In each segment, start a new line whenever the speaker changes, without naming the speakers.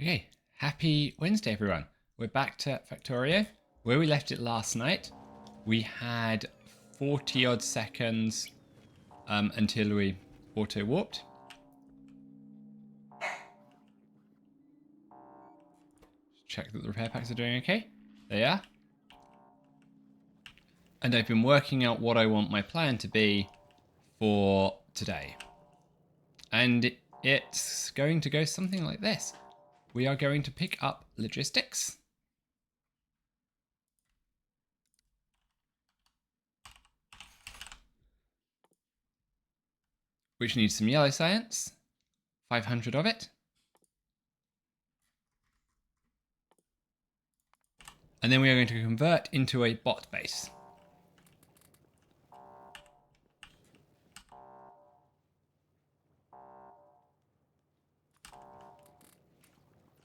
Okay, happy Wednesday, everyone. We're back to Factorio, where we left it last night. We had 40 odd seconds until we auto warped. Check that the repair packs are doing okay. They are. And I've been working out what I want my plan to be for today. And it's going to go something like this. We are going to pick up logistics. Which needs some yellow science. 500 of it. And then we are going to convert into a bot base.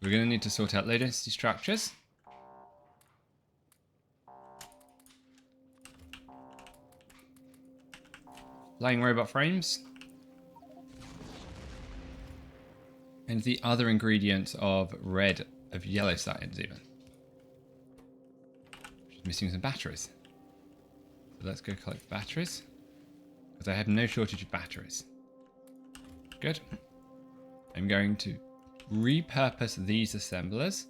We're going to need to sort out low density structures. Flying robot frames. And the other ingredients of yellow science even. Just missing some batteries. So let's go collect batteries. Because I have no shortage of batteries. Good. I'm going to repurpose these assemblers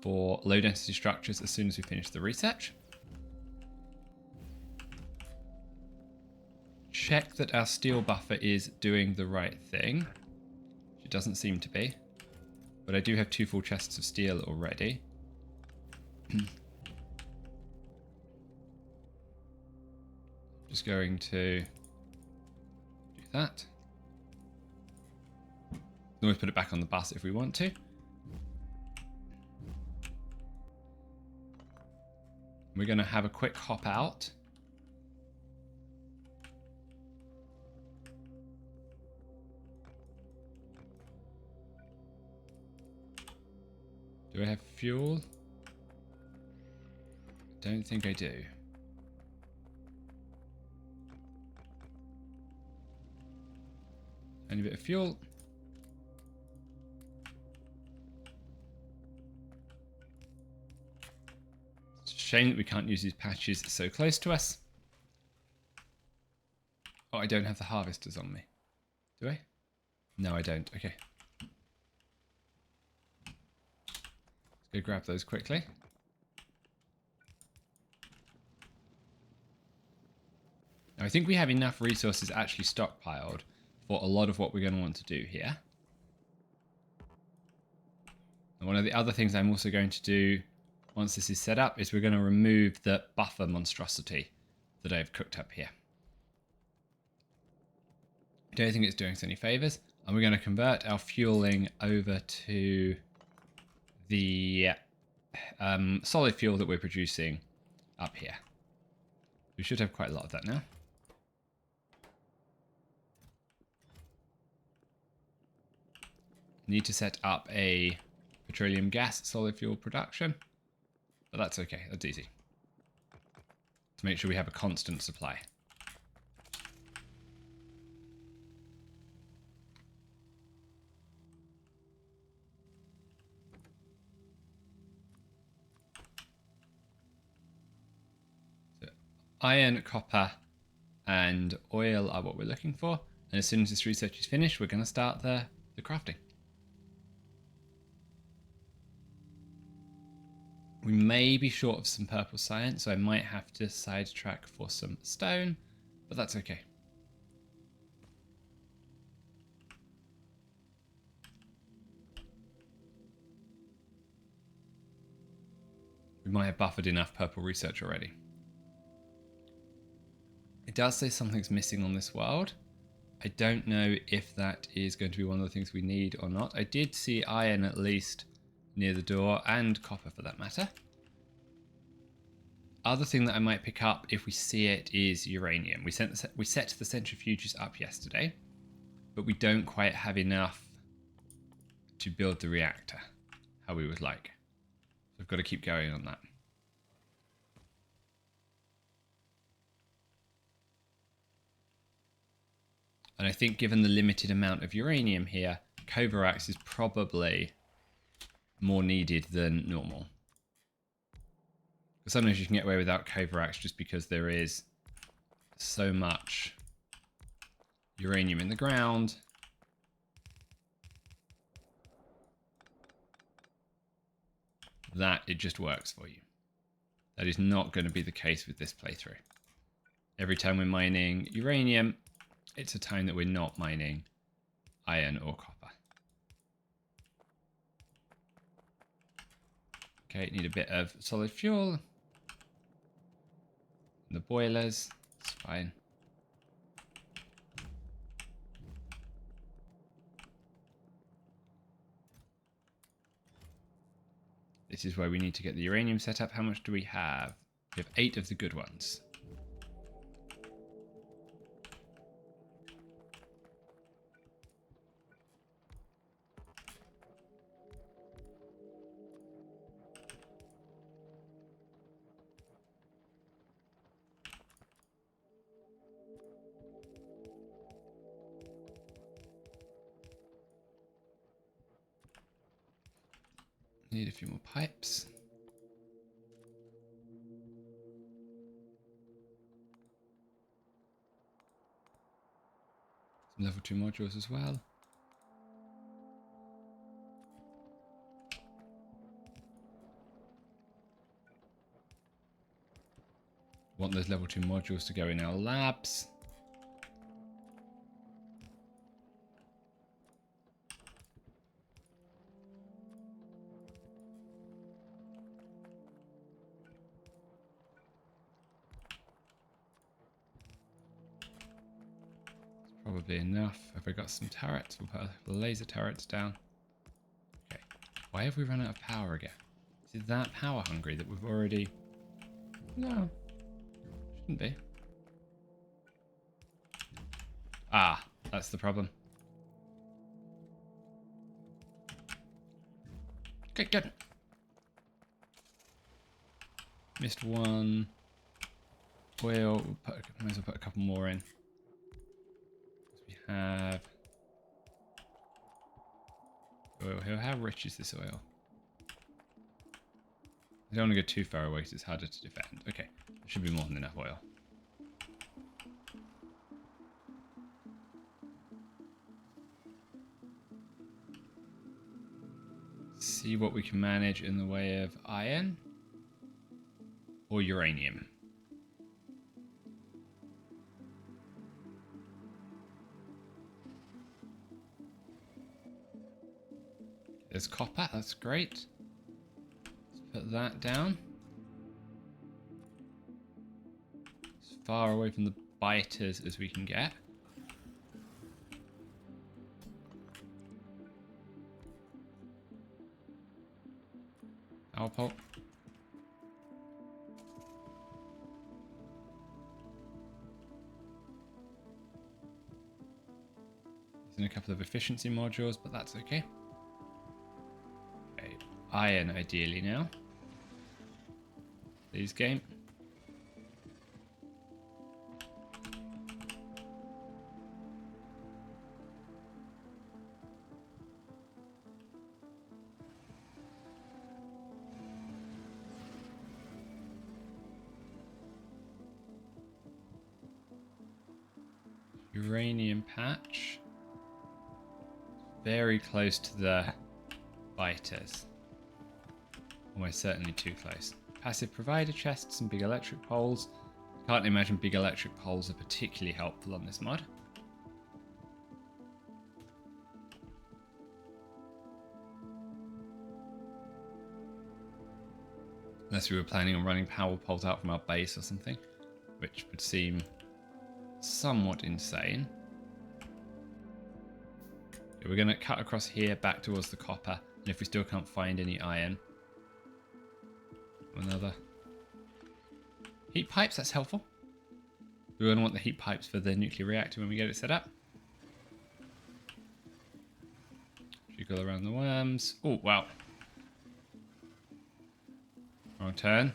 for low density structures as soon as we finish the research. Check that our steel buffer is doing the right thing. It doesn't seem to be. But I do have 2 full chests of steel already. Just going to do that. We can always put it back on the bus if we want to. We're going to have a quick hop out. Do I have fuel? Don't think I do. Only bit of fuel. It's a shame that we can't use these patches so close to us. Oh, I don't have the harvesters on me. Do I? No, I don't. Okay. Let's go grab those quickly. Now, I think we have enough resources actually stockpiled for a lot of what we're going to want to do here. And one of the other things I'm also going to do once this is set up is we're going to remove the buffer monstrosity that I've cooked up here. I don't think it's doing us any favors. And we're going to convert our fueling over to the solid fuel that we're producing up here. We should have quite a lot of that now. Need to set up a petroleum gas solid fuel production, but that's okay, that's easy. To make sure we have a constant supply. So iron, copper, and oil are what we're looking for. And as soon as this research is finished, we're going to start the crafting. We may be short of some purple science, so I might have to sidetrack for some stone, but that's okay. We might have buffered enough purple research already. It does say something's missing on this world. I don't know if that is going to be one of the things we need or not. I did see iron at least near the door, and copper for that matter. Other thing that I might pick up if we see it is uranium. We set the centrifuges up yesterday, but we don't quite have enough to build the reactor how we would like. So I've got to keep going on that. And I think given the limited amount of uranium here, Covarax is probably more needed than normal. But sometimes you can get away without coveracts just because there is so much uranium in the ground. That it just works for you. That is not going to be the case with this playthrough. Every time we're mining uranium, it's a time that we're not mining iron or copper. Okay, need a bit of solid fuel. And the boilers, it's fine. This is where we need to get the uranium set up. How much do we have? We have 8 of the good ones. Need a few more pipes. Some level 2 modules as well. Want those level 2 modules to go in our labs. Probably enough. Have I got some turrets? We'll put the laser turrets down. Okay. Why have we run out of power again? Is it that power hungry that we've already... No. Shouldn't be. Ah, that's the problem. Okay, good. Missed one. Oil. Might as well put a couple more in. We have oil here. How rich is this oil? I don't want to go too far away because it's harder to defend. Okay, there should be more than enough oil. See what we can manage in the way of iron or uranium. There's copper, that's great. Let's put that down. As far away from the biters as we can get. Power pole. There's in a couple of efficiency modules, but that's okay. Iron, ideally now. Please, game. Uranium patch. Very close to the biters. Almost certainly too close. Passive provider chests and big electric poles. Can't imagine big electric poles are particularly helpful on this mod. Unless we were planning on running power poles out from our base or something, which would seem somewhat insane. Okay, we're going to cut across here back towards the copper, and if we still can't find any iron, another heat pipes, that's helpful. We're going to want the heat pipes for the nuclear reactor when we get it set up. Jiggle around the worms. Oh, wow. Wrong turn.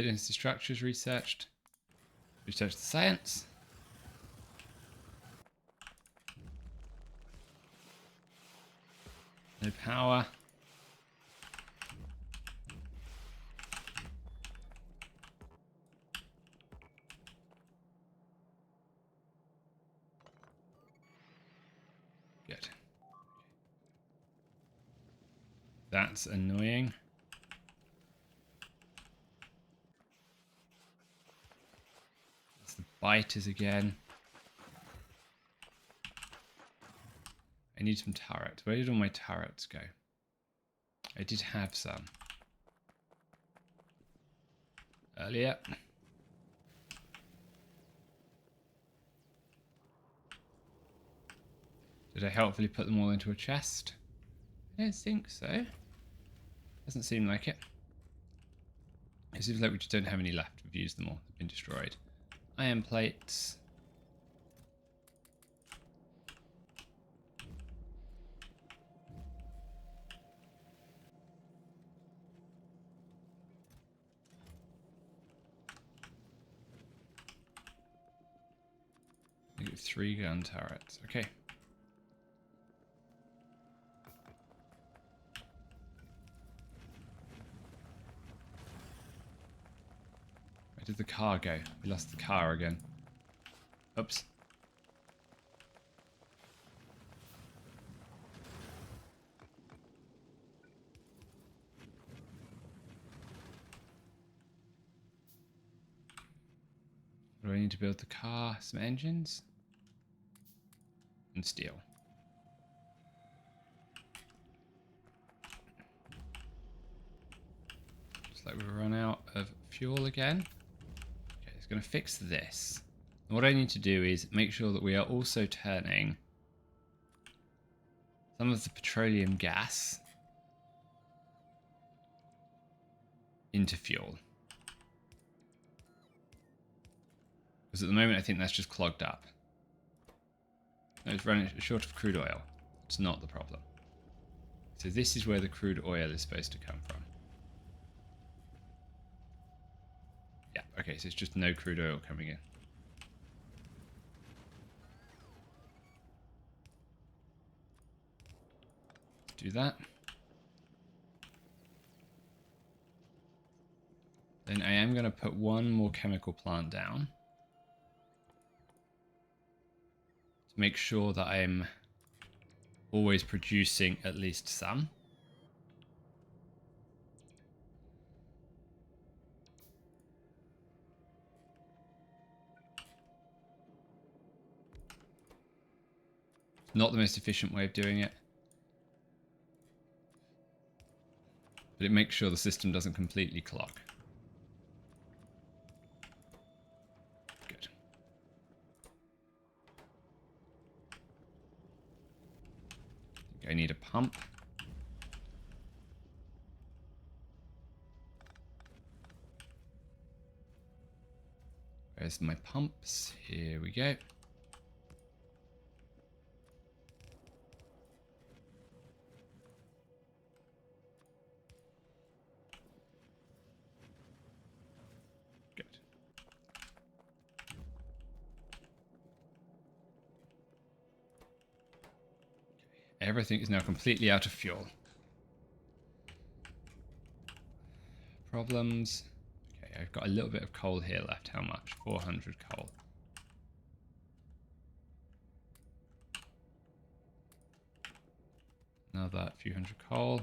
density structures researched. Research the science. No power. Good. That's annoying. That's the biters again. I need some turrets. Where did all my turrets go? I did have some earlier. Did I helpfully put them all into a chest? I don't think so. Doesn't seem like it. It seems like we just don't have any left. We've used them all. They've been destroyed. Iron plates. I get 3 gun turrets. Okay. Where did the car go? We lost the car again. Oops. What do I need to build the car? Some engines? And steel. Looks like we've run out of fuel again. Okay, it's going to fix this. And what I need to do is make sure that we are also turning some of the petroleum gas into fuel. Because at the moment I think that's just clogged up. No, it's running short of crude oil. It's not the problem. So this is where the crude oil is supposed to come from. Yeah, okay, so it's just no crude oil coming in. Do that. Then I am going to put one more chemical plant down. To make sure that I'm always producing at least some. Not the most efficient way of doing it. But it makes sure the system doesn't completely clog. Good. I need a pump. Where's my pumps? Here we go. Good. Everything is now completely out of fuel. Problems. Okay, I've got a little bit of coal here left. How much? 400 coal. Another few hundred coal.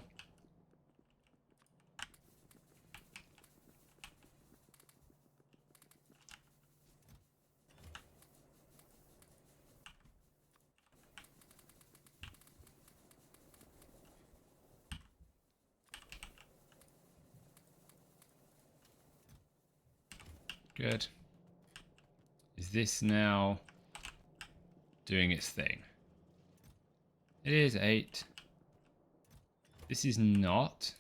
Good. Is this now doing its thing? It is 8. This is not.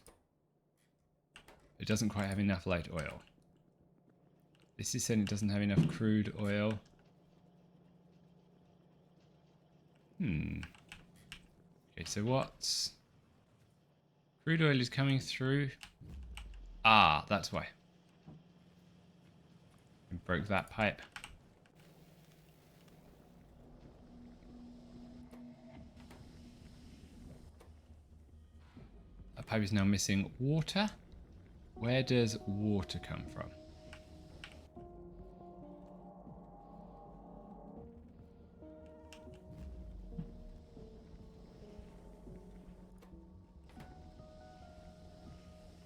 It doesn't quite have enough light oil. This is saying it doesn't have enough crude oil. Okay, so what's... Crude oil is coming through. Ah, that's why. Broke that pipe. That pipe is now missing water. Where does water come from?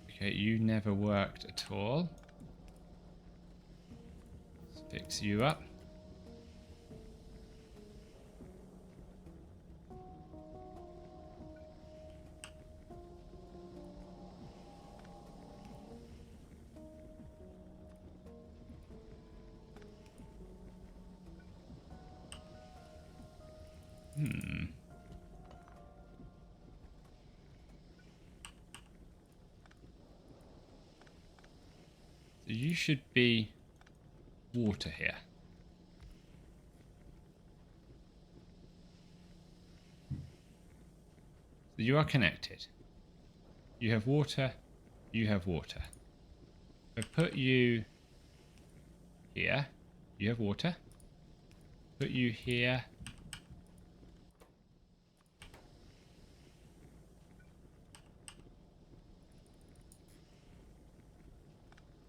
Okay, you never worked at all. Let's fix you up. So you should be water here. So you are connected. You have water. You have water. If I put you here, you have water. Put you here.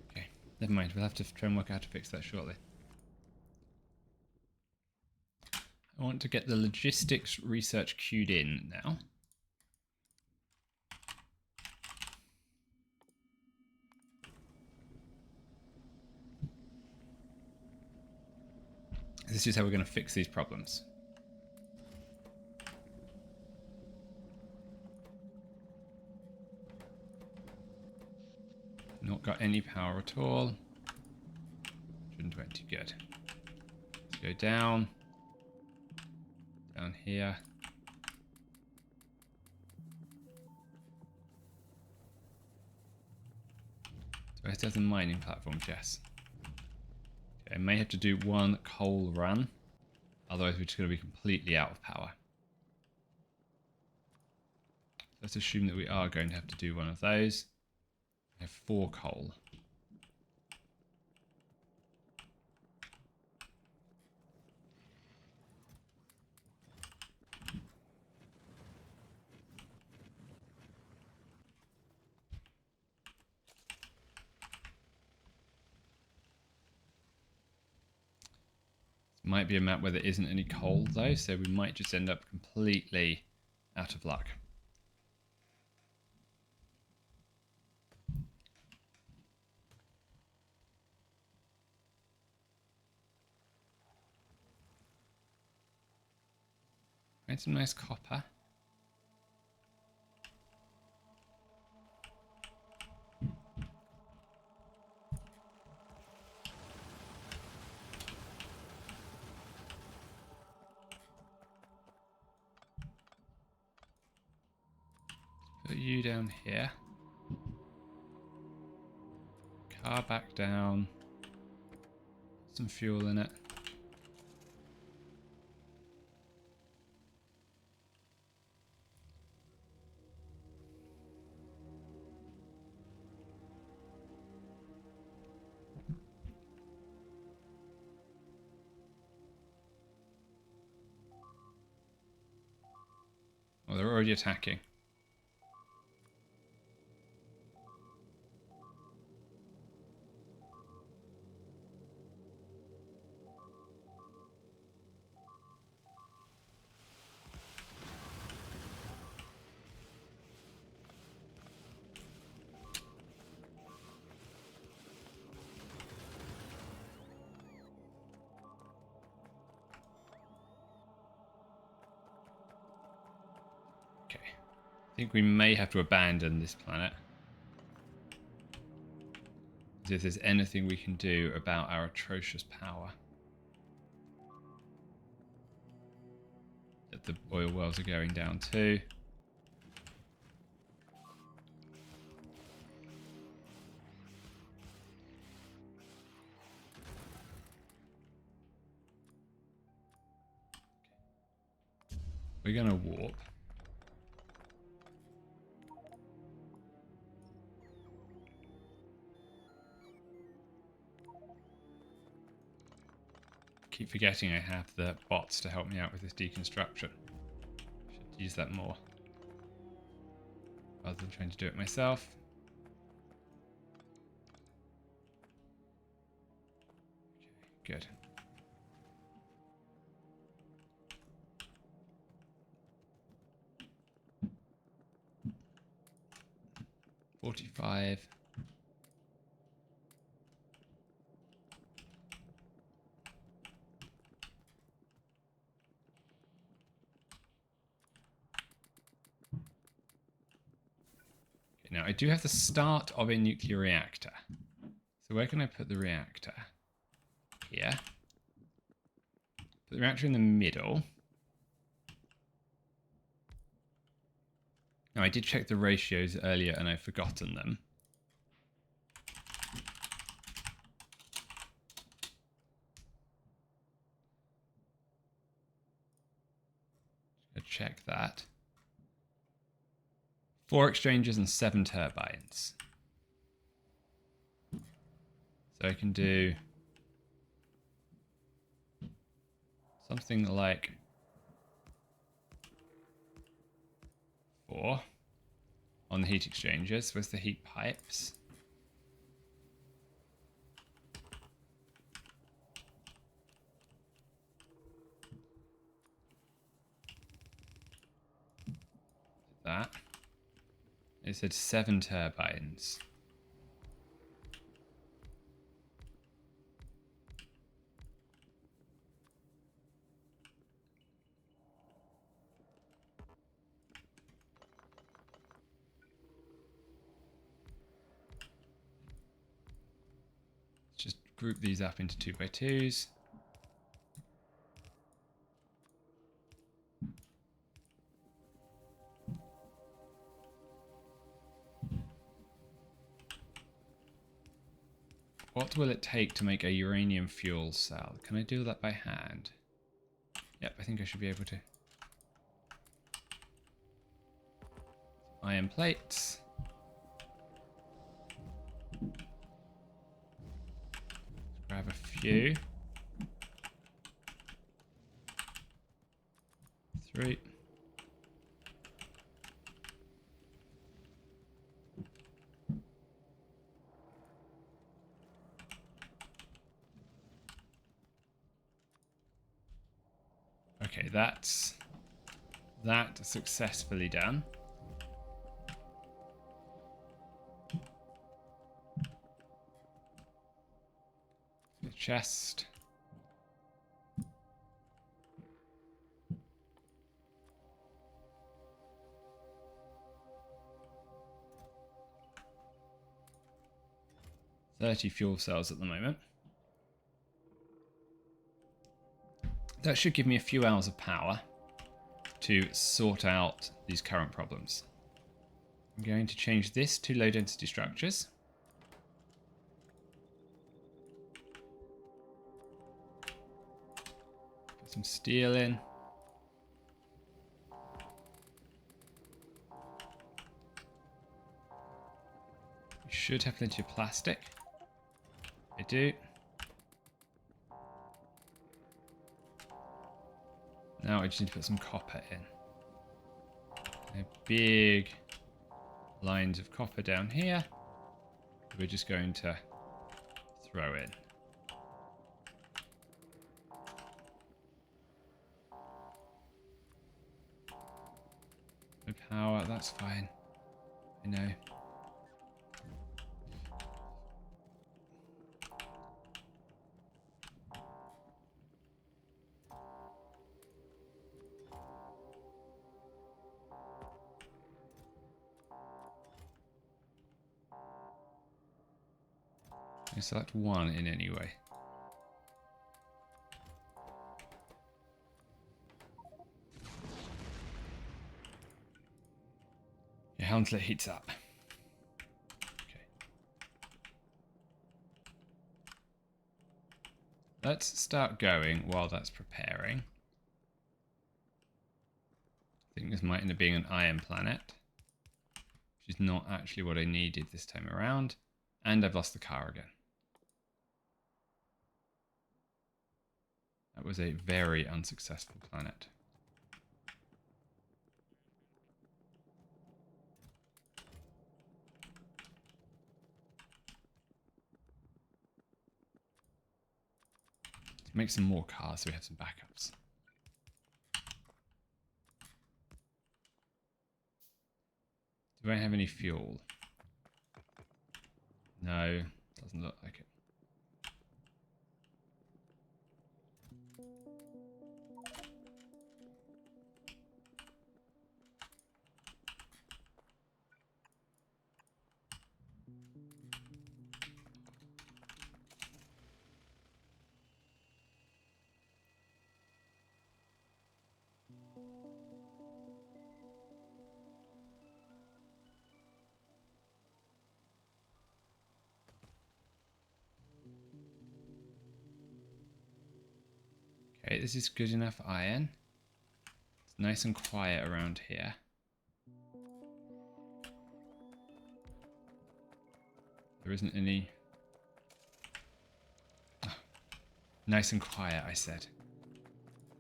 Okay, never mind. We'll have to try and work out how to fix that shortly. I want to get the logistics research queued in now. This is how we're going to fix these problems. Not got any power at all. 120, good. Let's go down. Down here. So it has a mining platform, Jess. Okay, I may have to do one coal run. Otherwise we're just going to be completely out of power. Let's assume that we are going to have to do one of those. We have 4 coal. Might be a map where there isn't any coal though, so we might just end up completely out of luck. Made some nice copper. Put you down here. Car back down. Some fuel in it. Oh, they're already attacking. I think we may have to abandon this planet. See if there's anything we can do about our atrocious power. That the oil wells are going down too. We're going to warp. keep forgetting I have the bots to help me out with this deconstruction. Should use that more rather than trying to do it myself. Okay, good. $45. Now, I do have the start of a nuclear reactor. So where can I put the reactor? Here. Put the reactor in the middle. Now, I did check the ratios earlier and I've forgotten them. Just check that. 4 exchangers and 7 turbines. So I can do something like 4 on the heat exchangers. Where's the heat pipes? That. It said 7 turbines. Let's just group these up into 2x2s. What will it take to make a uranium fuel cell? Can I do that by hand? Yep, I think I should be able to. Iron plates. Let's grab a few. 3. Okay, that's that successfully done. The chest. $30 fuel cells at the moment. That should give me a few hours of power to sort out these current problems. I'm going to change this to low density structures. Put some steel in. You should have plenty of plastic. I do. Now I just need to put some copper in. Big lines of copper down here. We're just going to throw in. No power, that's fine. I know. I select 1 in any way. Your Hounslet heats up. Okay. Let's start going while that's preparing. I think this might end up being an iron planet, which is not actually what I needed this time around. And I've lost the car again. That was a very unsuccessful planet. Let's make some more cars so we have some backups. Do I have any fuel? No, doesn't look like it. Okay, this is good enough iron. It's nice and quiet around here. There isn't any... Oh, nice and quiet, I said.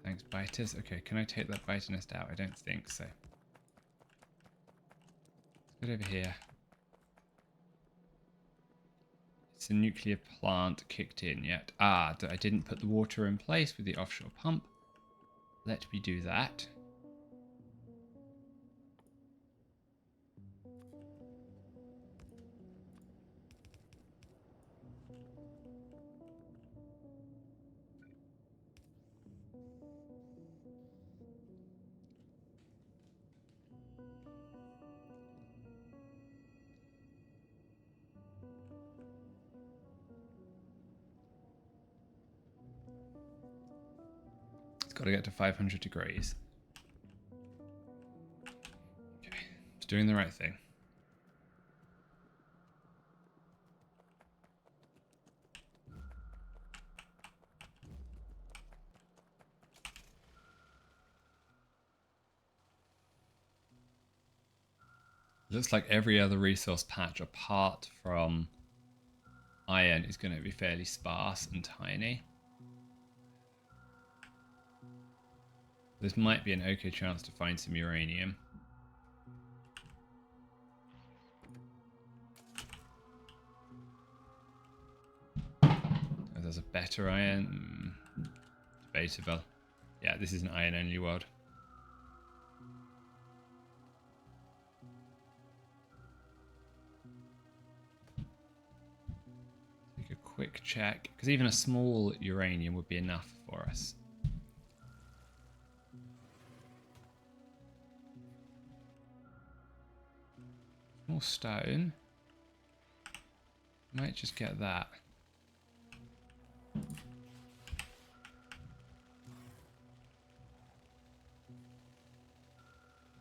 Thanks, biters. Okay, can I take that biter nest out? I don't think so. Let's get over here. It's a nuclear plant kicked in yet. Ah, I didn't put the water in place with the offshore pump. Let me do that. It's got to get to 500 degrees. Okay, it's doing the right thing. Looks like every other resource patch apart from iron is going to be fairly sparse and tiny. This might be an okay chance to find some uranium. Oh, there's a better iron. Debatable. Yeah, this is an iron only world. Take a quick check, because even a small uranium would be enough for us. More stone. Might just get that.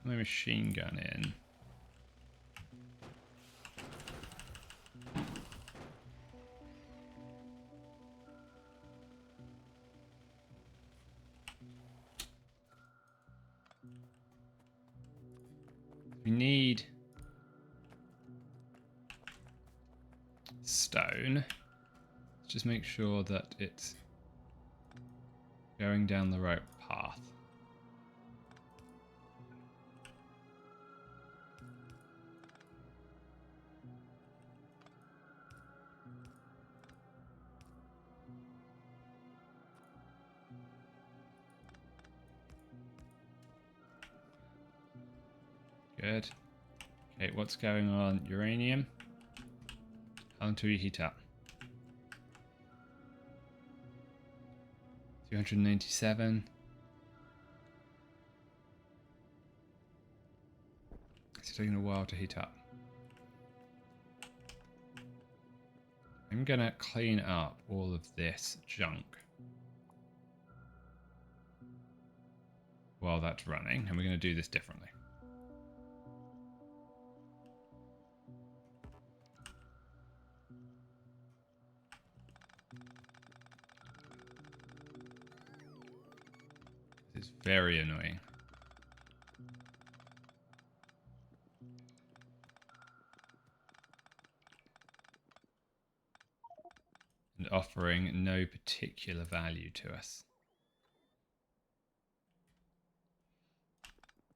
My machine gun in. We need stone. Let's just make sure that it's going down the right path. Good. Okay, what's going on? Uranium. How long till you heat up? 297. It's taking a while to heat up. I'm gonna clean up all of this junk while that's running, and we're gonna do this differently. This is very annoying. And offering no particular value to us.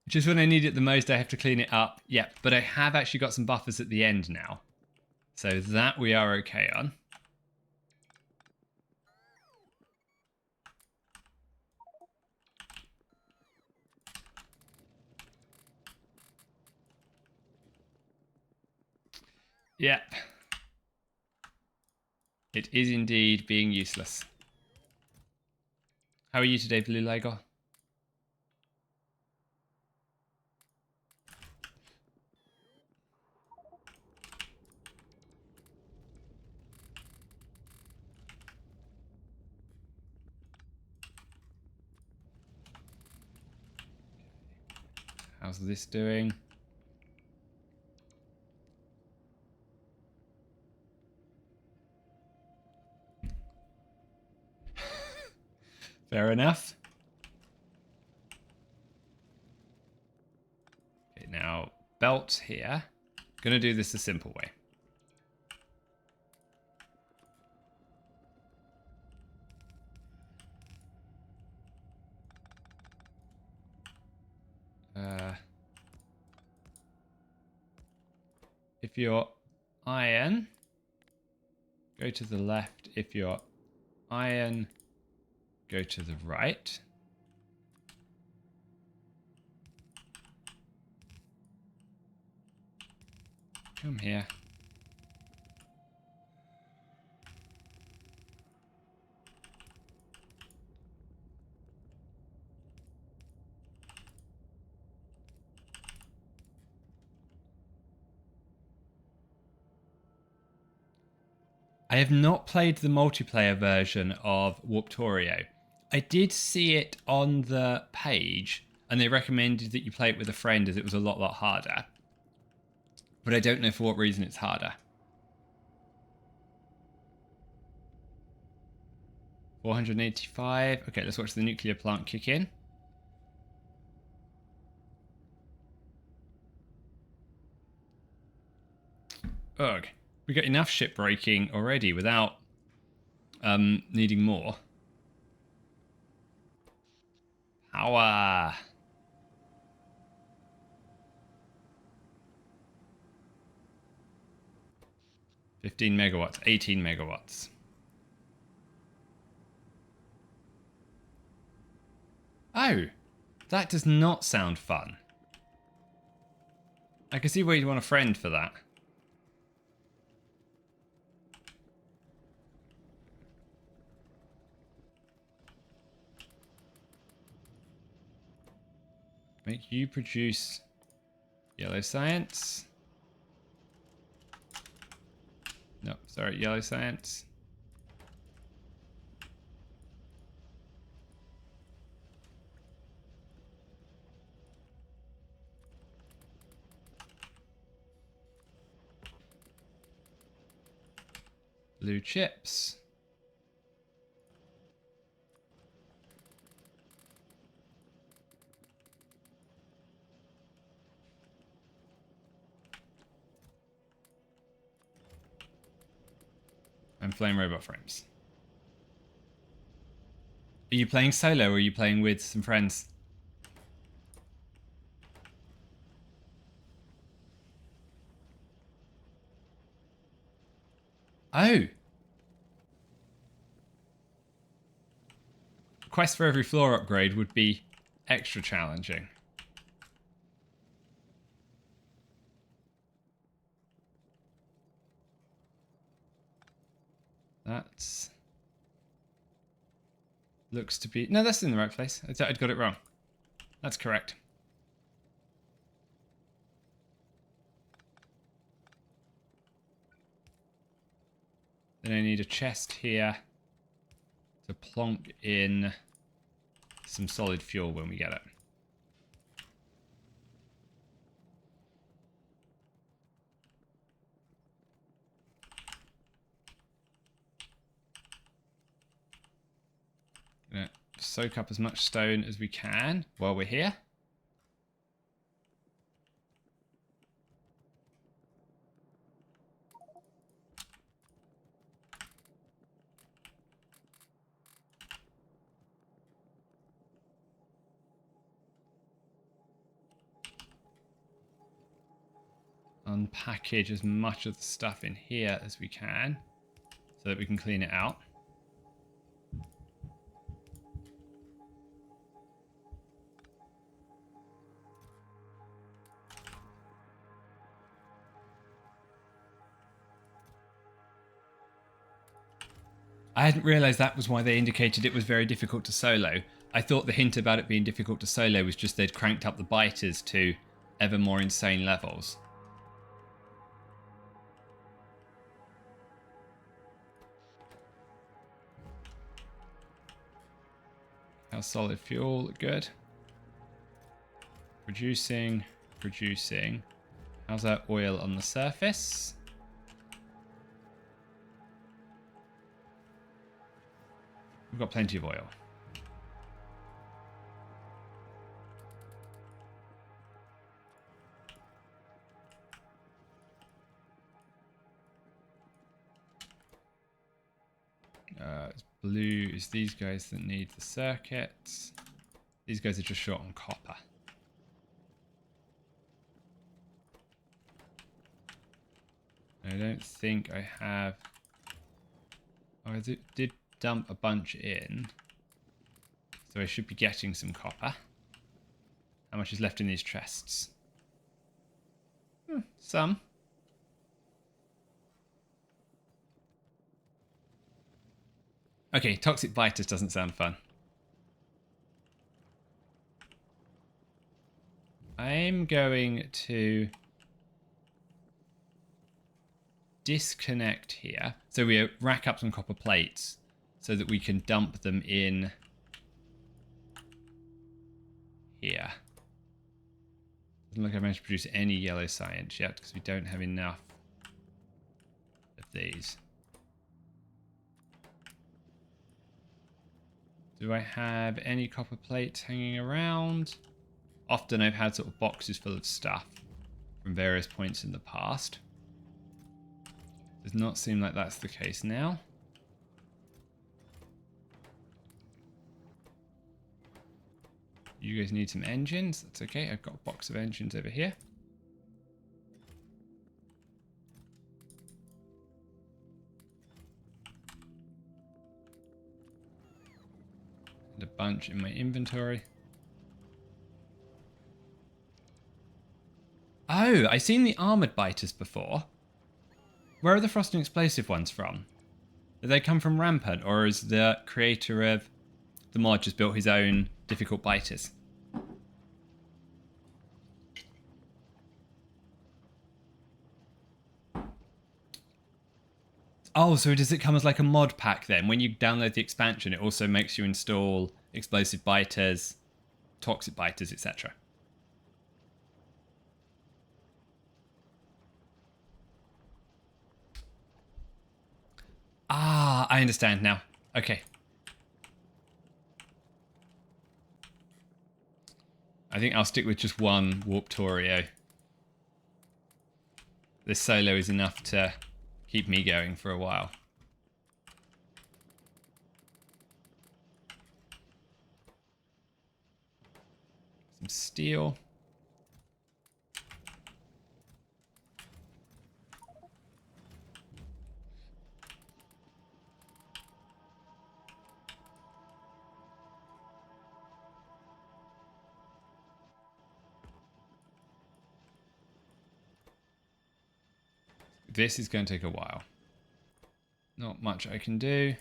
Just when I need it the most, I have to clean it up. Yeah, but I have actually got some buffers at the end now. So that we are okay on. Yep. It is indeed being useless. How are you today, Blue Lego? How's this doing? Fair enough. Okay, now belt here. Gonna do this the simple way. If you're iron, go to the left. If you're iron, go to the right. Come here. I have not played the multiplayer version of Warptorio. I did see it on the page, and they recommended that you play it with a friend as it was a lot harder. But I don't know for what reason it's harder. 485. Okay, let's watch the nuclear plant kick in. Ugh. We got enough ship breaking already without needing more. Power. 15 megawatts, 18 megawatts. Oh, that does not sound fun. I can see why you'd want a friend for that. Make you produce yellow science. No, sorry, yellow science. Blue chips. And flame robot frames. Are you playing solo or are you playing with some friends? Oh! Quest for every floor upgrade would be extra challenging. That's... looks to be... No, that's in the right place. I'd got it wrong. That's correct. Then I need a chest here to plonk in some solid fuel when we get it. Gonna soak up as much stone as we can while we're here. unpackage as much of the stuff in here as we can so that we can clean it out. I hadn't realised that was why they indicated it was very difficult to solo. I thought the hint about it being difficult to solo was just they'd cranked up the biters to ever more insane levels. How's solid fuel? Good. Producing. How's that oil on the surface? We've got plenty of oil. It's blue is these guys that need the circuits. These guys are just short on copper. I don't think I have... Oh, I did dump a bunch in. So I should be getting some copper. How much is left in these chests? Some. Okay, toxic biters doesn't sound fun. I'm going to disconnect here. So we rack up some copper plates so that we can dump them in here. Doesn't look like I managed to produce any yellow science yet because we don't have enough of these. Do I have any copper plates hanging around? Often I've had sort of boxes full of stuff from various points in the past. Does not seem like that's the case now. You guys need some engines. That's okay. I've got a box of engines over here. And a bunch in my inventory. Oh, I've seen the armored biters before. Where are the frost and explosive ones from? Do they come from Rampant, or is the creator of the mod just built his own difficult biters? Oh, so does it come as like a mod pack then? When you download the expansion, it also makes you install explosive biters, toxic biters, etc. Ah, I understand now. Okay. I think I'll stick with just one Warptorio. This solo is enough to keep me going for a while. Some steel. This is going to take a while. Not much I can do.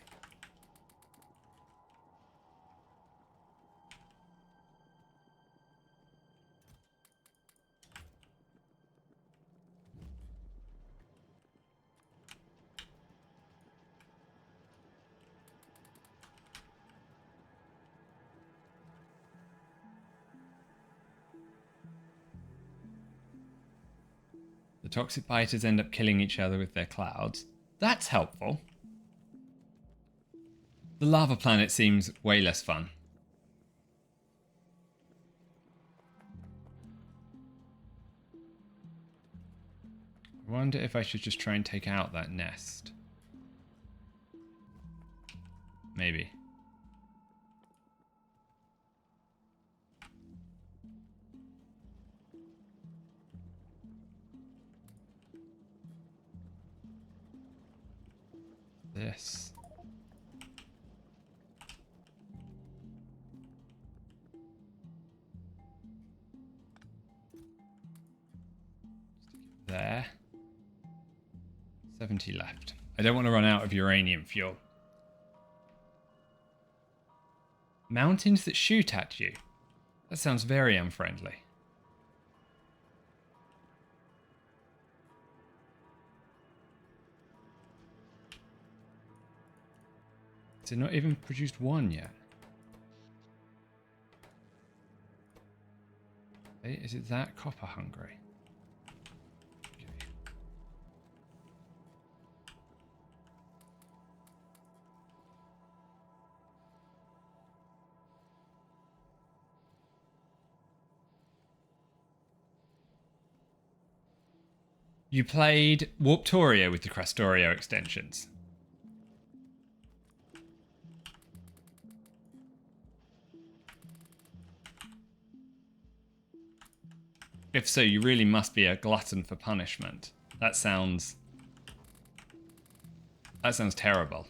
The toxic biters end up killing each other with their clouds. That's helpful. The lava planet seems way less fun. I wonder if I should just try and take out that nest. Maybe. this. There. 70 left. I don't want to run out of uranium fuel. Mountains that shoot at you. That sounds very unfriendly. Has it not even produced one yet? Hey, is it that copper hungry? Okay. You played Warptorio with the Factorio extensions. If so, you really must be a glutton for punishment. That sounds terrible.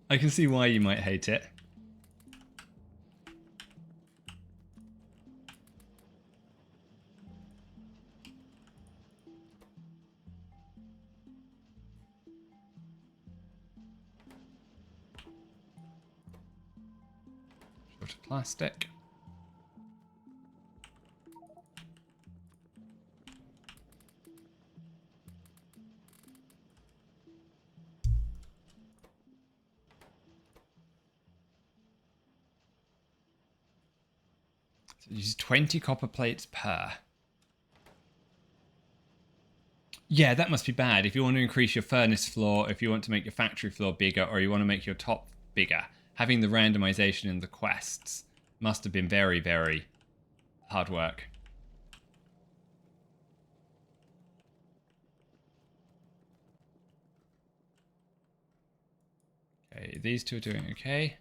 I can see why you might hate it. Short of plastic. So use 20 copper plates per. Yeah, that must be bad. If you want to increase your furnace floor, if you want to make your factory floor bigger, or you want to make your top bigger, having the randomization in the quests must have been very, very hard work. Okay, these two are doing okay.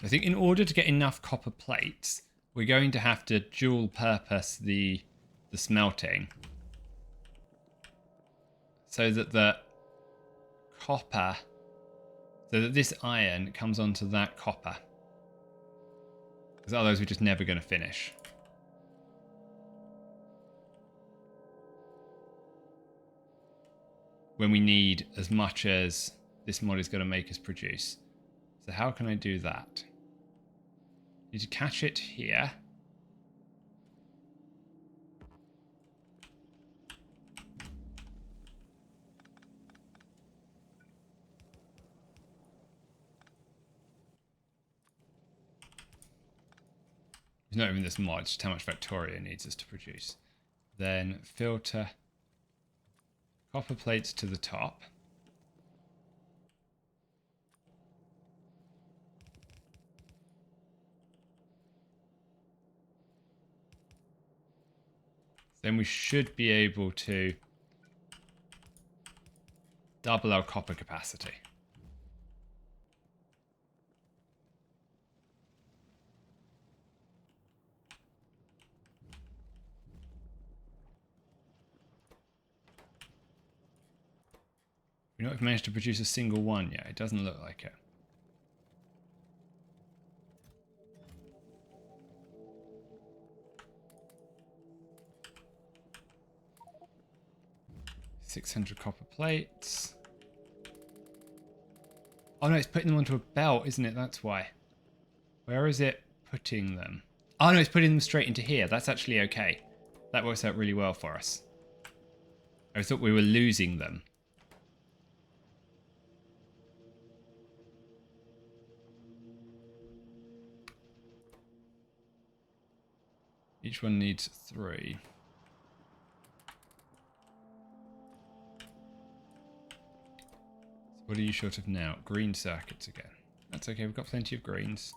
I think in order to get enough copper plates, we're going to have to dual purpose the smelting so that the copper, so that this iron comes onto that copper, because otherwise we're just never going to finish. When we need as much as this mod is going to make us produce. So how can I do that? Need to catch it here. It's not even this mod, it's just how much Factorio needs us to produce. Then filter copper plates to the top. Then we should be able to double our copper capacity. We've not managed to produce a single one yet. It doesn't look like it. $600 copper plates. Oh no, it's putting them onto a belt, isn't it? That's why. Where is it putting them? Oh no, it's putting them straight into here. That's actually okay. That works out really well for us. I thought we were losing them. Each one needs 3. So what are you short of now? Green circuits again. That's okay, we've got plenty of greens.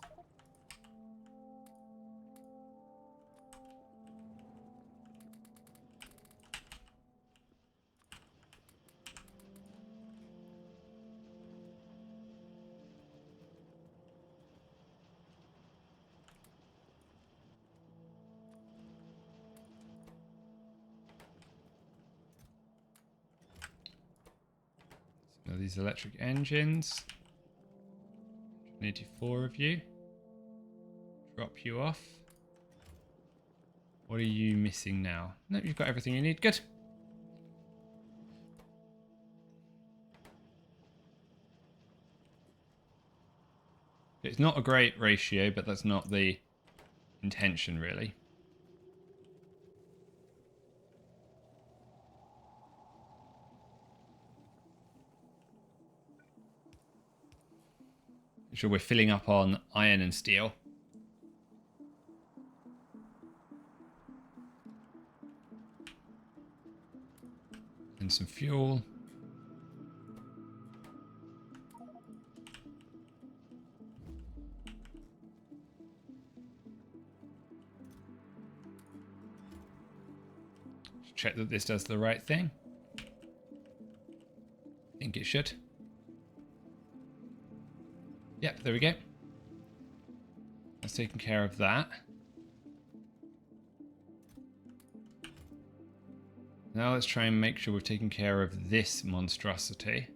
Now these electric engines. 84 of you. Drop you off. What are you missing now? Nope, you've got everything you need. Good. It's not a great ratio, but that's not the intention, really. Make sure we're filling up on iron and steel. And some fuel. Check that this does the right thing. I think it should. Yep, there we go. That's taken care of that. Now let's try and make sure we've taken care of this monstrosity.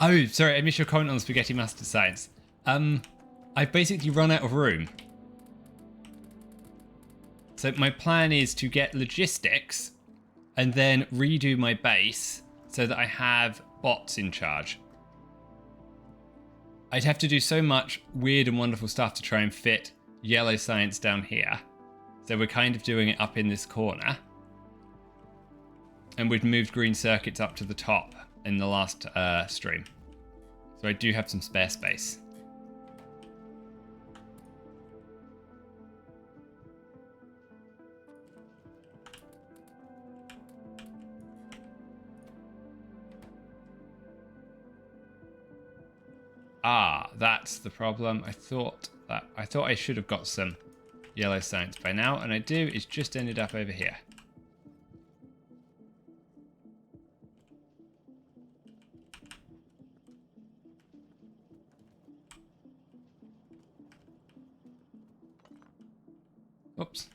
Oh, sorry, I missed your comment on Spaghetti Master Science. I've basically run out of room. So my plan is to get logistics and then redo my base so that I have bots in charge. I'd have to do so much weird and wonderful stuff to try and fit yellow science down here. So we're kind of doing it up in this corner. And we've moved green circuits up to the top in the last stream. So I do have some spare space. Ah, that's the problem. I thought I should have got some yellow science by now, and I do. It's just ended up over here. Oops.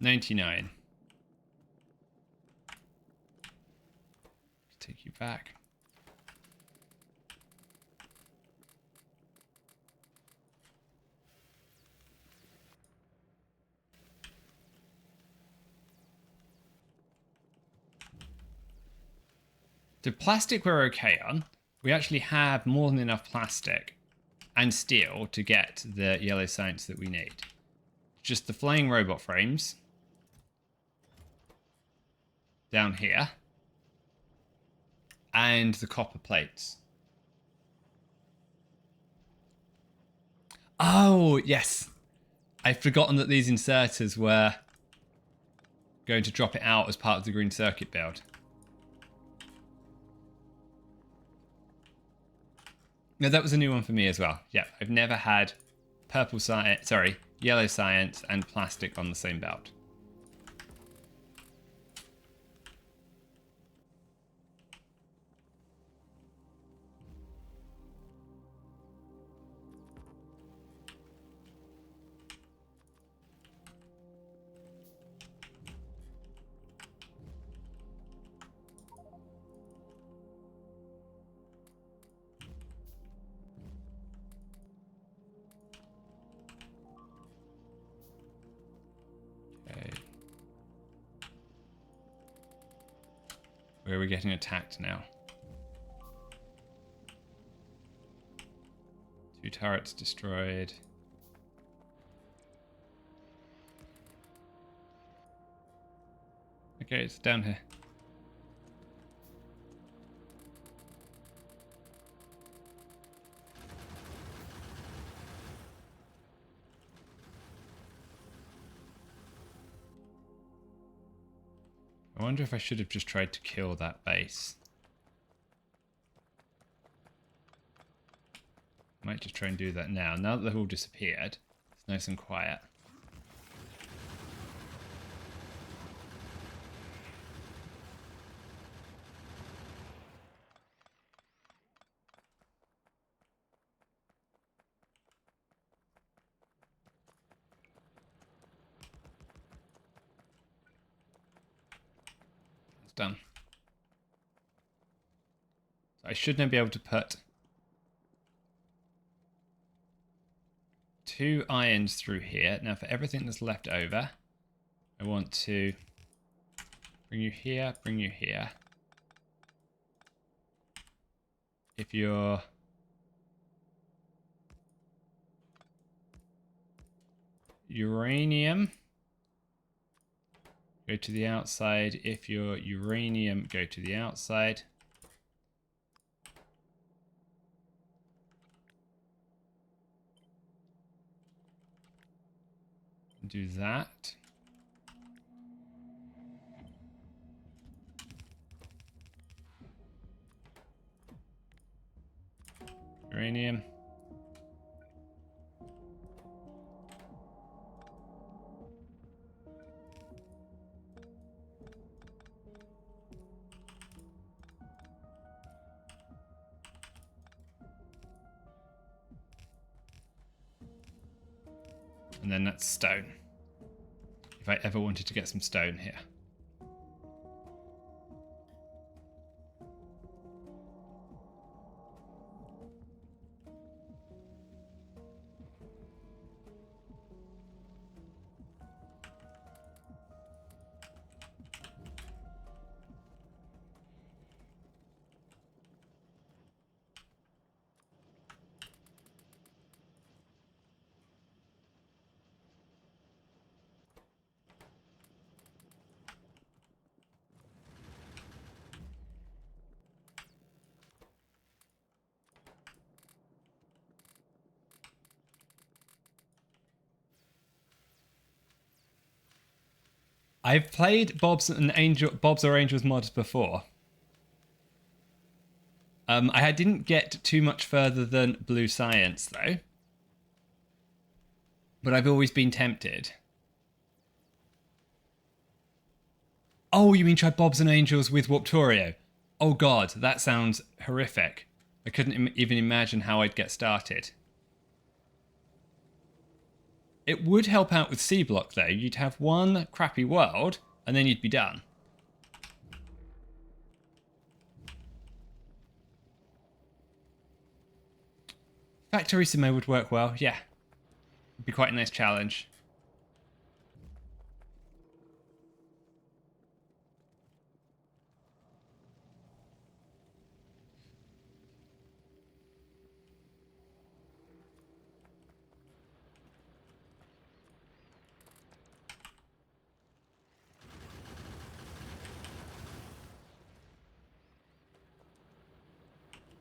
$99. Take you back. The plastic we're okay on. We actually have more than enough plastic and steel to get the yellow science that we need. Just the flying robot frames down here and the copper plates. Oh, yes. I've forgotten that these inserters were going to drop it out as part of the green circuit build. No, that was a new one for me as well. Yeah, I've never had yellow science and plastic on the same belt. Where are we getting attacked now? 2 turrets destroyed. Okay, it's down here. I wonder if I should have just tried to kill that base. Might just try and do that now. Now that they've all disappeared, it's nice and quiet. It's done. So I should now be able to put 2 irons through here. Now for everything that's left over, I want to bring you here, bring you here. If you're uranium, go to the outside. If you're uranium, go to the outside. Do that. Uranium. And then that's stone. If I ever wanted to get some stone here. I've played Bob's or Angels mods before. I didn't get too much further than Blue Science though, but I've always been tempted. Oh, you mean try Bob's and Angels with Warptorio? Oh god, that sounds horrific. I couldn't even imagine how I'd get started. It would help out with C-Block though. You'd have one crappy world and then you'd be done. Factorio would work well, yeah. It'd be quite a nice challenge.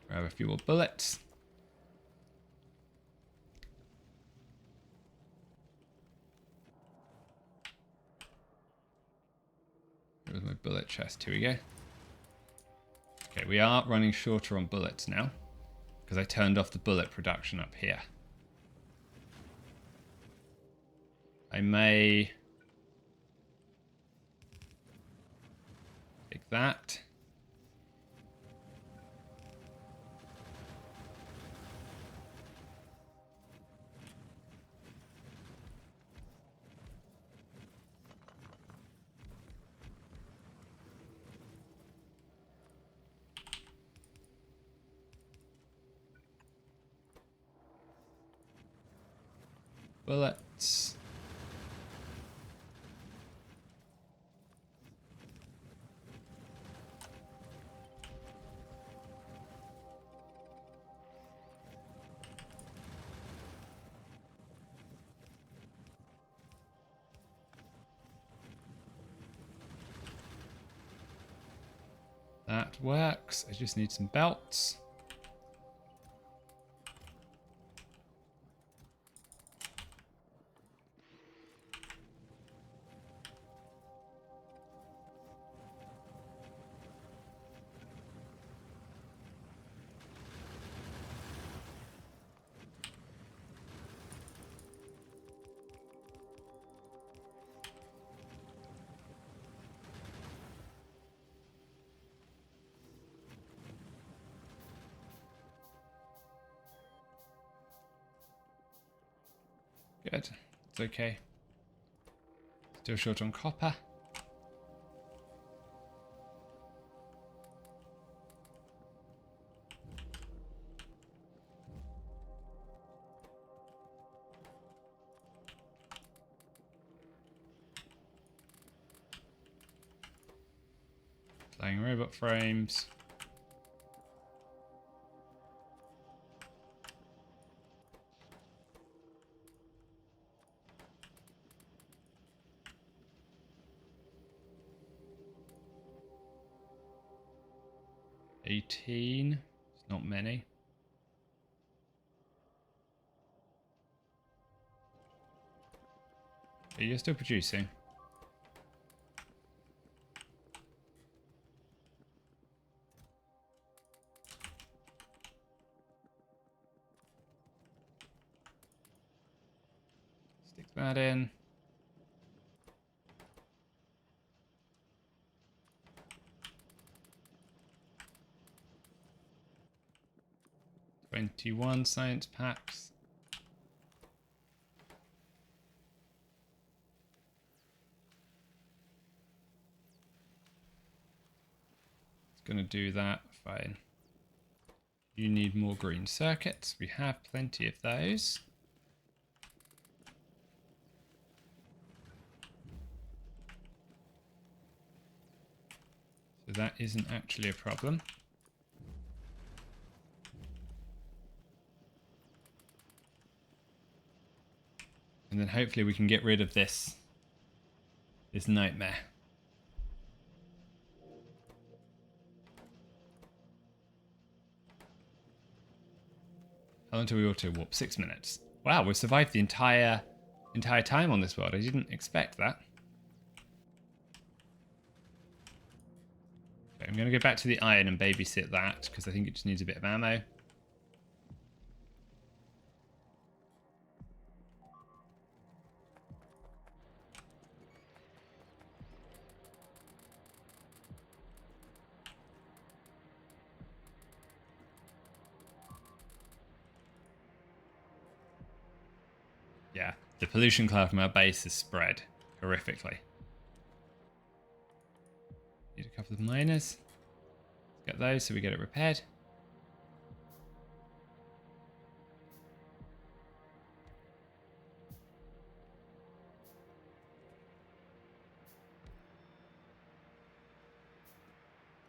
Grab a few more bullets. Here's my bullet chest. Here we go. Okay, we are running shorter on bullets now because I turned off the bullet production up here. I may take that. Bullets. That works. I just need some belts. Good. It's okay. Still short on copper. Flying robot frames. $18. It's not many. But you're still producing. Stick that in. $21 science packs. It's going to do that. Fine. You need more green circuits. We have plenty of those. So that isn't actually a problem. And then hopefully we can get rid of this nightmare. How long do we auto warp? 6 minutes. Wow, we've survived the entire time on this world. I didn't expect that. Okay, I'm going to go back to the iron and babysit that because I think it just needs a bit of ammo. Yeah, the pollution cloud from our base is spread horrifically. Need a couple of miners. Let's get those so we get it repaired.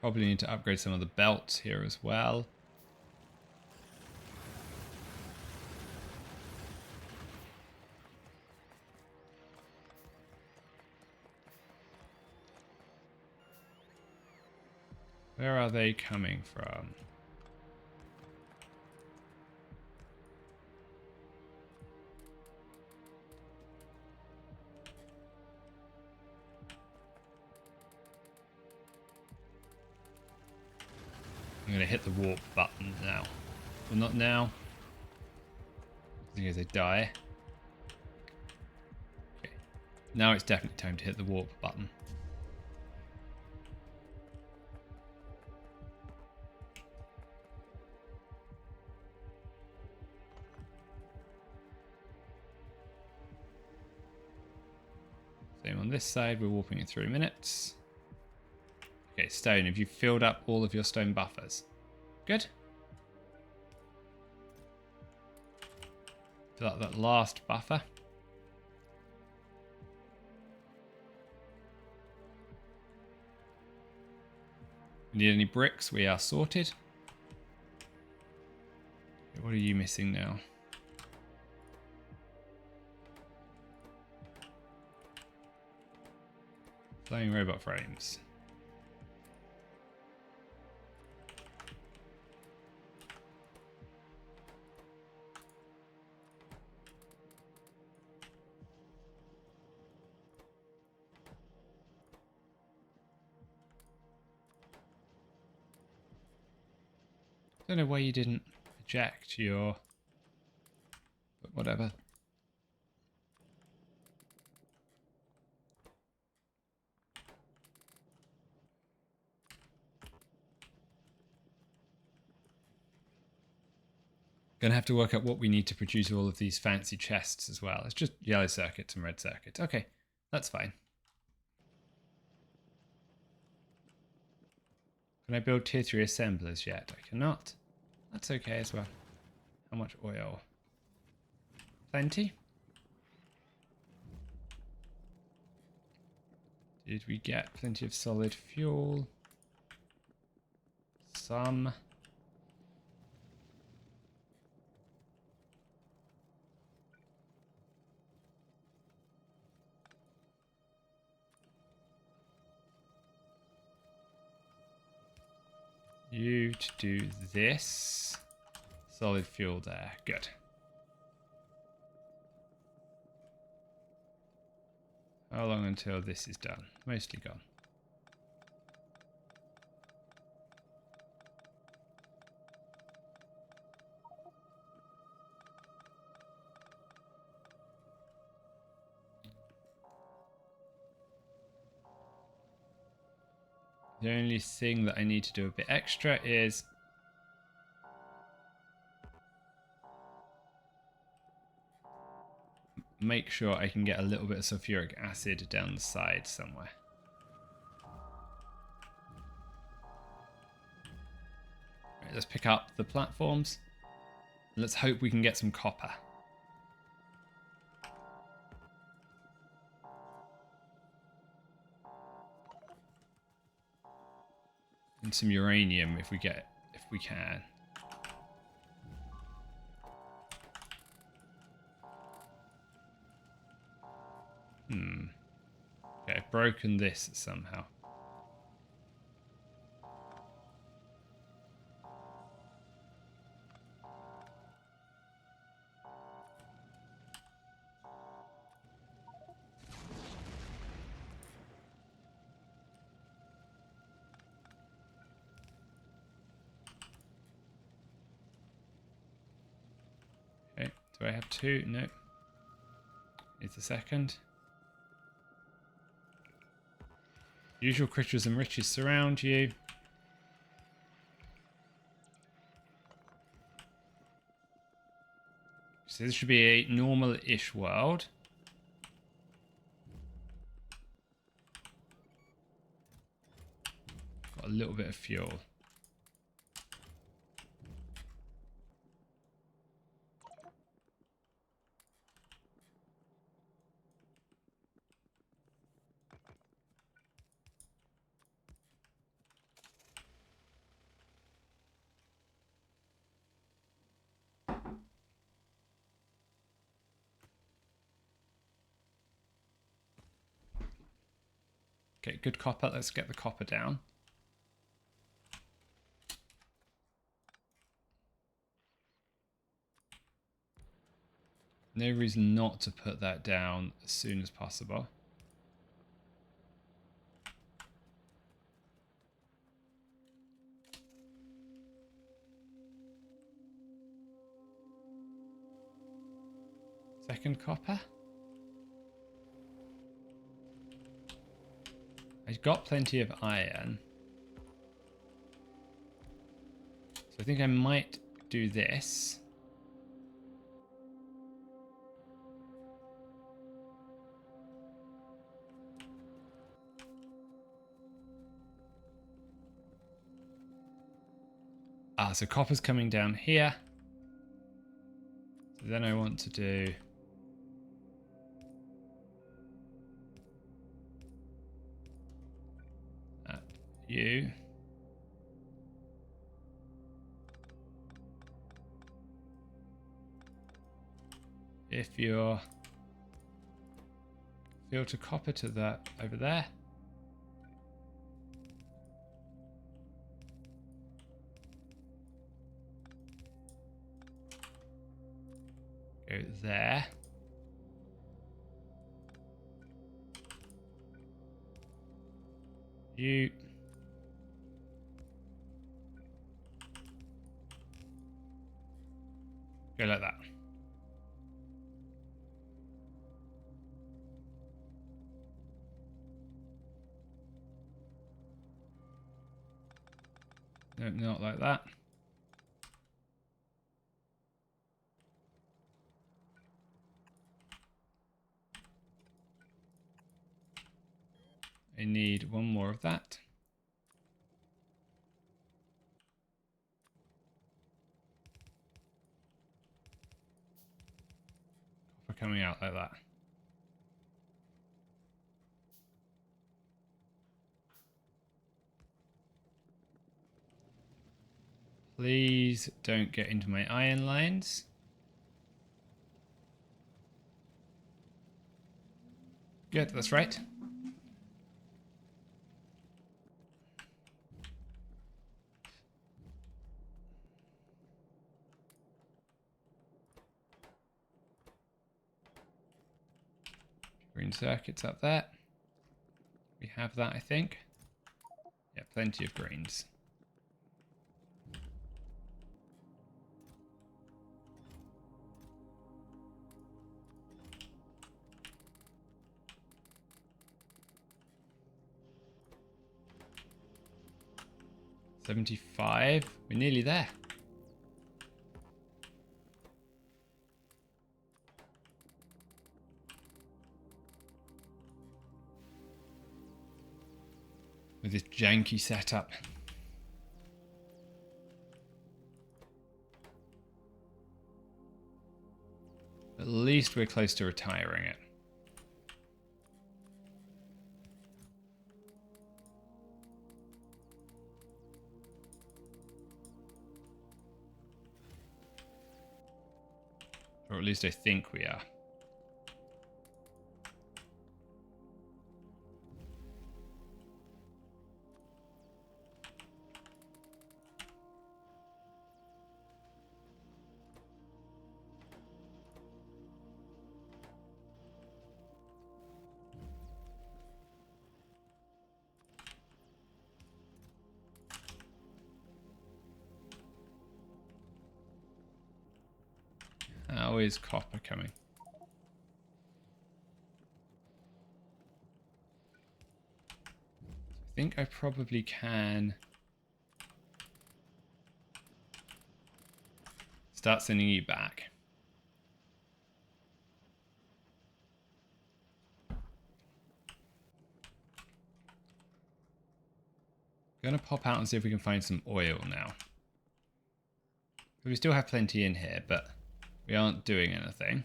Probably need to upgrade some of the belts here as well. Where are they coming from? I'm going to hit the warp button now. Well, not now. Because they die. Okay. Now it's definitely time to hit the warp button. Same on this side, we're warping in 3 minutes. Okay, stone, have you filled up all of your stone buffers? Good. Fill up that last buffer. Need any bricks? We are sorted. Okay, what are you missing now? Flying robot frames. Don't know why you didn't eject your... But whatever. Gonna have to work out what we need to produce all of these fancy chests as well. It's just yellow circuits and red circuits. Okay, that's fine. Can I build tier 3 assemblers yet? I cannot. That's okay as well. How much oil? Plenty. Did we get plenty of solid fuel? Some. You to do this. Solid fuel there. Good. How long until this is done? Mostly gone. The only thing that I need to do a bit extra is make sure I can get a little bit of sulfuric acid down the side somewhere. Right, let's pick up the platforms. Let's hope we can get some copper. And some uranium if we can. Okay, I've broken this somehow. Okay, do I have two? No. It's a second. Usual critters and riches surround you. So this should be a normal-ish world. Got a little bit of fuel. Okay, good copper. Let's get the copper down. No reason not to put that down as soon as possible. Second copper. I've got plenty of iron. So I think I might do this. Ah, so copper's coming down here. So then I want to do... you. If you're filter copper to that over there. Go there. You. Go like that. No, not like that. I need one more of that. Copper coming out like that. Please don't get into my iron lines. Good, that's right. Green circuits up there. We have that, I think. Yeah, plenty of greens. $75. We're nearly there. With this janky setup. At least we're close to retiring it. Or at least I think we are. How is copper coming? I think I probably can start sending you back. Gonna pop out and see if we can find some oil now. We still have plenty in here, but we aren't doing anything.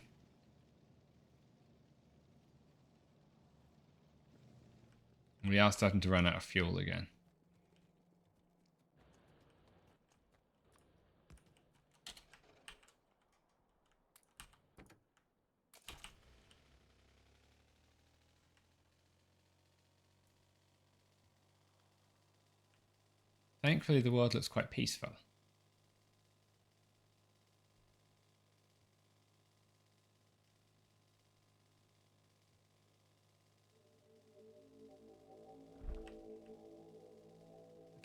We are starting to run out of fuel again. Thankfully, the world looks quite peaceful.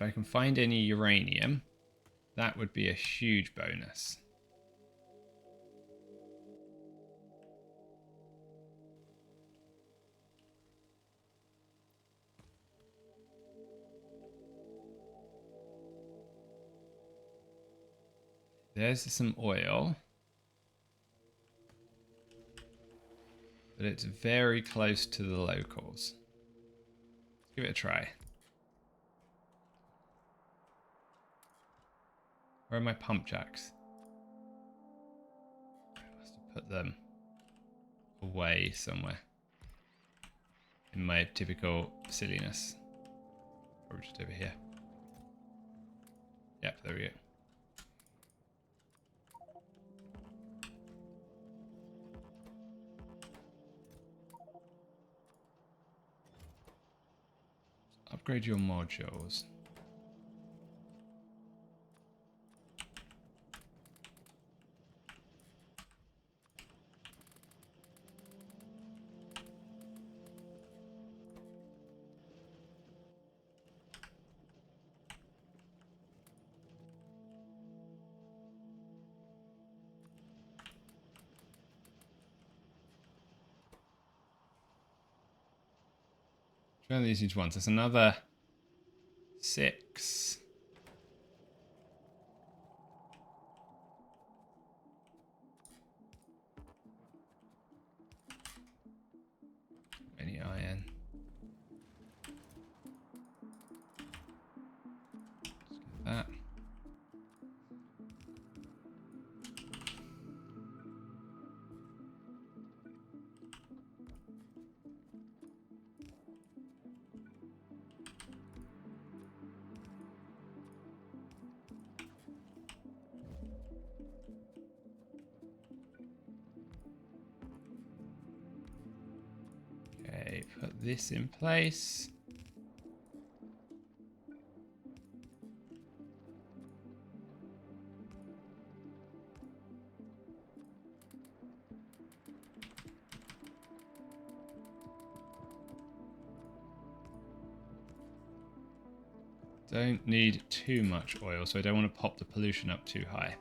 If I can find any uranium, that would be a huge bonus. There's some oil. But it's very close to the locals. Let's give it a try. Where are my pump jacks? I must have put them away somewhere. In my typical silliness. Probably just over here. Yep, there we go. Upgrade your modules. Turn these into ones. That's another 6. Any iron. Let's get that. Okay, put this in place. Don't need too much oil, so I don't want to pop the pollution up too high.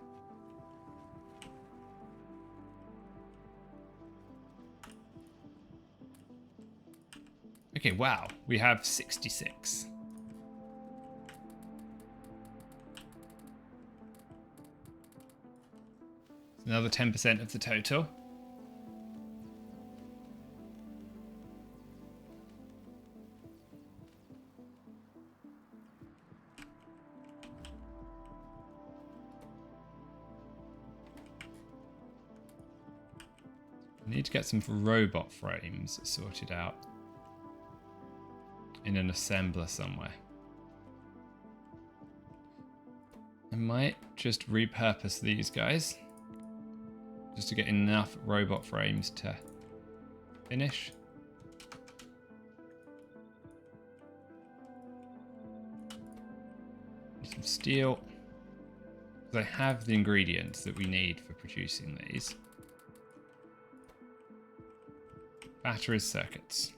Okay, wow, we have 66. Another 10% of the total. I need to get some robot frames sorted out in an assembler somewhere. I might just repurpose these guys just to get enough robot frames to finish. Some steel. Because I have the ingredients that we need for producing these. Batteries, circuits.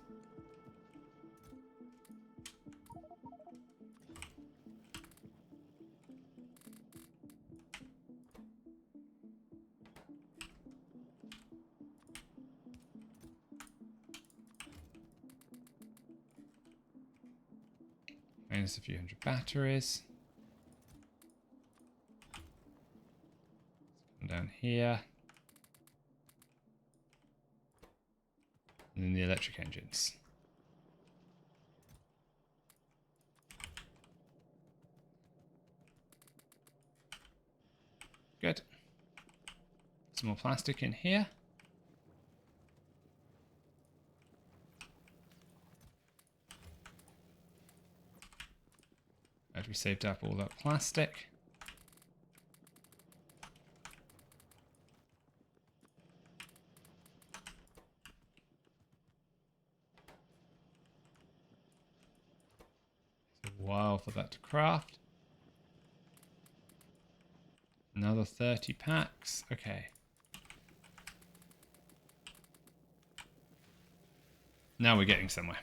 Minus a few hundred batteries. Come down here. And then the electric engines. Good. Some more plastic in here. As we saved up all that plastic. It's a while for that to craft. Another 30 packs. Okay. Now we're getting somewhere.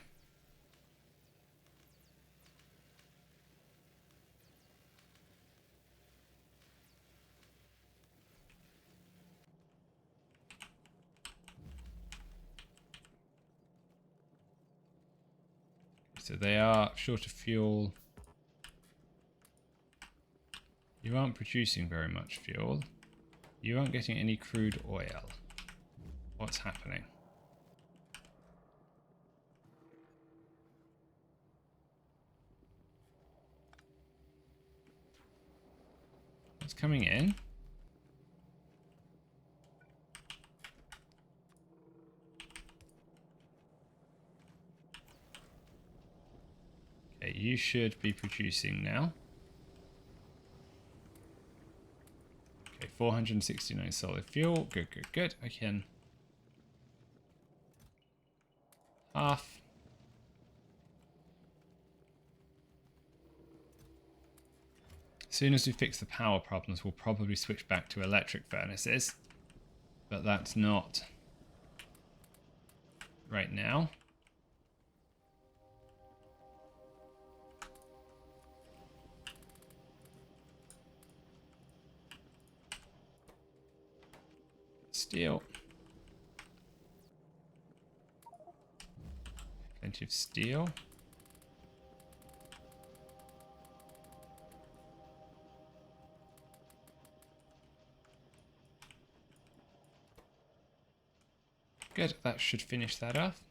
So they are short of fuel. You aren't producing very much fuel. You aren't getting any crude oil. What's happening? What's coming in? Okay, you should be producing now. Okay, 469 solid fuel. Good, good, good. I can half. As soon as we fix the power problems, we'll probably switch back to electric furnaces. But that's not right now. Steel. Plenty of steel. Good, that should finish that off.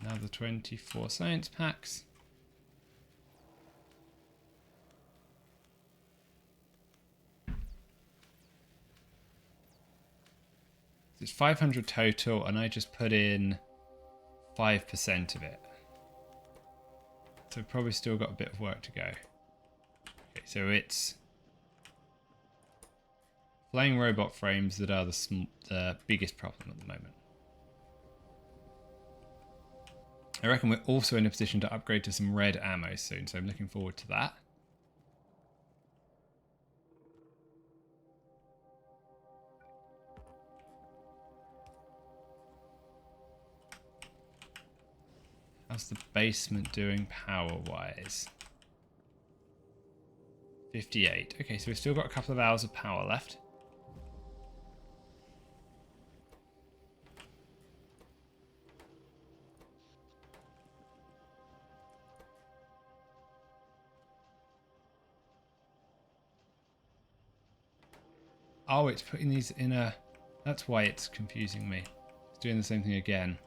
Another 24 science packs. It's 500 total, and I just put in 5% of it. So we've probably still got a bit of work to go. Okay, so it's flying robot frames that are the biggest problem at the moment. I reckon we're also in a position to upgrade to some red ammo soon, so I'm looking forward to that. How's the basement doing power-wise? 58. Okay, so we've still got a couple of hours of power left. Oh, it's putting these in a... That's why it's confusing me. It's doing the same thing again.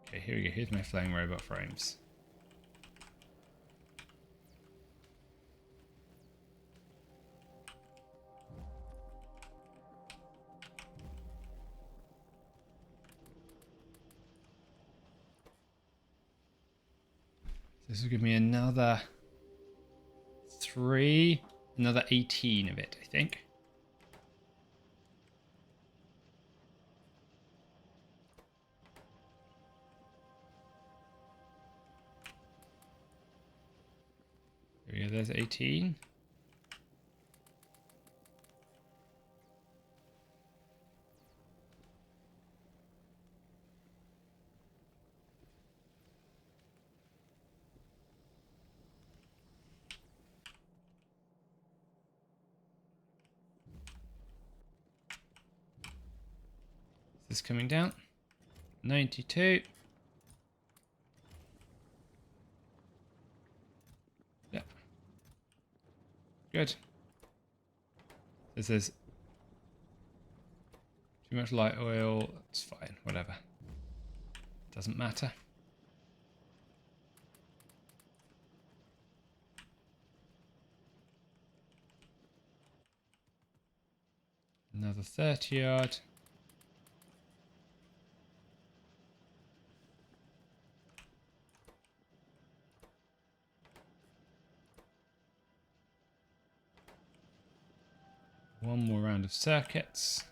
Okay, here we go. Here's my flying robot frames. This will give me another 18 of it, I think. There we go, there's 18. Is this coming down? 92. Yep. Good. This is too much light oil. That's fine. Whatever. Doesn't matter. Another 30 yard. One more round of circuits.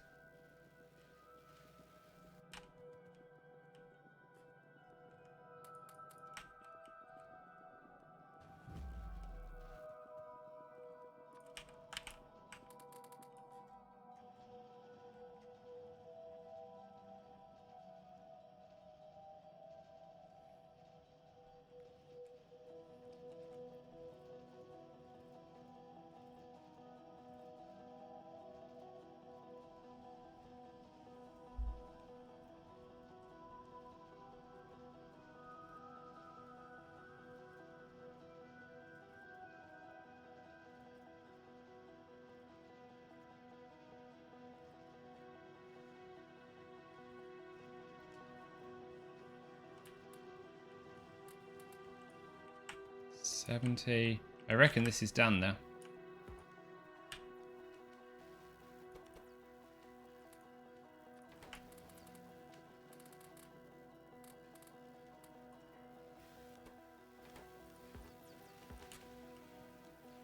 $70. I reckon this is done now.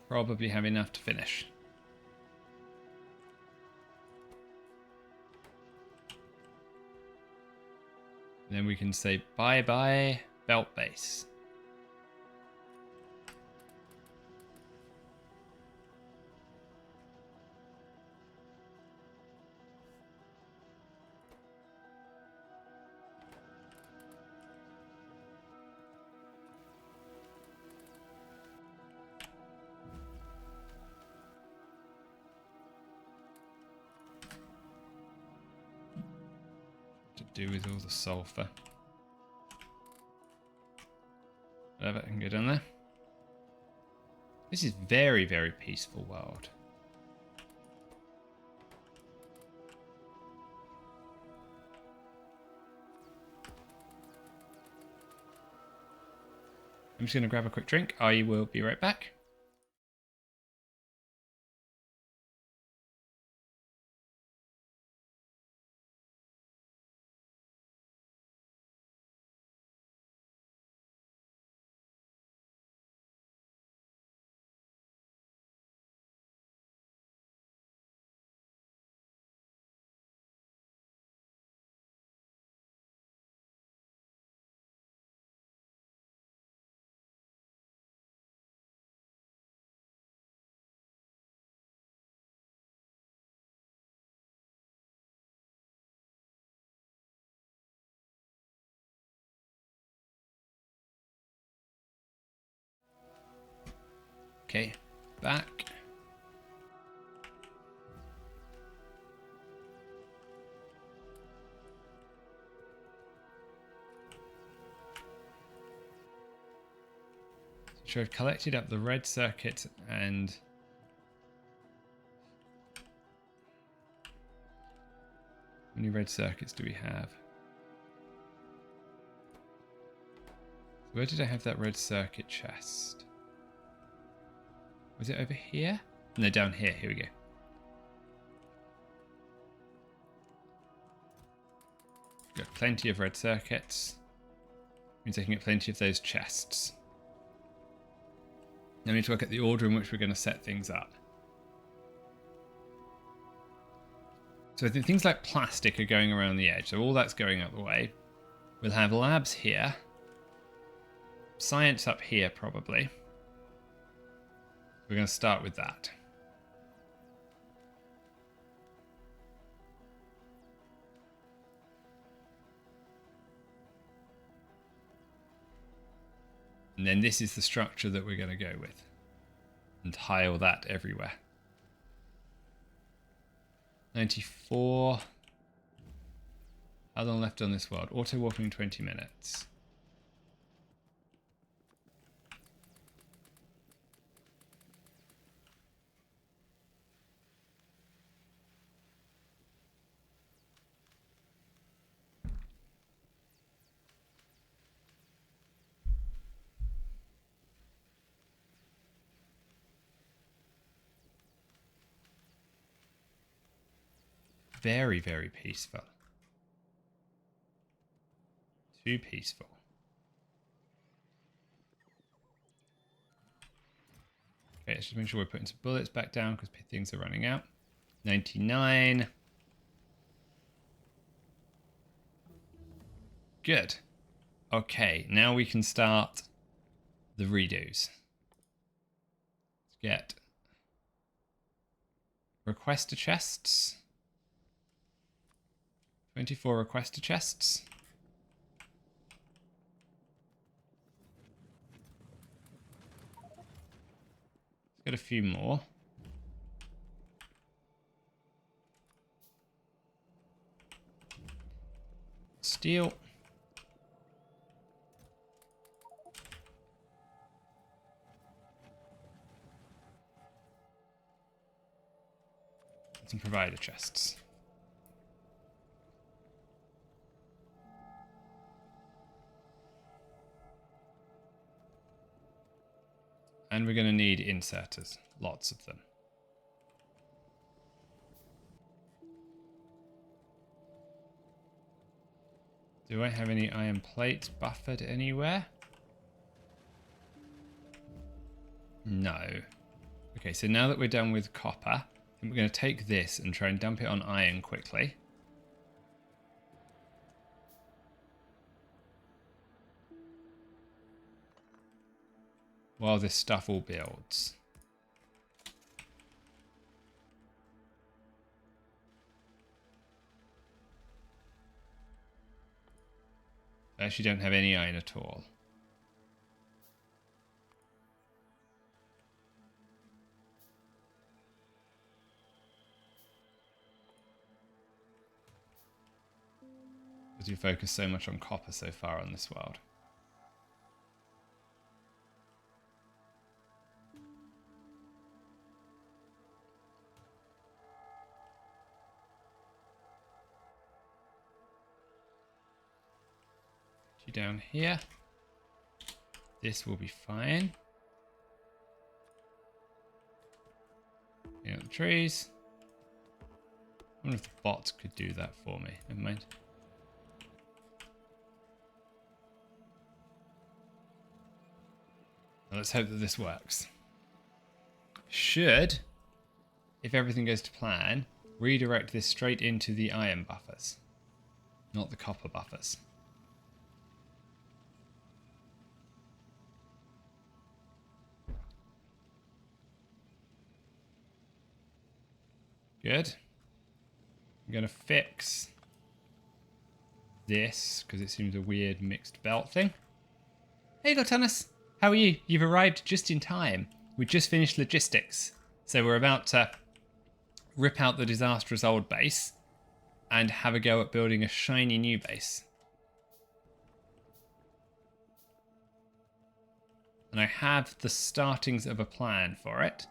Probably have enough to finish. And then we can say bye-bye belt base. To do with all the sulfur. whatever, I can go down there. This is very, very peaceful world. I'm just going to grab a quick drink. I will be right back. Okay, back. So I've collected up the red circuit and how many red circuits do we have? Where did I have that red circuit chest? Was it over here? No, down here. Here we go. Got plenty of red circuits. Means I can get plenty of those chests. Now we need to work out the order in which we're going to set things up. So I think things like plastic are going around the edge. So all that's going out the way. We'll have labs here. Science up here, probably. We're going to start with that. And then this is the structure that we're going to go with. And tile that everywhere. 94. How long left on this world? Auto warping 20 minutes. Very, very peaceful. Too peaceful. Okay, let's just make sure we're putting some bullets back down because things are running out. 99. Good. Okay, now we can start the redos. Let's get requester chests. 24 requester chests. Let's get a few more. Steel. Some provider chests. And we're going to need inserters. Lots of them. Do I have any iron plates buffered anywhere? No. Okay, so now that we're done with copper, I think we're going to take this and try and dump it on iron quickly. While this stuff all builds. I actually don't have any iron at all. Because you focus so much on copper so far on this world. you down here. This will be fine. The trees. I wonder if the bots could do that for me. Never mind. Well, let's hope that this works. Should, if everything goes to plan, redirect this straight into the iron buffers, not the copper buffers. Good. I'm going to fix this because it seems a weird mixed belt thing. Hey, Lotanus. How are you? You've arrived just in time. We just finished logistics. So we're about to rip out the disastrous old base and have a go at building a shiny new base. And I have the startings of a plan for it.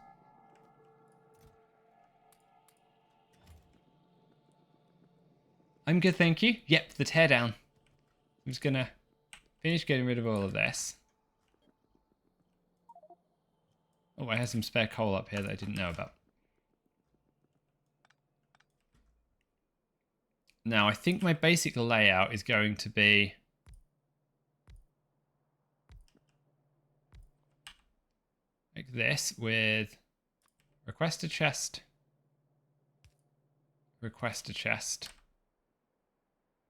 I'm good, thank you. Yep, the teardown. I'm just going to finish getting rid of all of this. Oh, I have some spare coal up here that I didn't know about. Now, I think my basic layout is going to be like this with request a chest,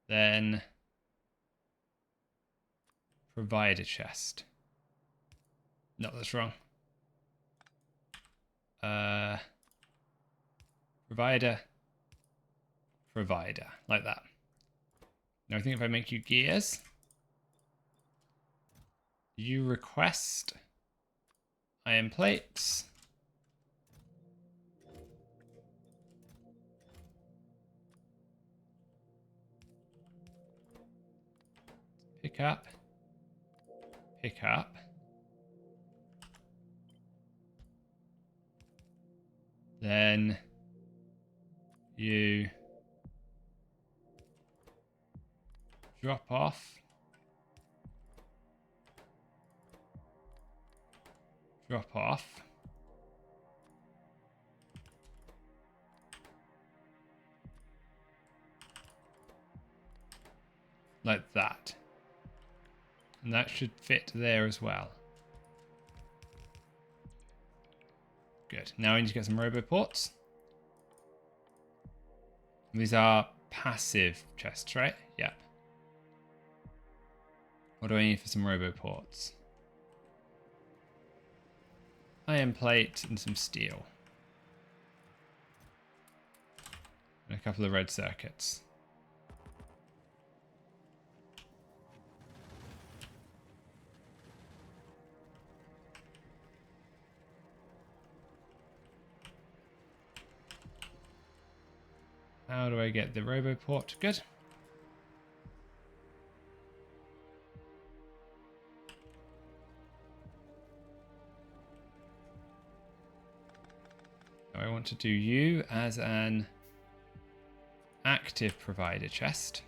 then provide a chest. No, that's wrong. Provider, like that. Now I think if I make you gears, you request iron plates. Pick up. Then you drop off. Like that. And that should fit there as well. Good. Now I need to get some roboports. These are passive chests, right? Yep. What do I need for some roboports? Iron plate and some steel. And a couple of red circuits. How do I get the roboport? Good. I want to do you as an active provider chest.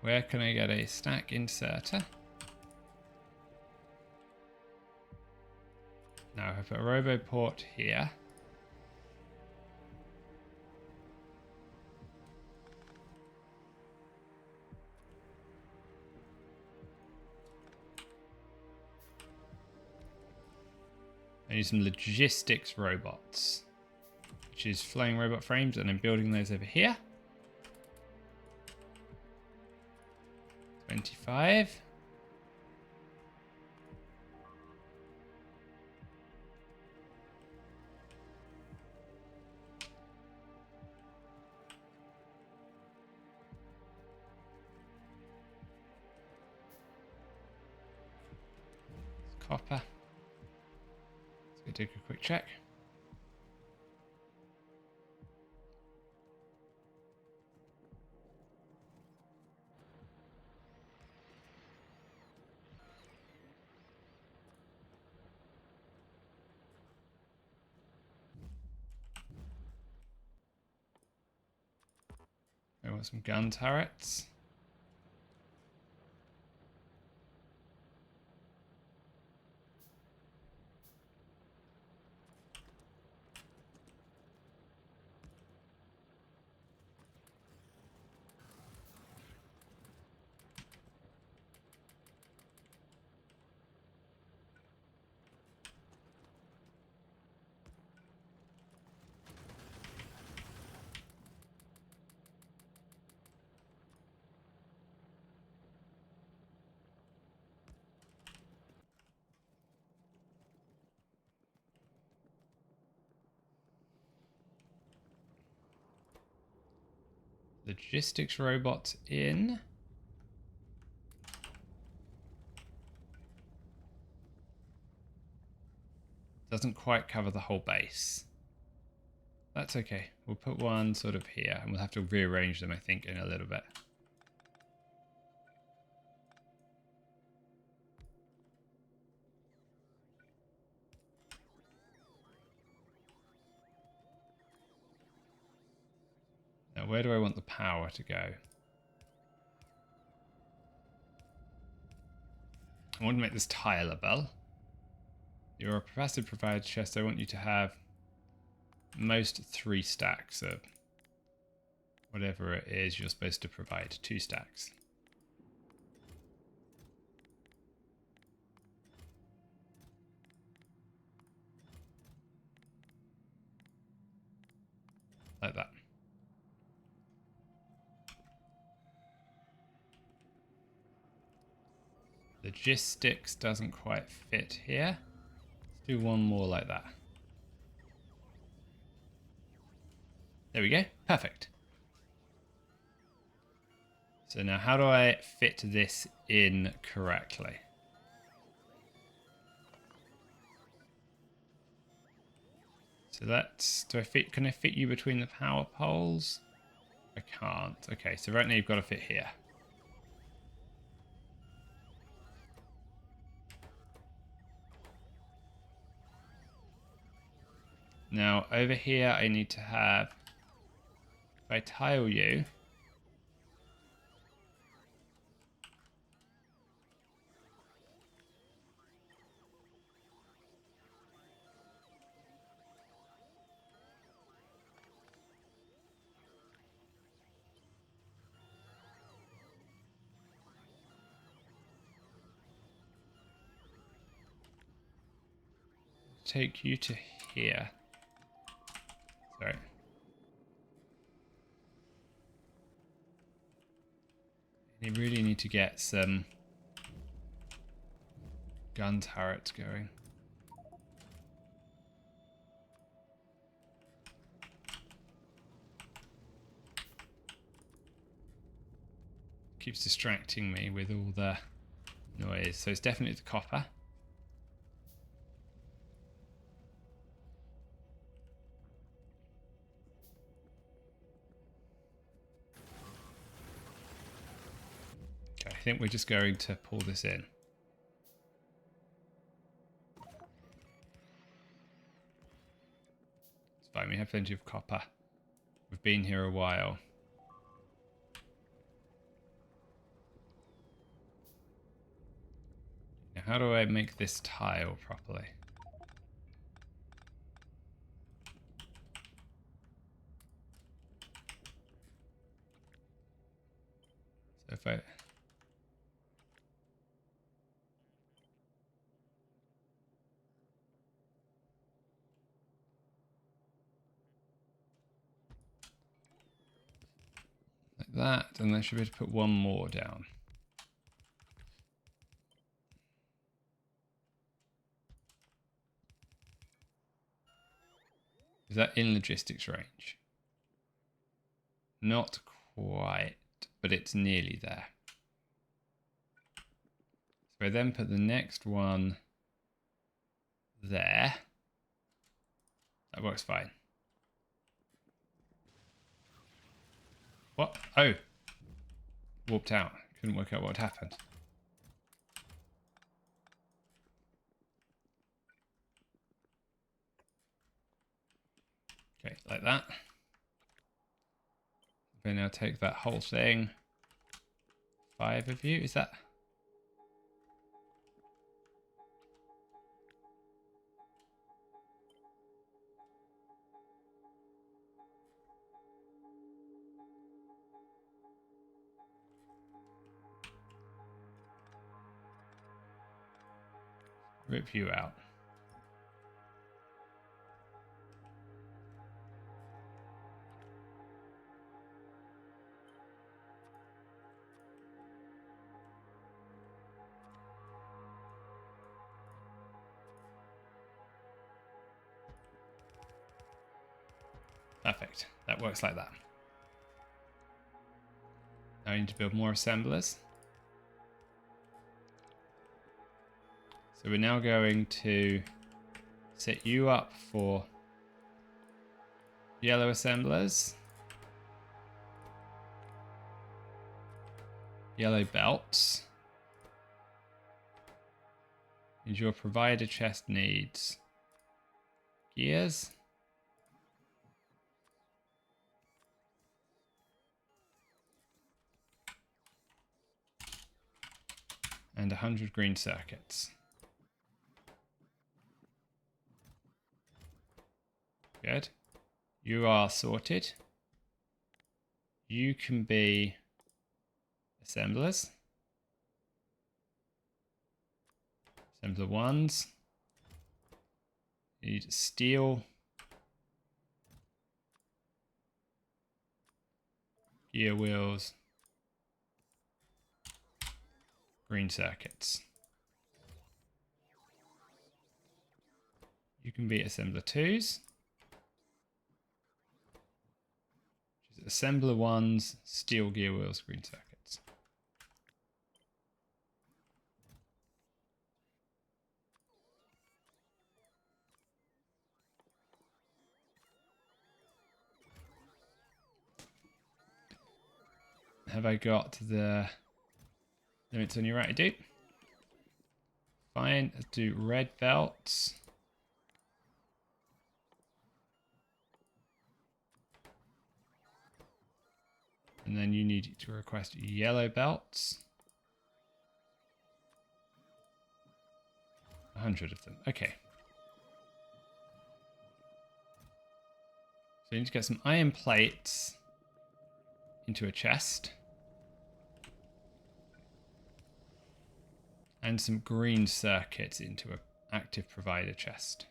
Where can I get a stack inserter? Now I put a roboport here. I need some logistics robots, which is flying robot frames, and I'm building those over here. 25. Copper. Let's go take a quick check. Got some gun turrets. Logistics robots in. Doesn't quite cover the whole base. That's okay. We'll put one sort of here, and we'll have to rearrange them, I think, in a little bit. Now, where do I want the power to go? I want to make this tileable. You're a professor provided chest. I want you to have most 3 stacks of whatever it is you're supposed to provide. 2 stacks. Like that. Logistics doesn't quite fit here. Let's do one more like that. There we go. Perfect. So now how do I fit this in correctly? So that's, can I fit you between the power poles? I can't. Okay, so right now you've got to fit here. Now over here I need to have, if I tile you, take you to here. Sorry. You really need to get some gun turrets going. Keeps distracting me with all the noise. So it's definitely the copper. Okay, I think we're just going to pull this in. It's fine, we have plenty of copper. We've been here a while. Now, how do I make this tile properly? So if I... like that, and I should be able to put one more down. Is that in logistics range? Not quite, but it's nearly there. So I then put the next one there. That works fine. What? Oh. Warped out. Couldn't work out what happened. Okay, like that. Okay, now take that whole thing. 5 of you, is that? Rip you out. Perfect. That works like that. Now I need to build more assemblers. So we're now going to set you up for yellow assemblers, yellow belts, and your provider chest needs gears, and 100 green circuits. Good. You are sorted. You can be assemblers. Assembler 1s. You need steel, gear wheels, green circuits. You can be assembler 2s. Assembler 1s, steel gear wheels, green circuits. Have I got the limits on you right? I do. Fine, let's do red belts. And then you need to request yellow belts. 100 of them. Okay. So you need to get some iron plates into a chest. And some green circuits into an active provider chest.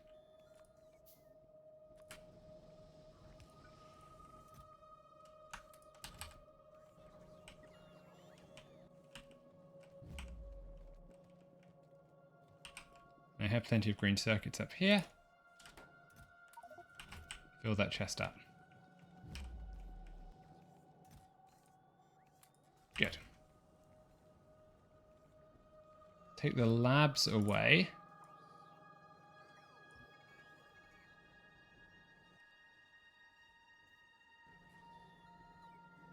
I have plenty of green circuits up here. Fill that chest up. Good. Take the labs away.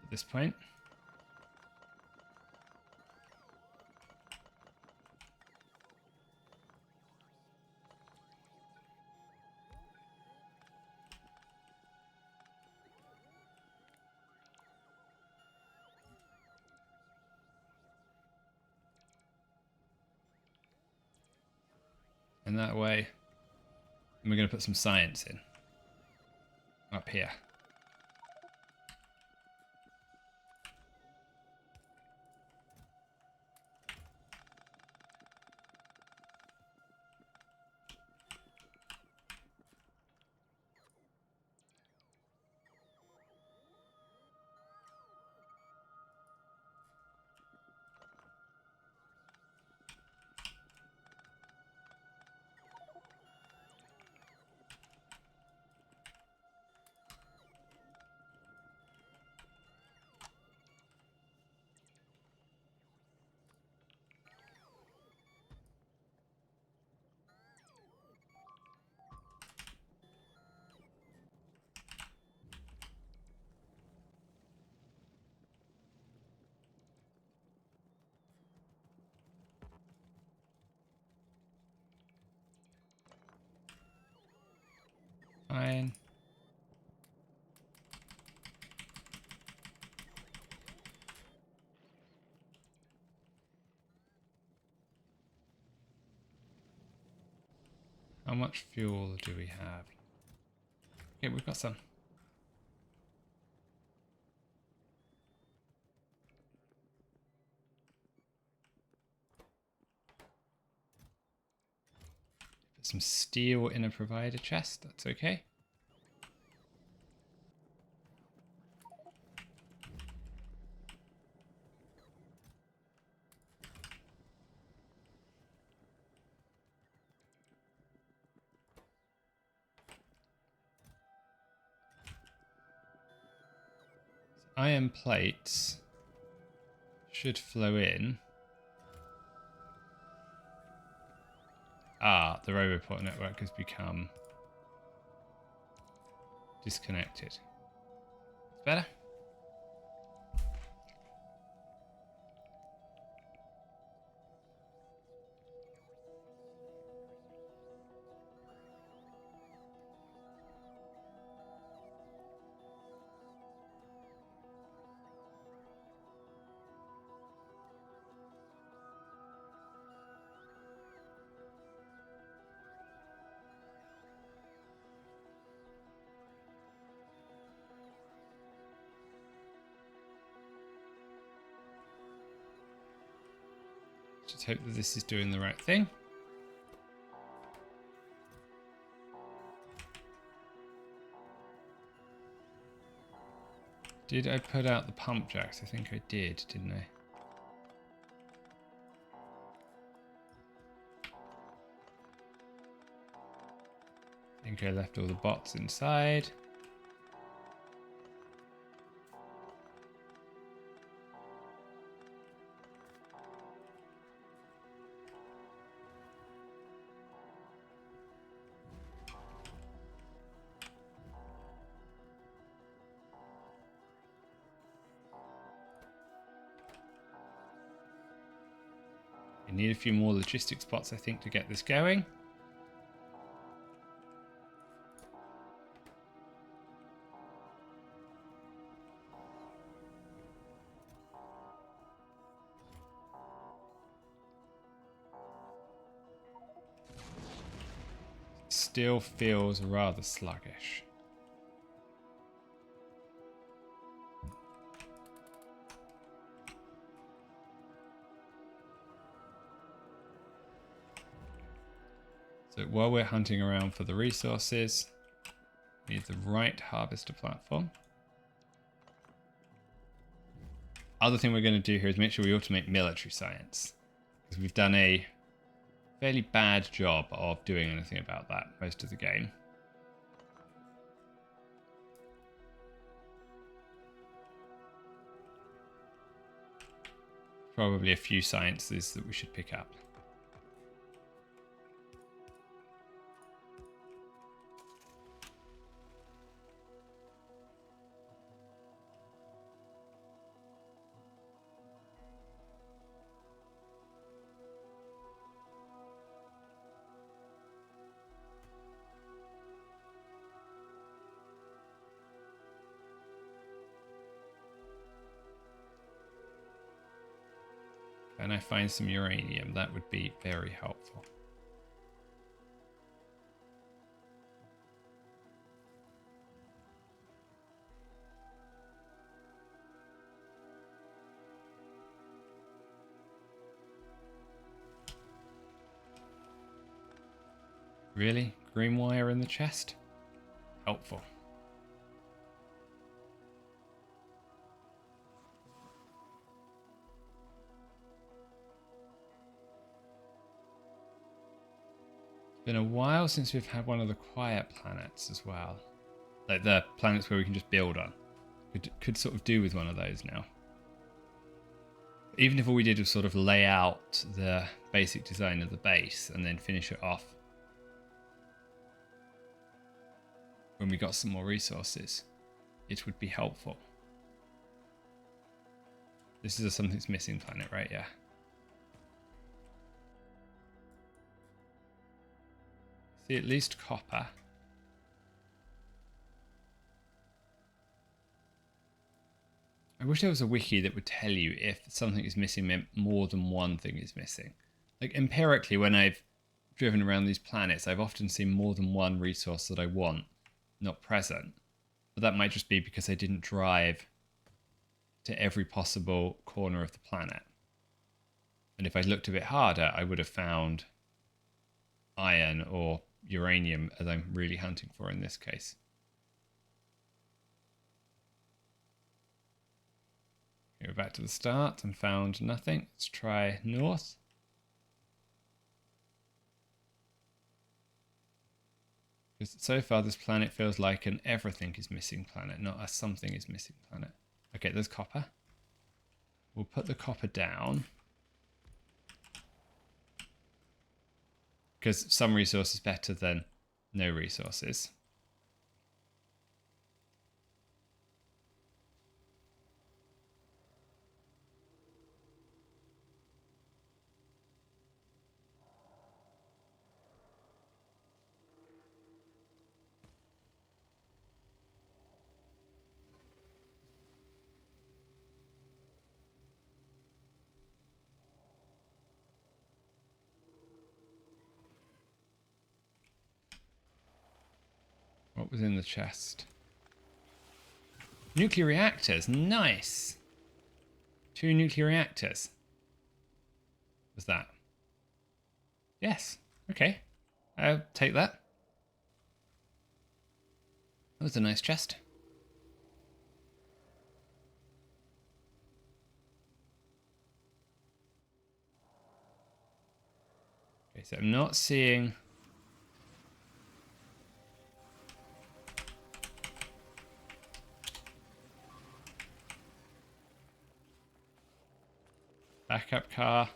At this point. And that way, we're going to put some science in. Up here. Fine. How much fuel do we have? Okay, we've got some. Put some steel in a provider chest, that's okay. Iron plates should flow in. Ah, the Roboport network has become disconnected. It's better. Just hope that this is doing the right thing. Did I put out the pump jacks? I think I did, didn't I? I think I left all the bots inside. I need a few more logistics bots, I think, to get this going. Still feels rather sluggish. So while we're hunting around for the resources, we need the right harvester platform. Other thing we're going to do here is make sure we automate military science, because we've done a fairly bad job of doing anything about that most of the game. Probably a few sciences that we should pick up. And I find some uranium, that would be very helpful. Really? Green wire in the chest? Helpful. Been a while since we've had one of the quiet planets as well. Like the planets where we can just build on. Could sort of do with one of those now. Even if all we did was sort of lay out the basic design of the base and then finish it off when we got some more resources, it would be helpful. This is a something's missing planet, right? Yeah. See, at least copper. I wish there was a wiki that would tell you if something is missing meant more than one thing is missing. Like empirically, when I've driven around these planets, I've often seen more than one resource that I want not present. But that might just be because I didn't drive to every possible corner of the planet. And if I looked a bit harder, I would have found iron or uranium, as I'm really hunting for in this case. Go back to the start and found nothing. Let's try north. Because so far this planet feels like an everything is missing planet, not a something is missing planet. Okay, there's copper. We'll put the copper down. Because some resource is better than no resources. What was in the chest? Nuclear reactors, nice. 2 nuclear reactors. Was that? Yes, okay. I'll take that. That was a nice chest. Okay, so I'm not seeing... Backup car.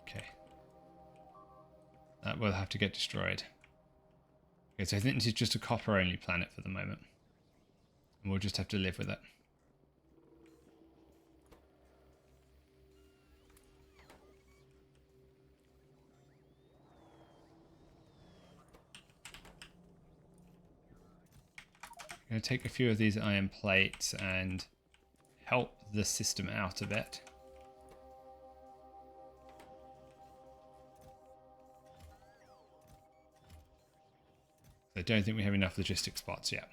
Okay. That will have to get destroyed. Okay, so I think this is just a copper-only planet for the moment. And we'll just have to live with it. I'm going to take a few of these iron plates and help the system out a bit. I don't think we have enough logistic spots yet.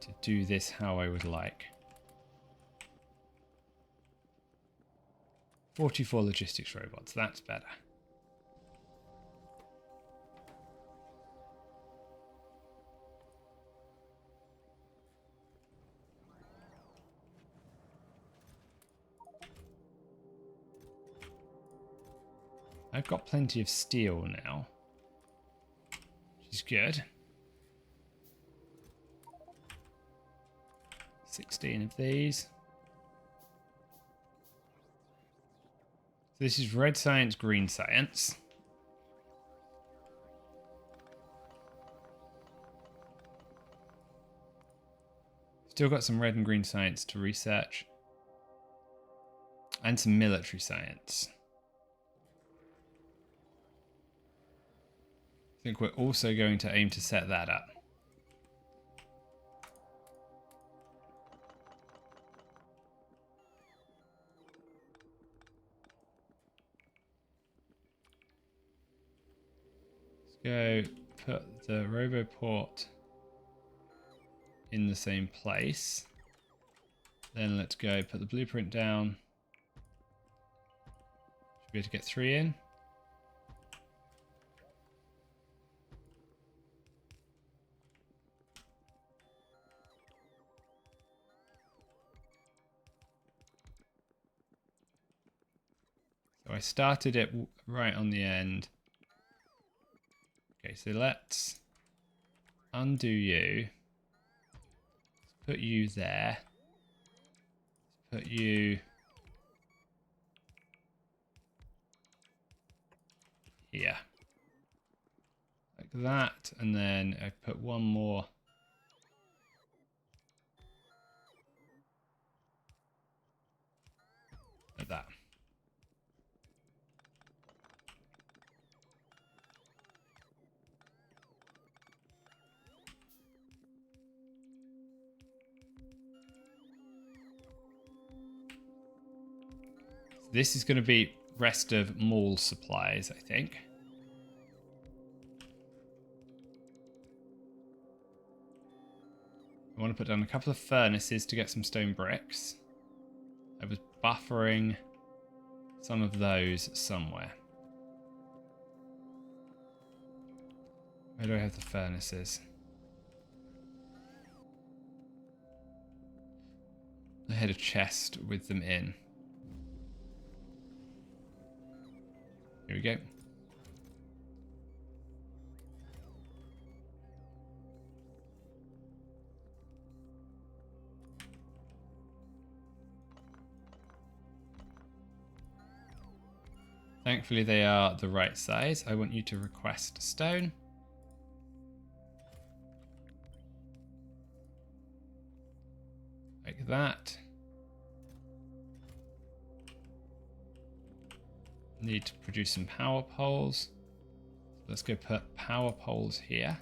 To do this how I would like. 44 logistics robots, that's better. I've got plenty of steel now, which is good. 16 of these. So this is red science, green science. Still got some red and green science to research. And some military science. I think we're also going to aim to set that up. Let's go put the roboport in the same place. Then let's go put the blueprint down. Should be able to get 3 in. So I started it right on the end. Okay, so let's undo you. Let's put you there. Let's put you here. Like that, and then I put one more like that. This is going to be rest of mall supplies, I think. I want to put down a couple of furnaces to get some stone bricks. I was buffering some of those somewhere. Where do I have the furnaces? I had a chest with them in. Here we go. Thankfully they are the right size. I want you to request stone. Like that. Need to produce some power poles. Let's go put power poles here.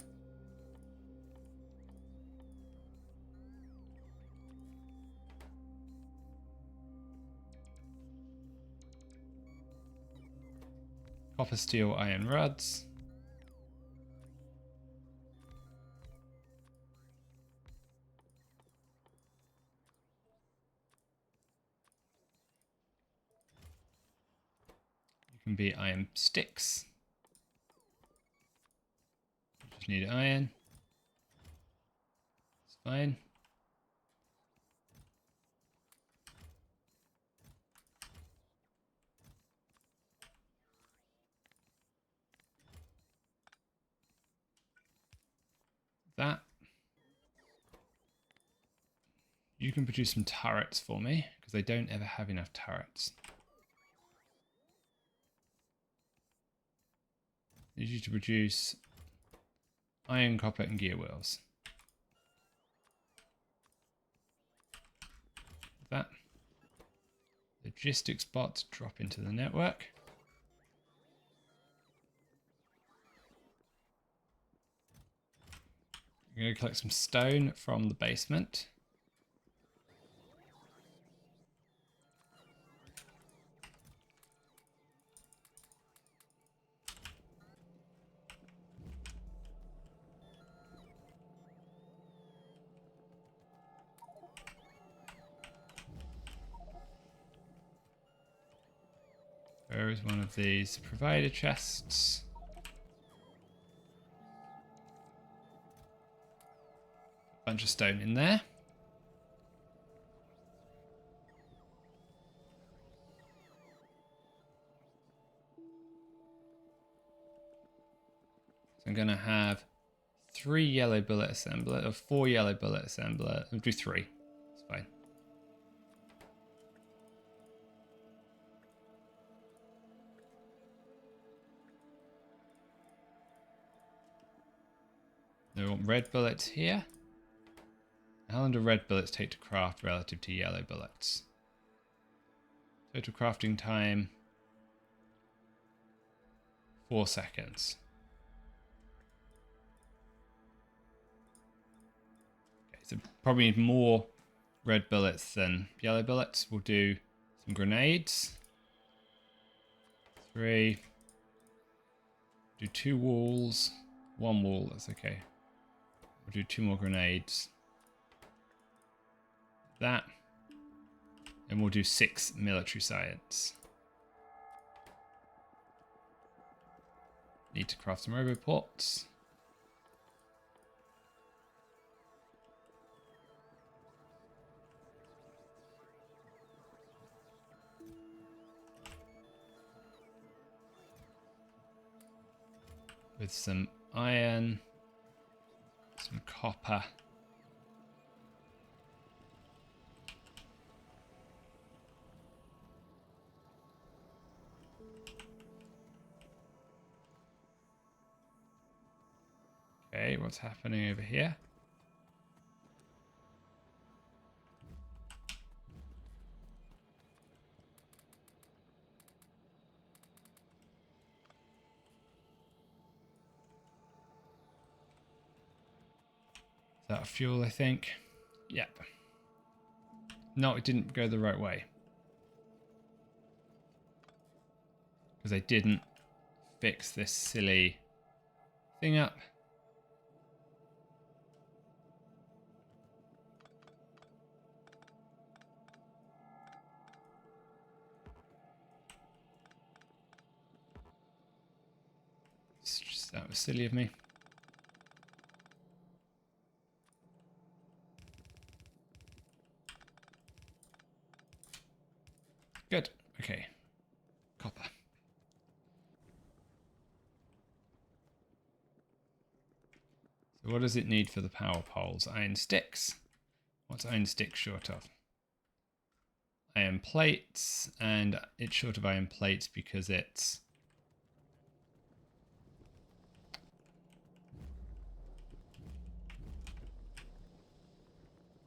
Copper, steel, iron rods. You can be iron sticks. Just need iron. It's fine. That. You can produce some turrets for me, because I don't ever have enough turrets. Need you to produce iron, copper, and gear wheels. That. Logistics bots drop into the network. I'm going to collect some stone from the basement. Where is one of these provider chests? A bunch of stone in there. So I'm going to have 3 yellow bullet assembler, or 4 yellow bullet assembler. I'll do 3. It's fine. I want red bullets here. How long do red bullets take to craft relative to yellow bullets? Total crafting time, 4 seconds. Okay, so probably need more red bullets than yellow bullets. We'll do some grenades. 3. Do 2 walls. 1 wall, that's okay. We'll do 2 more grenades. That. And we'll do 6 military science. Need to craft some roboports. With some iron, some copper. Okay, what's happening over here? Is that fuel, I think? Yep. No, it didn't go the right way. because I didn't fix this silly thing up. That was silly of me. Good. Okay. Copper. So what does it need for the power poles? Iron sticks. What's iron sticks short of? Iron plates, and it's short of iron plates because it's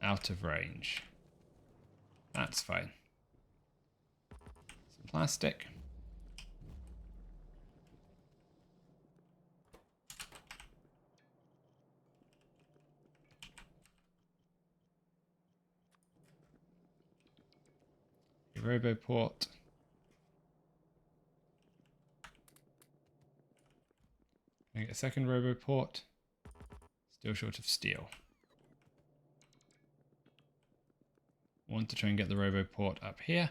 out of range. That's fine. Some plastic. A roboport. Can I get a second roboport? Still short of steel. Want to try and get the roboport up here.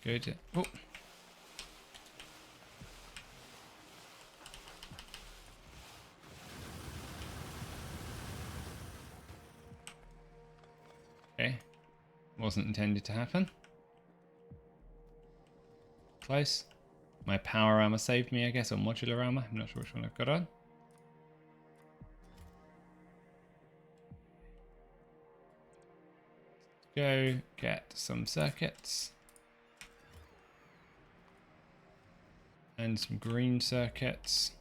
Go to... Oh. Okay. Wasn't intended to happen. Close. My power armor saved me, I guess, or modular armor. I'm not sure which one I've got on. Go get some circuits. And some green circuits.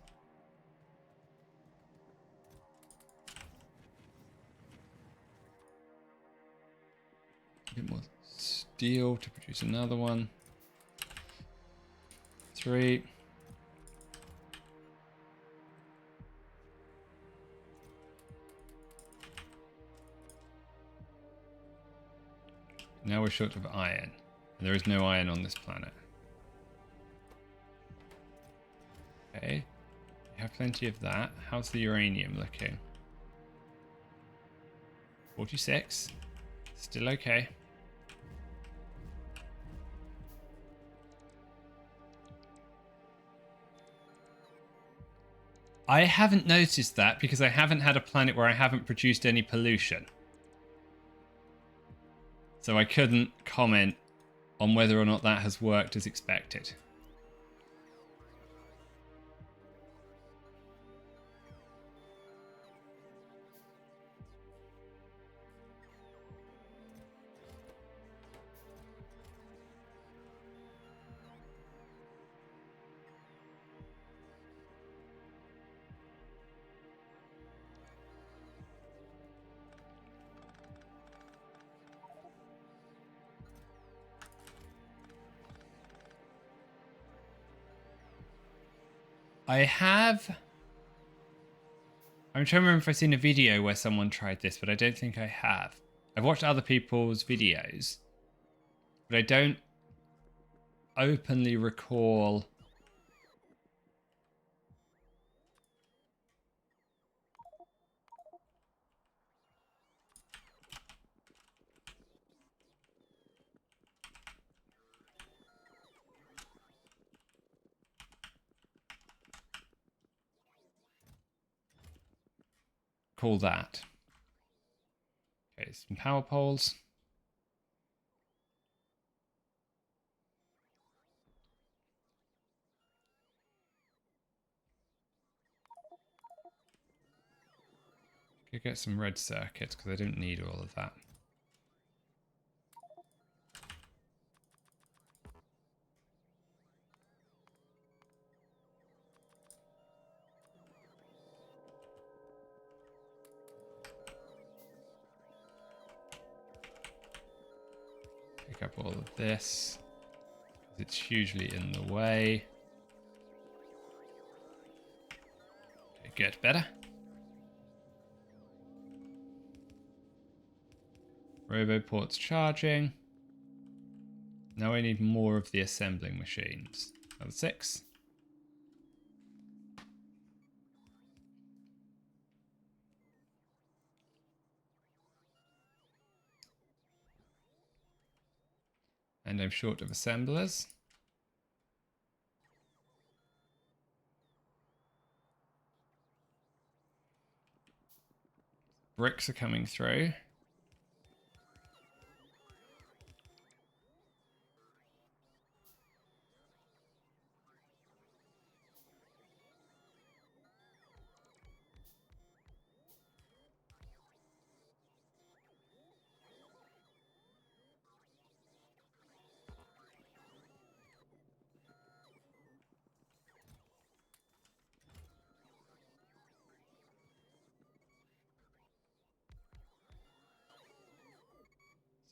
A bit more steel to produce another one. 3. Now we're short of iron. And there is no iron on this planet. Okay. We have plenty of that. How's the uranium looking? 46. Still okay. I haven't noticed that because I haven't had a planet where I haven't produced any pollution. So I couldn't comment on whether or not that has worked as expected. I'm trying to remember if I've seen a video where someone tried this, but I don't think I have. I've watched other people's videos, but I don't openly recall. Call that. Okay, some power poles. Could get some red circuits because I don't need all of that. pick up all of this. It's hugely in the way. Okay, good. Better. Roboport's charging. Now I need more of the assembling machines. Another 6. And I'm short of assemblers. Bricks are coming through.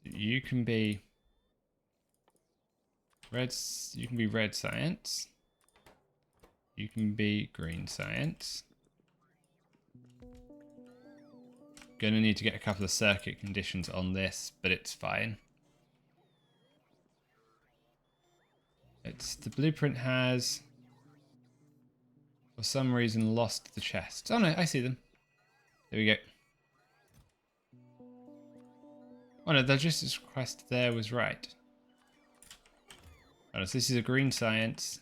You can be red. You can be red science. You can be green science. Gonna need to get a couple of circuit conditions on this, but it's fine. It's the blueprint has, for some reason, lost the chests. Oh no, I see them. There we go. Oh no, the logistics request there was right. Oh, so this is a green science.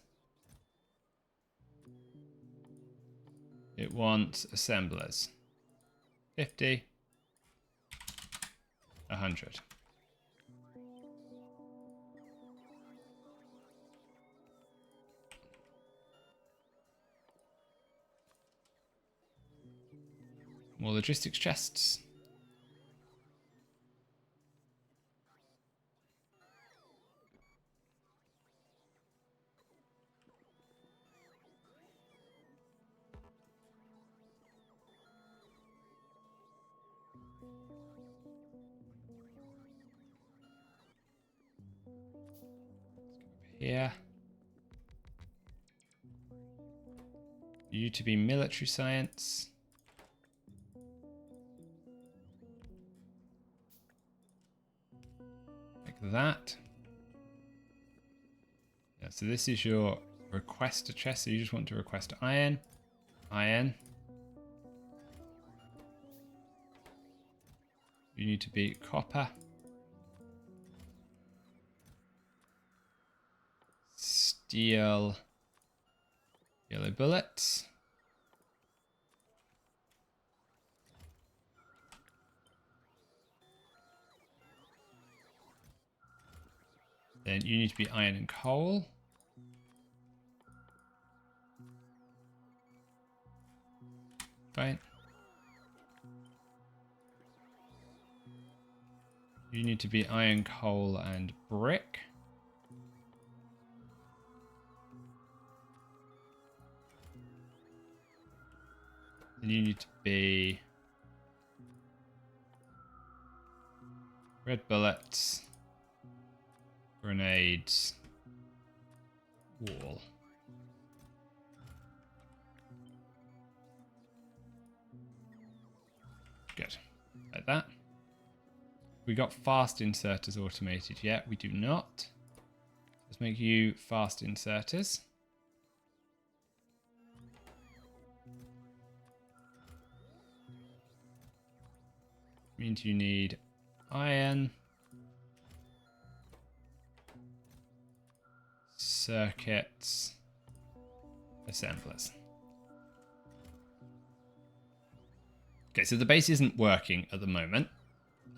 It wants assemblers. 50. 100. More logistics chests. Here. You to be military science. Like that. Yeah, so this is your request a chest. So you just want to request iron. Iron. You need to be copper. Steel. Yellow bullets. Then you need to be iron and coal. Fine. You need to be iron, coal, and brick. Then you need to be red bullets, grenades, wall. Good. Like that. We got fast inserters automated yet. We do not. Let's make you fast inserters. Means you need iron, circuits, assemblers. Okay, so the base isn't working at the moment,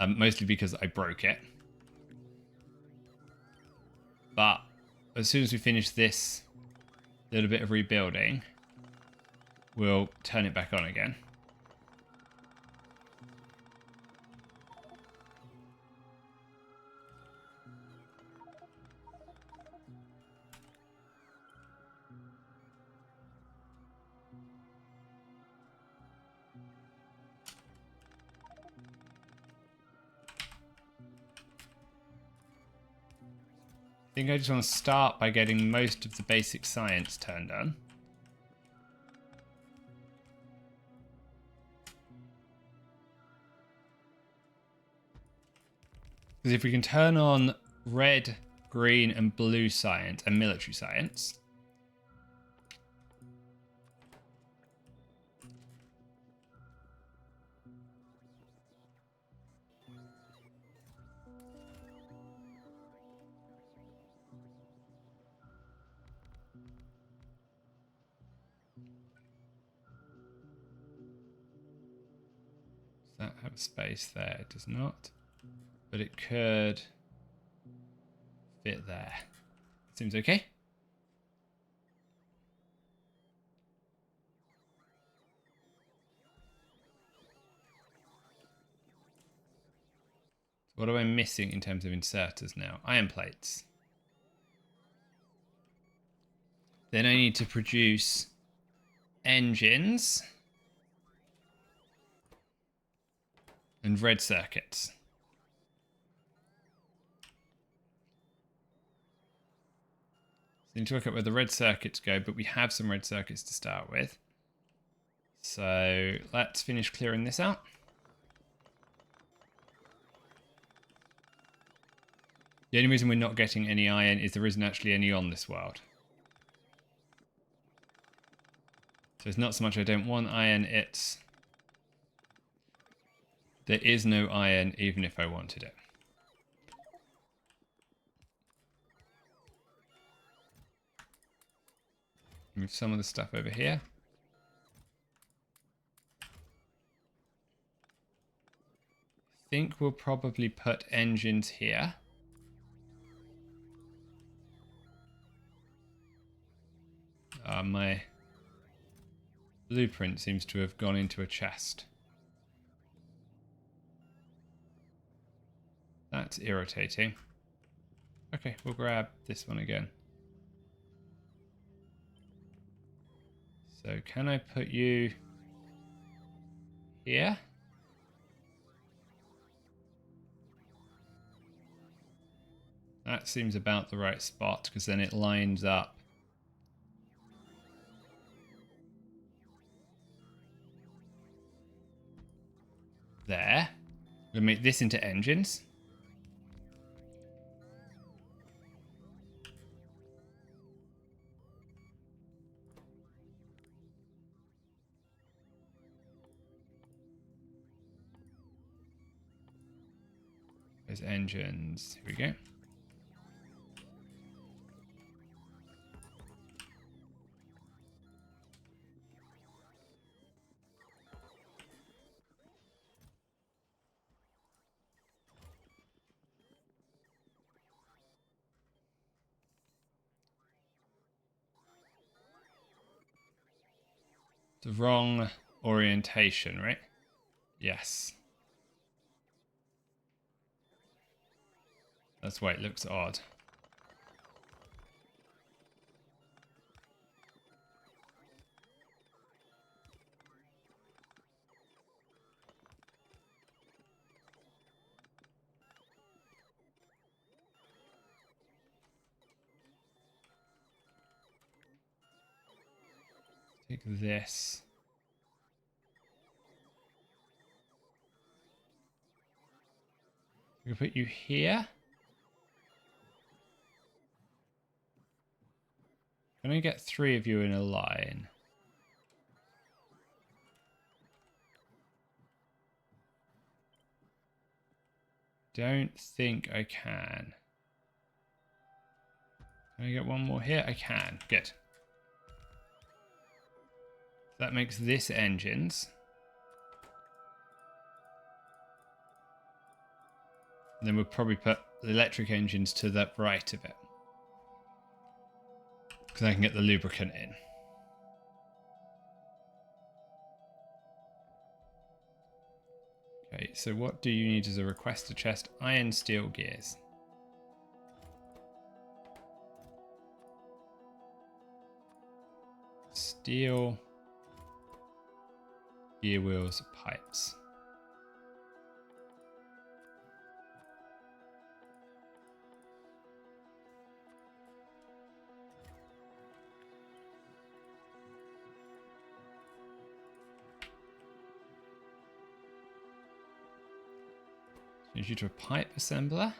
mostly because I broke it. But as soon as we finish this little bit of rebuilding, we'll turn it back on again. think I just want to start by getting most of the basic science turned on. Because if we can turn on red, green, and blue science and military science, does that have a space there? It does not. But it could fit there. Seems okay. So what am I missing in terms of inserters now? Iron plates. Then I need to produce engines and red circuits. So I need to work out where the red circuits go, but we have some red circuits to start with. So let's finish clearing this out. The only reason we're not getting any iron is there isn't actually any on this world. So it's not so much I don't want iron, it's there is no iron even if I wanted it. Move some of the stuff over here. I think we'll probably put engines here. My blueprint seems to have gone into a chest. That's irritating. Okay, we'll grab this one again. So can I put you here? That seems about the right spot because then it lines up. There. We'll make this into engines. There's engines. Here we go. The wrong orientation, right? Yes. That's why it looks odd. Take this. We can put you here. Can I get 3 of you in a line? Don't think I can. Can I get one more here? I can. Good. That makes this engines. And then we'll probably put the electric engines to the right of it. Because I can get the lubricant in. Okay, so what do you need as a requester chest? Iron, steel, gears. Steel, gear wheels, pipes. Change you to a pipe assembler.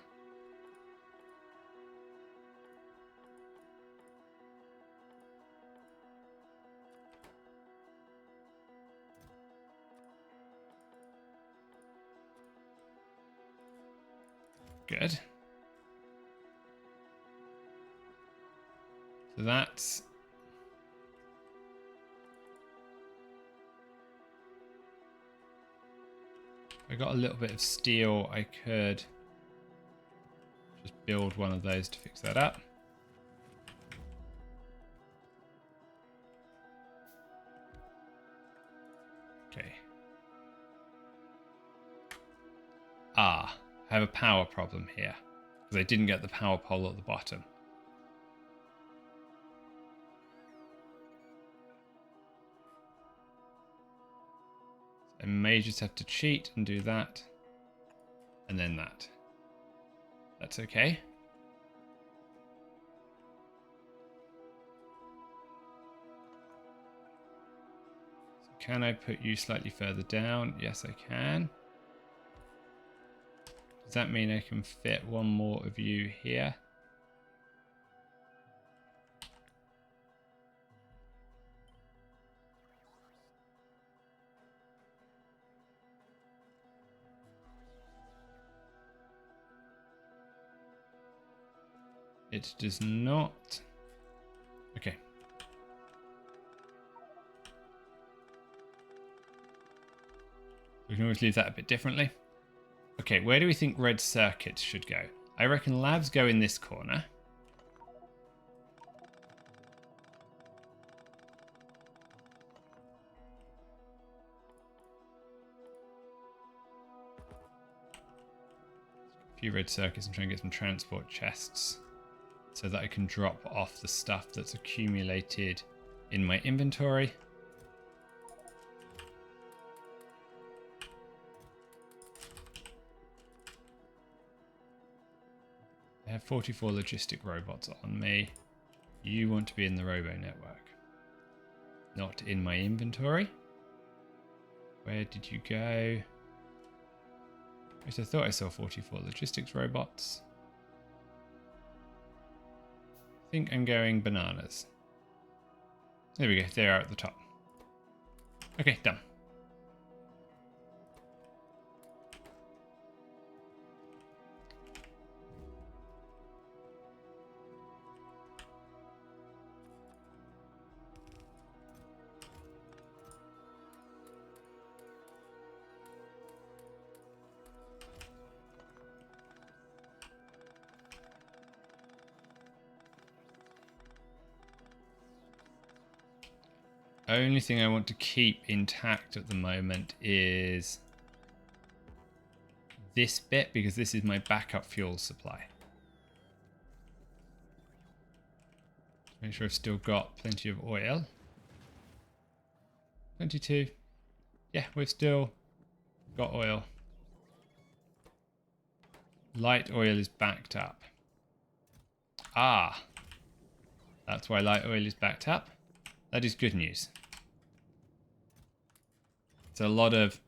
Good. So that's... I got a little bit of steel. I could just build one of those to fix that up. Okay. I have a power problem here because I didn't get the power pole at the bottom. I may just have to cheat and do that. And then that. That's okay. So can I put you slightly further down? Yes, I can. Does that mean I can fit one more of you here? It does not. Okay. We can always leave that a bit differently. Okay, where do we think red circuits should go? I reckon labs go in this corner. A few red circuits and try and get some transport chests so that I can drop off the stuff that's accumulated in my inventory. I have 44 logistic robots on me. You want to be in the robo network, not in my inventory. Where did you go? I thought I saw 44 logistics robots. I think I'm going bananas. There we go, they are at the top. Okay, done. Only thing I want to keep intact at the moment is this bit, because this is my backup fuel supply. Make sure I've still got plenty of oil. 22. Yeah, we've still got oil. Light oil is backed up. Ah, that's why light oil is backed up. That is good news. It's a lot of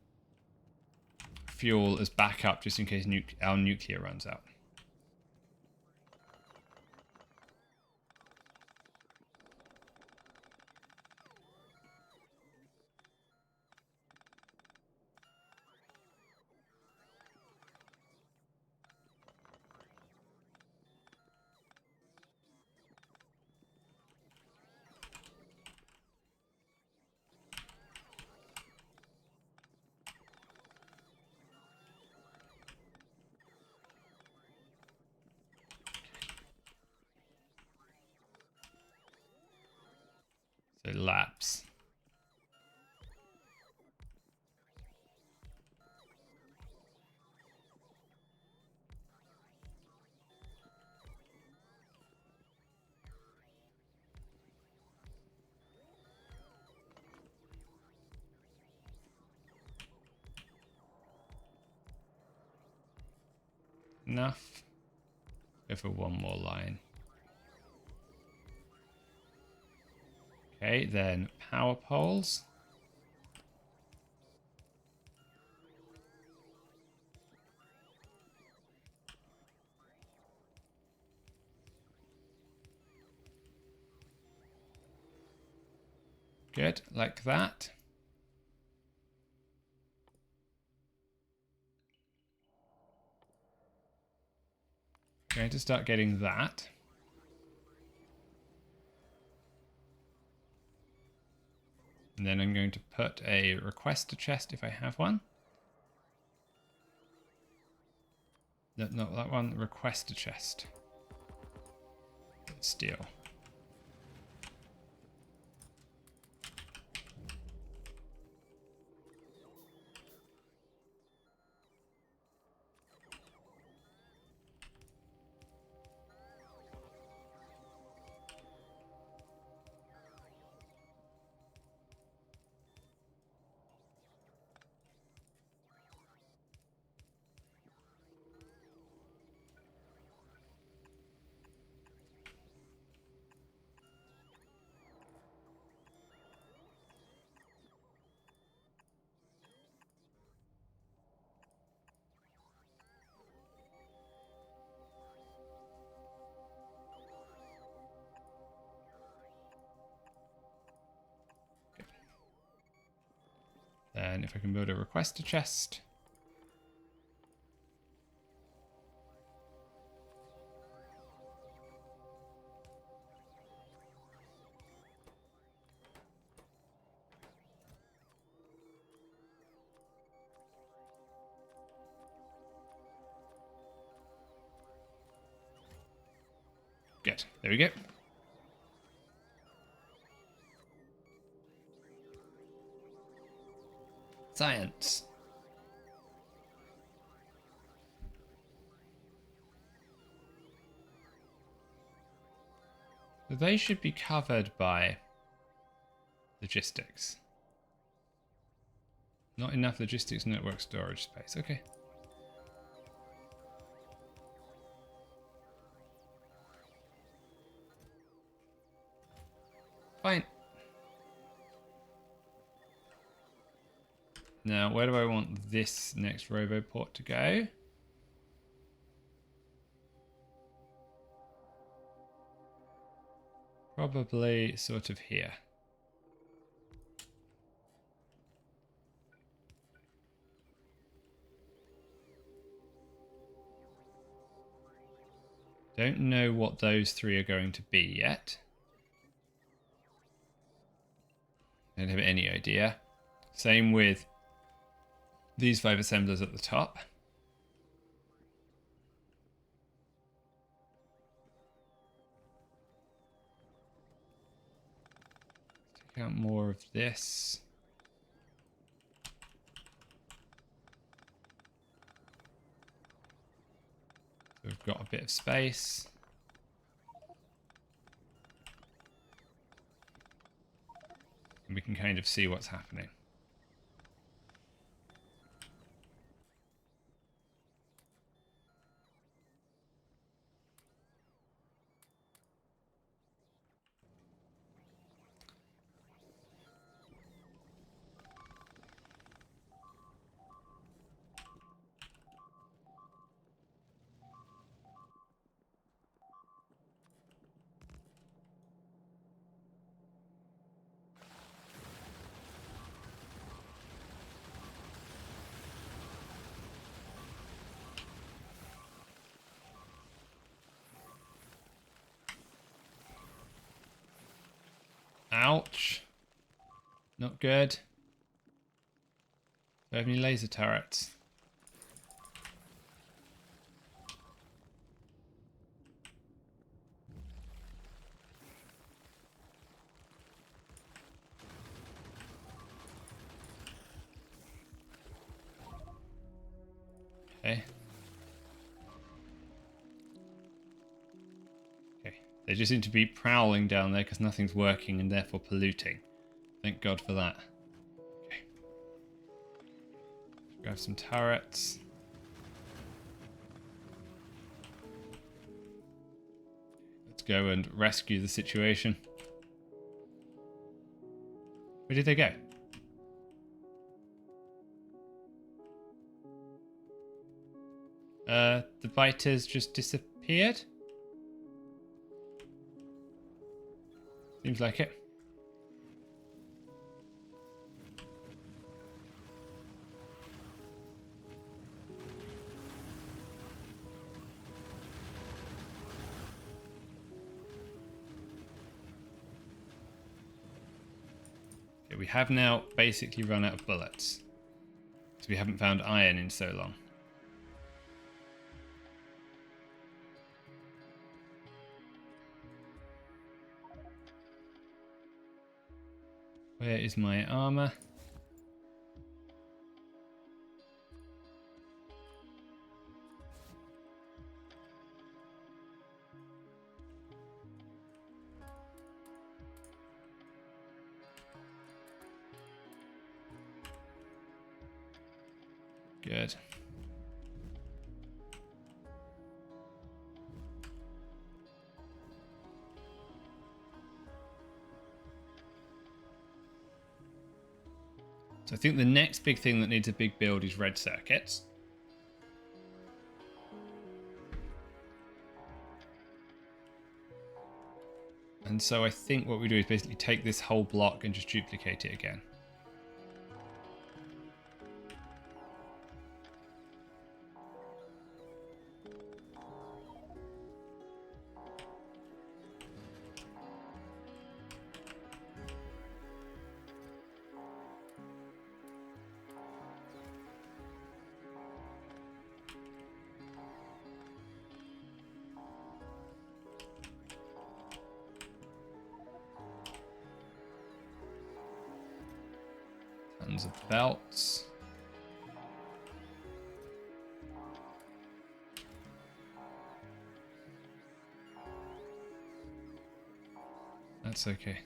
fuel as backup just in case our nuclear runs out. So laps. Enough. Go for one more line. Okay, then power poles. Good, like that. Going to start getting that. And then I'm going to put a requester chest if I have one. No, not that one, requester chest. Steel. Then if I can build a requester chest. Good, there we go. Science. So they should be covered by logistics. Not enough logistics network storage space. Okay. Fine. Now, where do I want this next roboport to go? Probably sort of here. Don't know what those three are going to be yet. I don't have any idea. Same with these 5 assemblers at the top. Take out more of this. So we've got a bit of space. And we can kind of see what's happening. Ouch. Not good. Do I have any laser turrets? Okay. Okay. They just seem to be prowling down there because nothing's working and therefore polluting. Thank God for that. Okay. Grab some turrets. Let's go and rescue the situation. Where did they go? The biters just disappeared? Seems like it. we have now basically run out of bullets. Because we haven't found iron in so long. Where is my armor? Good. So I think the next big thing that needs a big build is red circuits. And so I think what we do is basically take this whole block and just duplicate it again. Tons of belts. That's okay.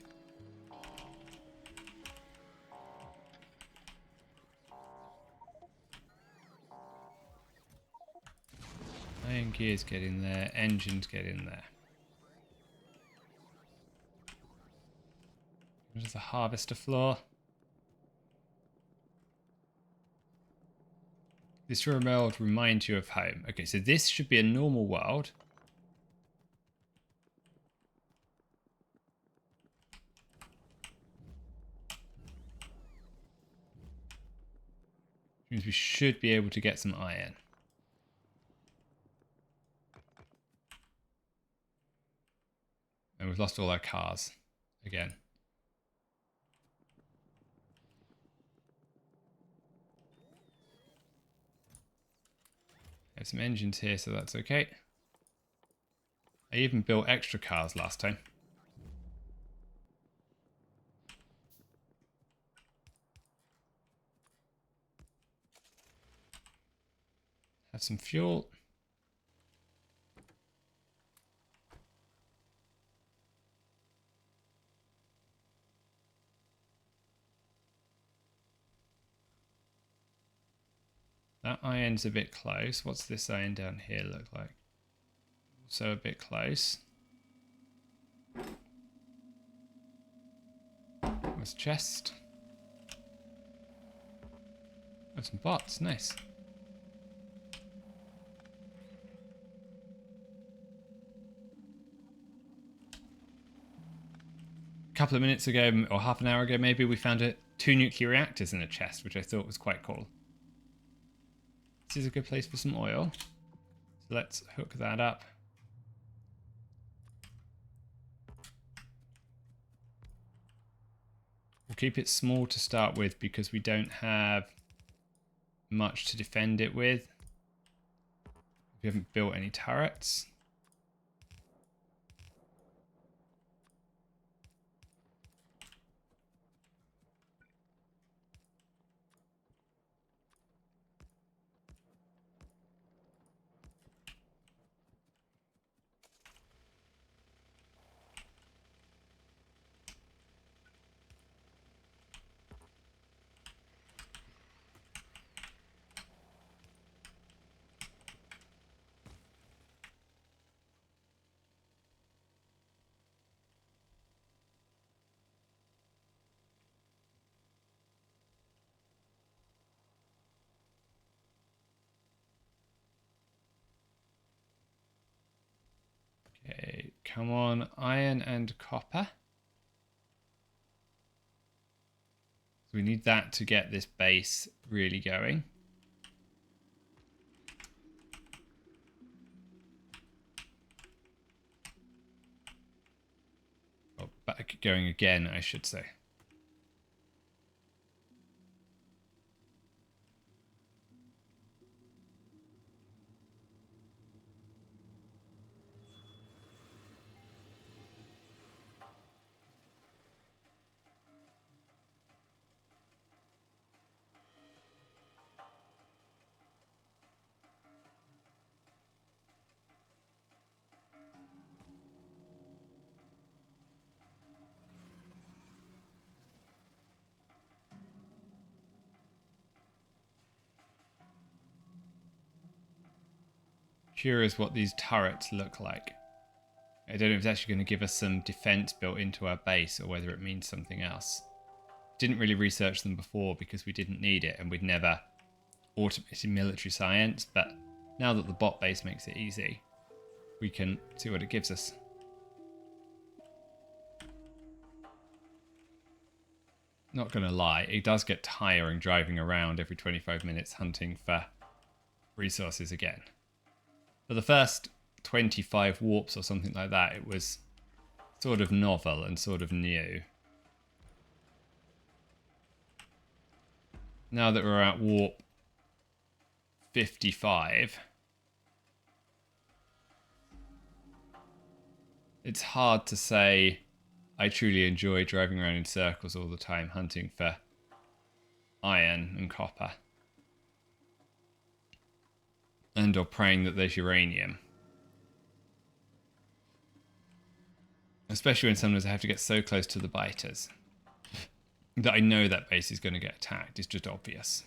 Iron gears get in there, engines get in there. There's the harvester floor. This world reminds you of home. Okay, so this should be a normal world. Which means we should be able to get some iron. And we've lost all our cars again. Have some engines here, so that's okay. I even built extra cars last time. Have some fuel. That iron's a bit close. What's this iron down here look like? So a bit close. There's a chest. There's some bots, nice. A couple of minutes ago, or half an hour ago maybe, we found 2 nuclear reactors in a chest, which I thought was quite cool. This is a good place for some oil. So let's hook that up. We'll keep it small to start with because we don't have much to defend it with. We haven't built any turrets. Okay, come on, iron and copper. So we need that to get this base really going. Oh, back going again, I should say. curious what these turrets look like. I don't know if it's actually going to give us some defense built into our base or whether it means something else. Didn't really research them before because we didn't need it and we'd never automated military science, but now that the bot base makes it easy, we can see what it gives us. Not gonna lie, it does get tiring driving around every 25 minutes hunting for resources again. For the first 25 warps or something like that, it was sort of novel and sort of new. Now that we're at warp 55, it's hard to say I truly enjoy driving around in circles all the time hunting for iron and copper. And or praying that there's uranium. Especially when sometimes I have to get so close to the biters that I know that base is going to get attacked. It's just obvious.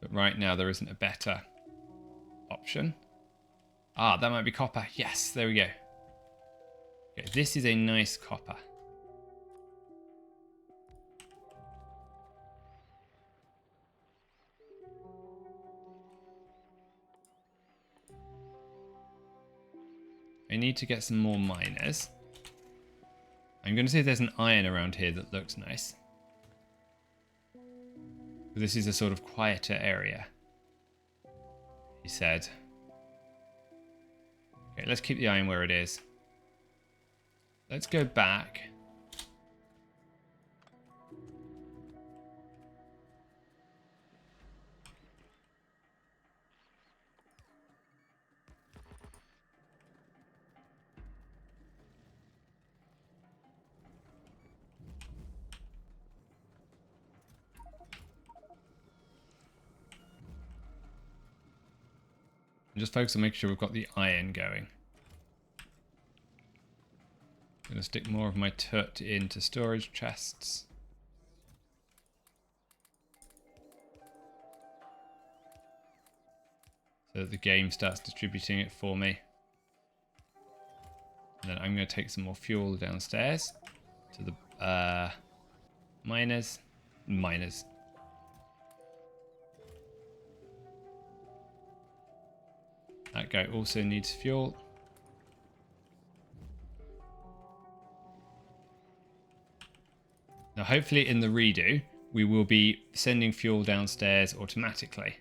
But right now there isn't a better option. Ah, that might be copper. Yes, there we go. Okay, this is a nice copper. I need to get some more miners. I'm going to see if there's an iron around here that looks nice. This is a sort of quieter area, he said. Okay, let's keep the iron where it is. Let's go back. And just focus on making sure we've got the iron going. I'm going to stick more of my tut into storage chests. So that the game starts distributing it for me. And then I'm going to take some more fuel downstairs to the miners. That guy also needs fuel. Now hopefully in the redo, we will be sending fuel downstairs automatically.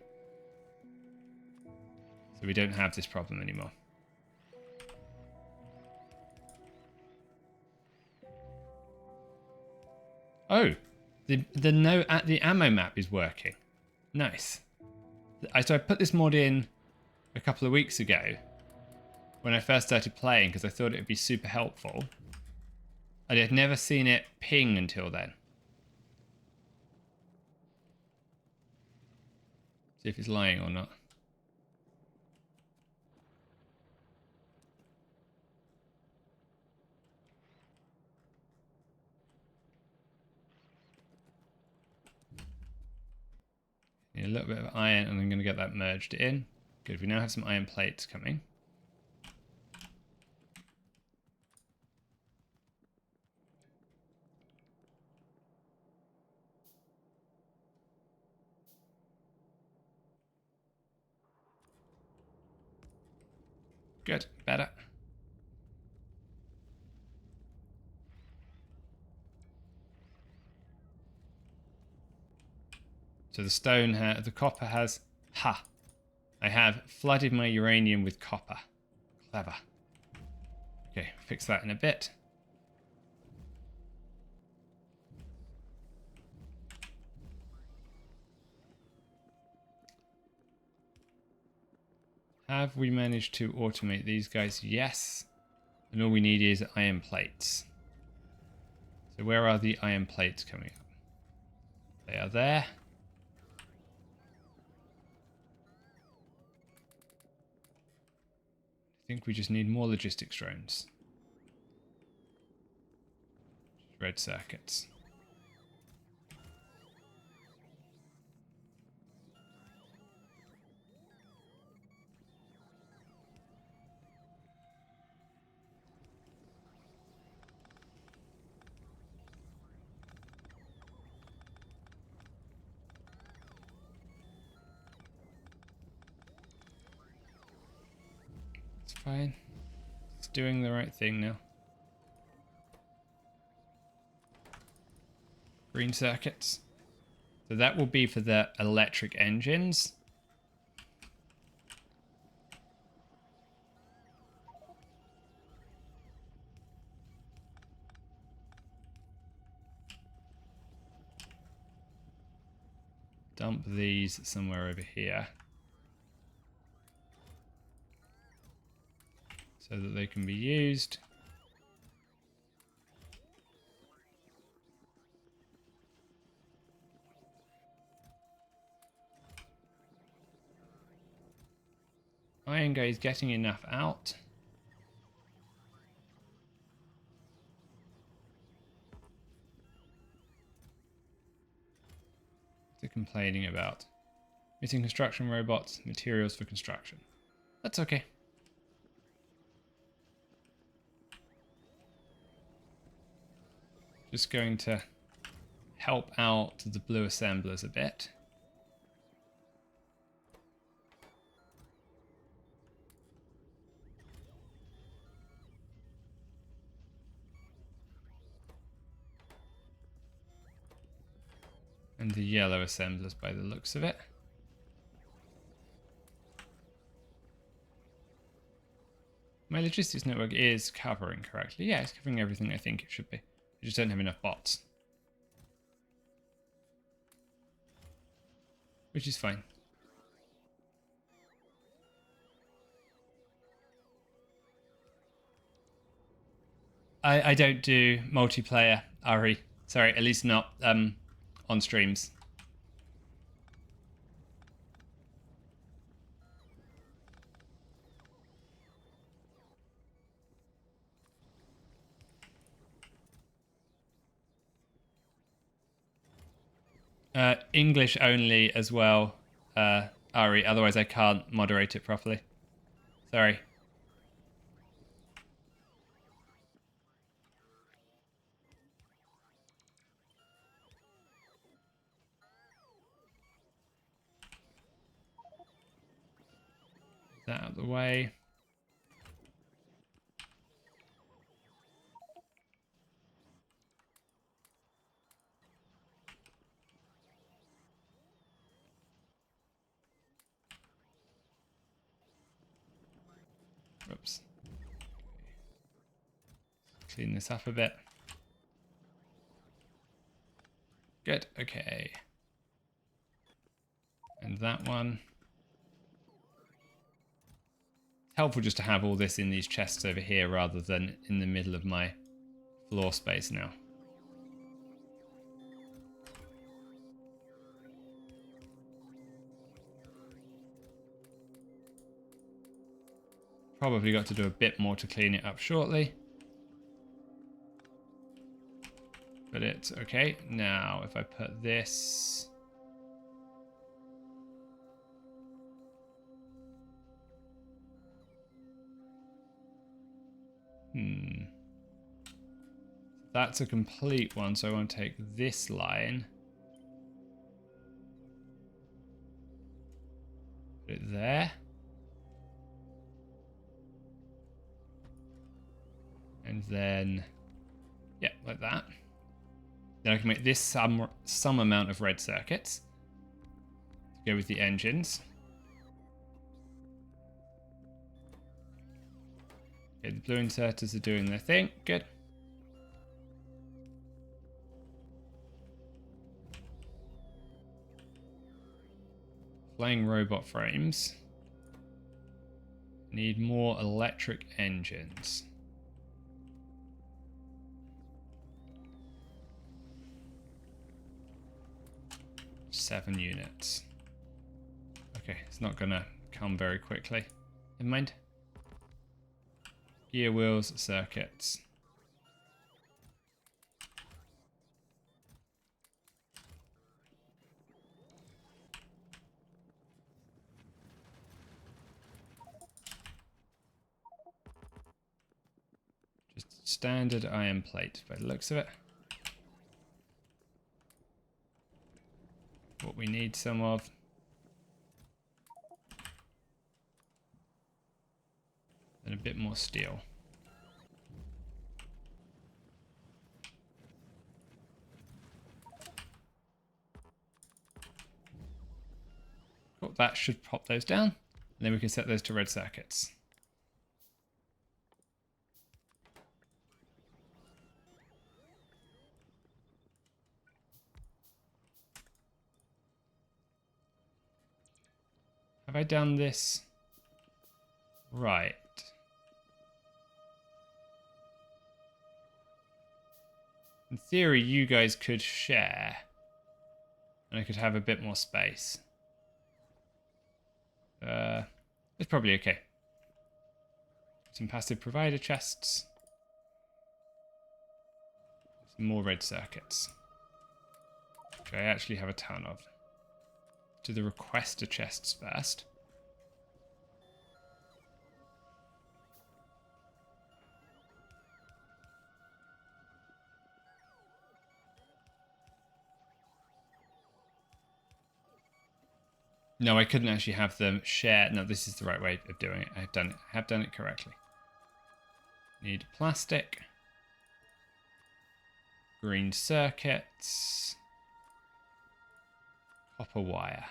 So we don't have this problem anymore. Oh, the ammo map is working. Nice. So I put this mod in a couple of weeks ago when I first started playing because I thought it would be super helpful. I had never seen it ping until then. See if it's lying or not. Need a little bit of iron and I'm going to get that merged in. Good, we now have some iron plates coming. Good, better. So the copper has, I have flooded my uranium with copper. Clever. Okay, fix that in a bit. Have we managed to automate these guys? Yes. And all we need is iron plates. So where are the iron plates coming up? They are there. I think we just need more logistics drones. red circuits. It's fine. It's doing the right thing now. Green circuits. So that will be for the electric engines. Dump these somewhere over here so that they can be used. Iron is getting enough out. What's it complaining about? Missing construction robots, materials for construction. That's okay. Just going to help out the blue assemblers a bit. And the yellow assemblers by the looks of it. My logistics network is covering correctly. Yeah, it's covering everything I think it should be. I just don't have enough bots. Which is fine. I don't do multiplayer, Ari. Sorry, at least not on streams. English only as well, Ari. Otherwise I can't moderate it properly. Sorry. That out of the way. Oops. Clean this up a bit. Good, okay. And that one. Helpful just to have all this in these chests over here rather than in the middle of my floor space now. Probably got to do a bit more to clean it up shortly. But it's okay. Now, if I put this... That's a complete one, so I want to take this line. Put it there. And then, yeah, like that. Then I can make this some amount of red circuits to go with the engines. Okay, the blue inserters are doing their thing. Good. Flying robot frames. Need more electric engines. Seven units. Okay, it's not gonna come very quickly. Never mind. Gear wheels, circuits. standard iron plate by the looks of it. What we need some of. And a bit more steel. Cool, that should pop those down. And then we can set those to red circuits. Have I done this right? In theory, you guys could share. And I could have a bit more space. It's probably okay. Some passive provider chests. Some more red circuits. Which I actually have a ton of. Do the requester chests first. No, I couldn't actually have them share. No, this is the right way of doing it. I have done it correctly. Need plastic. Green circuits. Copper wire.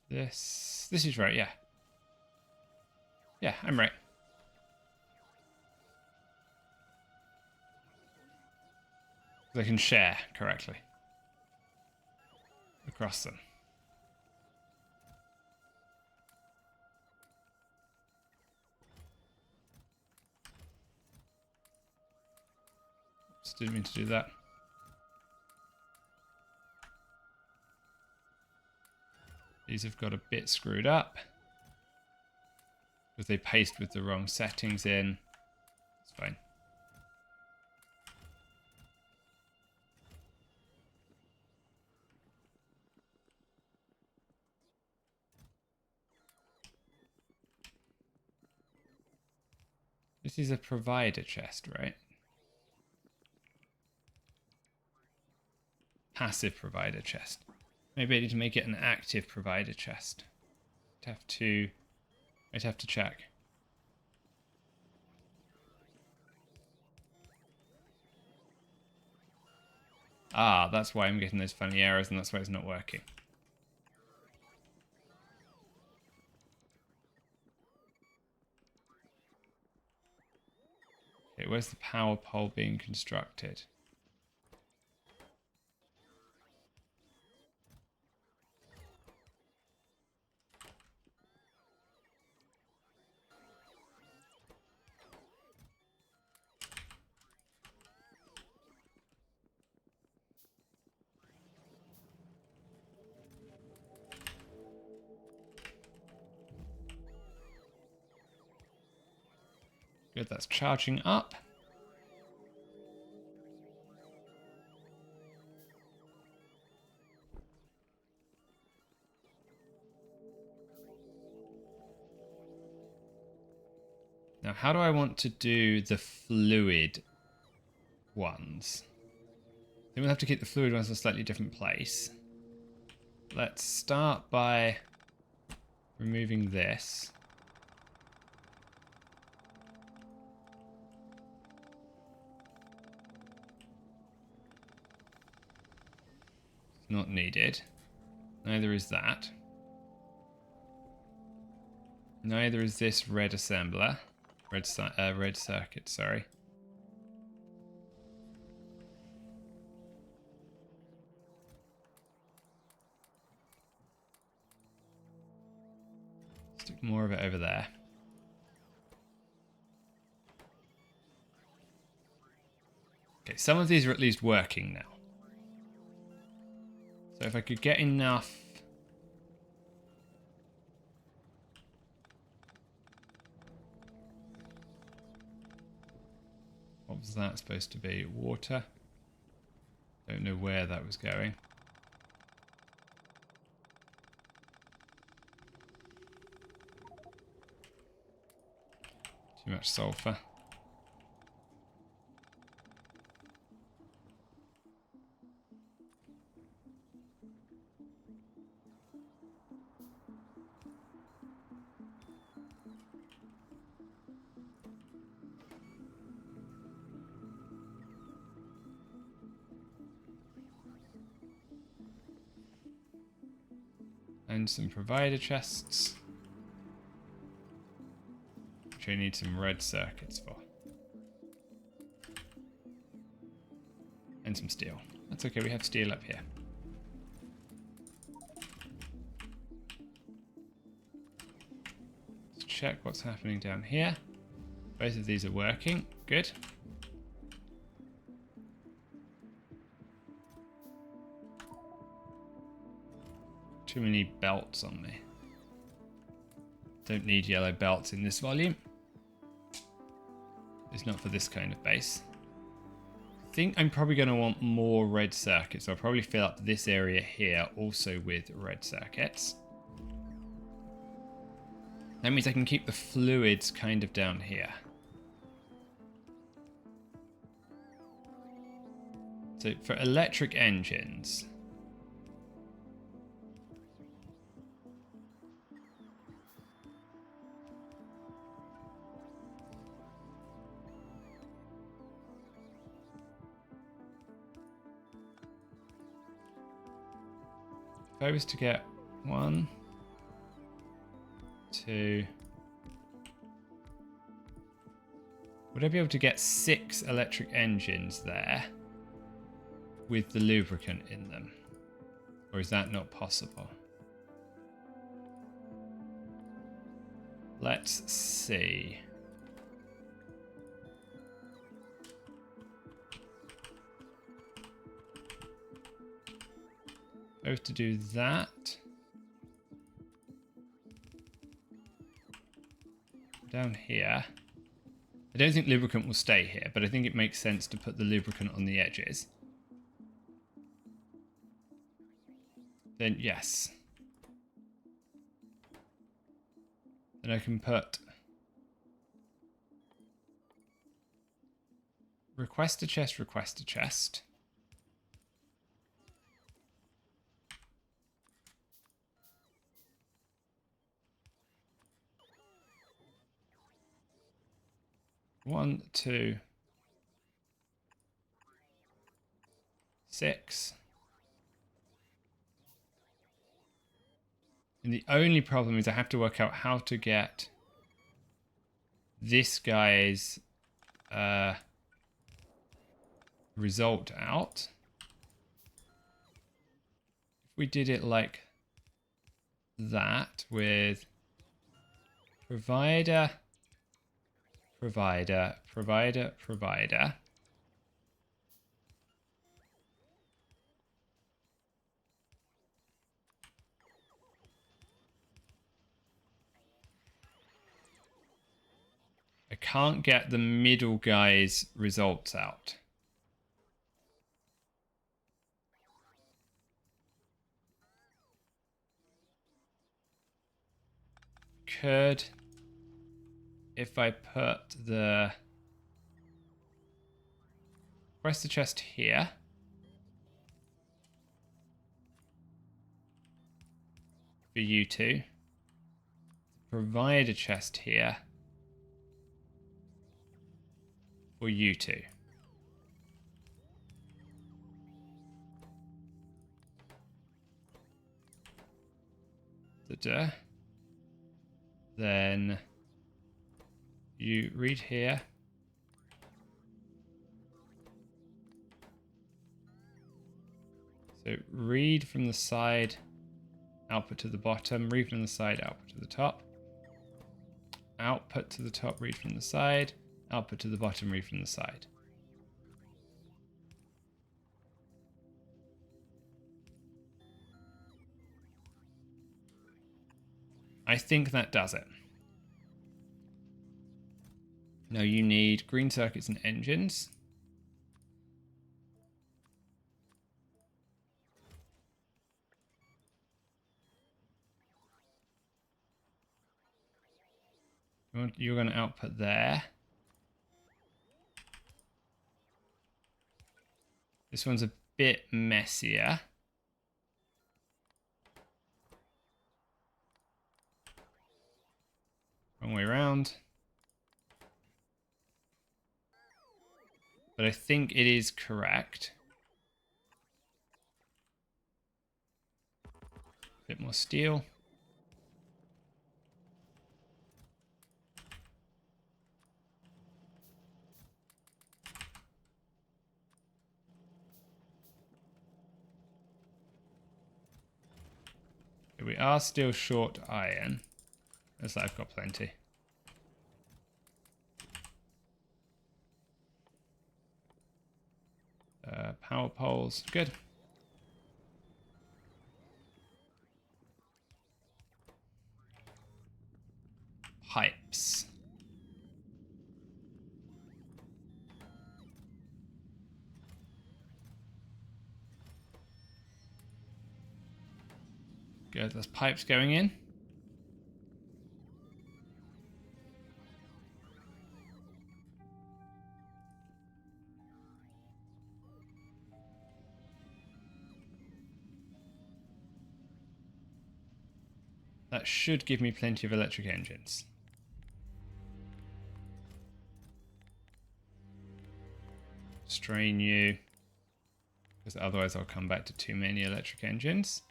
This is right, yeah. Yeah, I'm right. They can share correctly across them. Oops, didn't mean to do that. These have got a bit screwed up because they paste with the wrong settings in. It's fine. This is a provider chest, right? Passive provider chest. Maybe I need to make it an active provider chest. I'd have to check. Ah, that's why I'm getting those funny errors and that's why it's not working. Okay, where's the power pole being constructed? Good, that's charging up. Now, how do I want to do the fluid ones? I think we'll have to keep the fluid ones in a slightly different place. Let's start by removing this. It's not needed. Neither is that. Neither is this red assembler. Red circuit, sorry. Stick more of it over there. Okay, some of these are at least working now. So if I could get enough... What was that supposed to be? Water? Don't know where that was going. Too much sulfur. And some provider chests, which I need some red circuits for. And some steel. That's okay, we have steel up here. Let's check what's happening down here. Both of these are working. Good. Too many belts on me. Don't need yellow belts in this volume. It's not for this kind of base. I think I'm probably going to want more red circuits. I'll probably fill up this area here also with red circuits. That means I can keep the fluids kind of down here. So for electric engines, if I was to get 1, 2, would I be able to get 6 electric engines there with the lubricant in them? Or is that not possible? Let's see. If I was to do that. Down here. I don't think lubricant will stay here, but I think it makes sense to put the lubricant on the edges. Then yes. Then I can put request a chest, request a chest. One, 2, 6. And the only problem is I have to work out how to get this guy's result out. If we did it like that with provider, provider, provider, provider. I can't get the middle guy's results out. Could, if I put the request the chest here, for you two, provide a chest here for you two. Then you read here. So read from the side, output to the bottom, read from the side, output to the top. Output to the top, read from the side, output to the bottom, read from the side. I think that does it. No, you need green circuits and engines. You're going to output there. This one's a bit messier. Wrong way around. But I think it is correct. A bit more steel. We are still short iron, as I've got plenty. Power poles, good. Pipes. Good, there's pipes going in. That should give me plenty of electric engines. Strain you, because otherwise I'll come back to too many electric engines.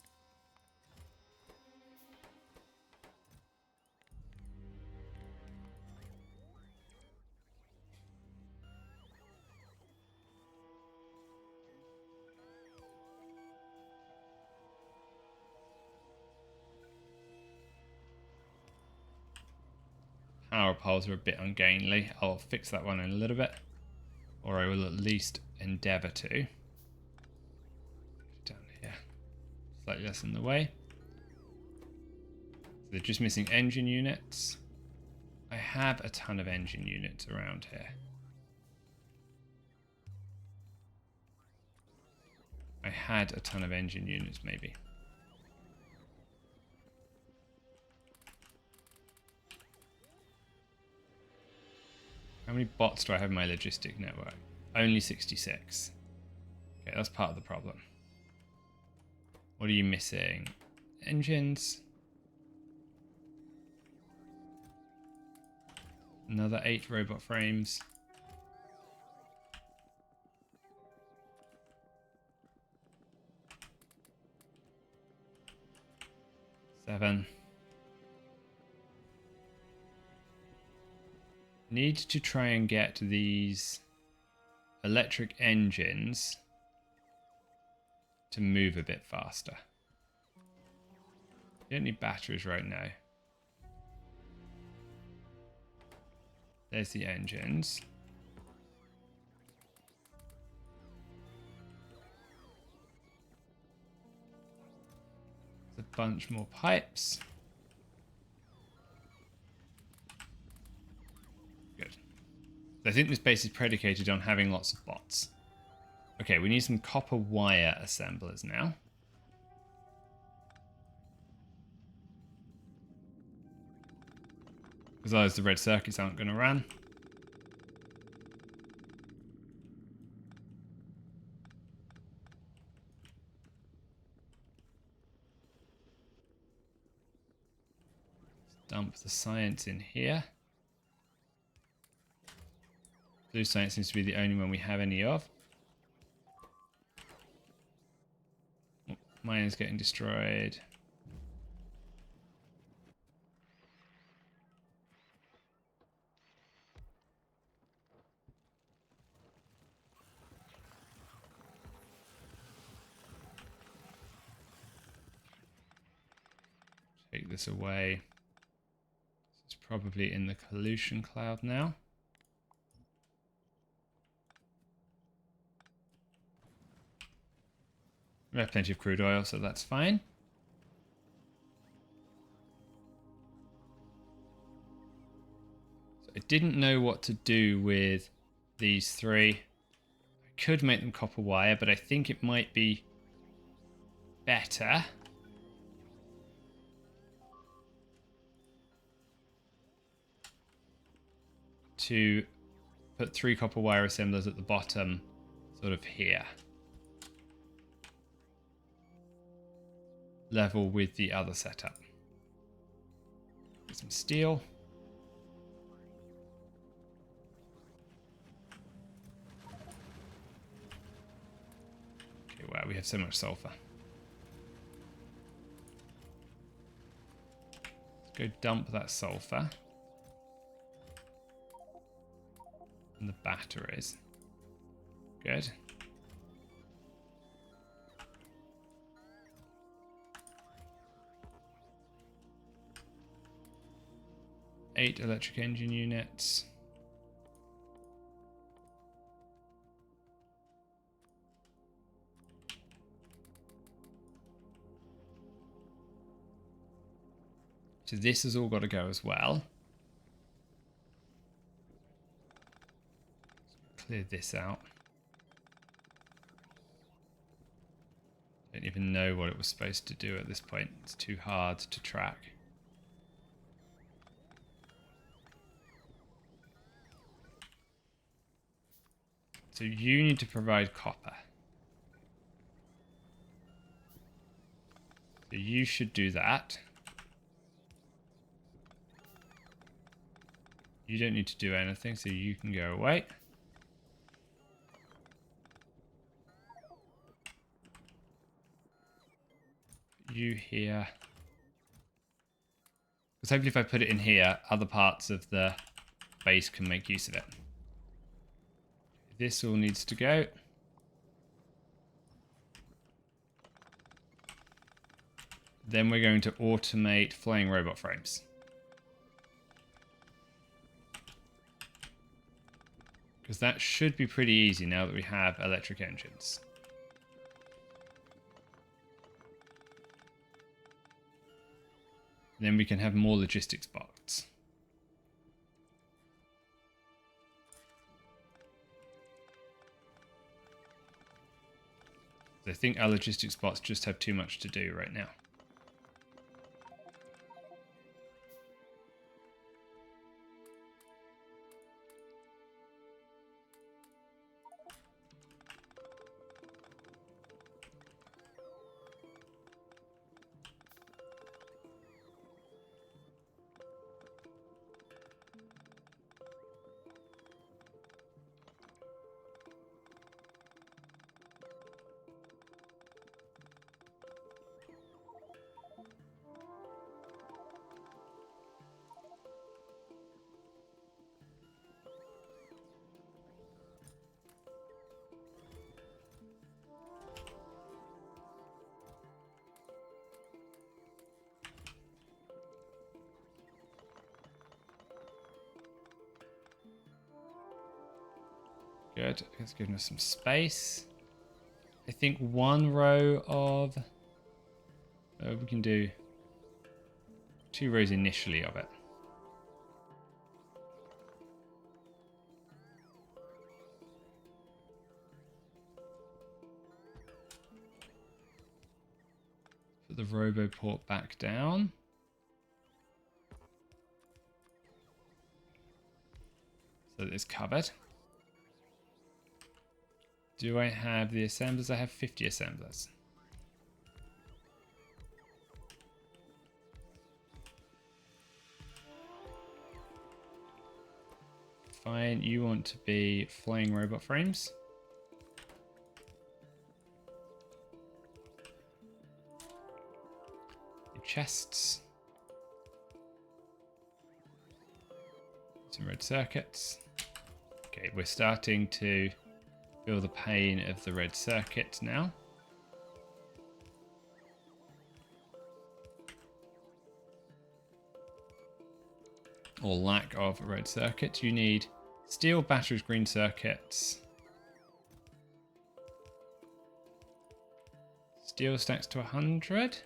Power poles are a bit ungainly. I'll fix that one in a little bit, or I will at least endeavour to. Down here, slightly less in the way. So they're just missing engine units. I have a ton of engine units around here. I had a ton of engine units, maybe. How many bots do I have in my logistic network? Only 66. Okay, that's part of the problem. What are you missing? Engines. Another 8 robot frames. Seven. Need to try and get these electric engines to move a bit faster. You don't need batteries right now. There's the engines. There's a bunch more pipes. I think this base is predicated on having lots of bots. Okay, we need some copper wire assemblers now. Because otherwise the red circuits aren't going to run. Let's dump the science in here. Blue science seems to be the only one we have any of. Oh, mine is getting destroyed. Take this away. This is probably in the pollution cloud now. We have plenty of crude oil, so that's fine. So I didn't know what to do with these three. I could make them copper wire, but I think it might be better to put 3 copper wire assemblers at the bottom, sort of here. Level with the other setup. Get some steel. Okay, wow, we have so much sulfur. Let's go dump that sulfur. And the batteries. Good. Eight electric engine units. So this has all got to go as well. Clear this out. Don't even know what it was supposed to do at this point. It's too hard to track. So you need to provide copper. So you should do that. You don't need to do anything, so you can go away. You here. Because hopefully if I put it in here, other parts of the base can make use of it. This all needs to go. Then we're going to automate flying robot frames. Because that should be pretty easy now that we have electric engines. Then we can have more logistics bots. I think our logistics bots just have too much to do right now. Good. It's giving us some space. I think one row of... we can do 2 rows initially of it. Put the roboport back down. So that it's covered. Do I have the assemblers? I have 50 assemblers. Fine, you want to be flying robot frames. Your chests. Some red circuits. Okay, we're starting to feel the pain of the red circuit now. Or lack of red circuits. You need steel, batteries, green circuits. Steel stacks to 100.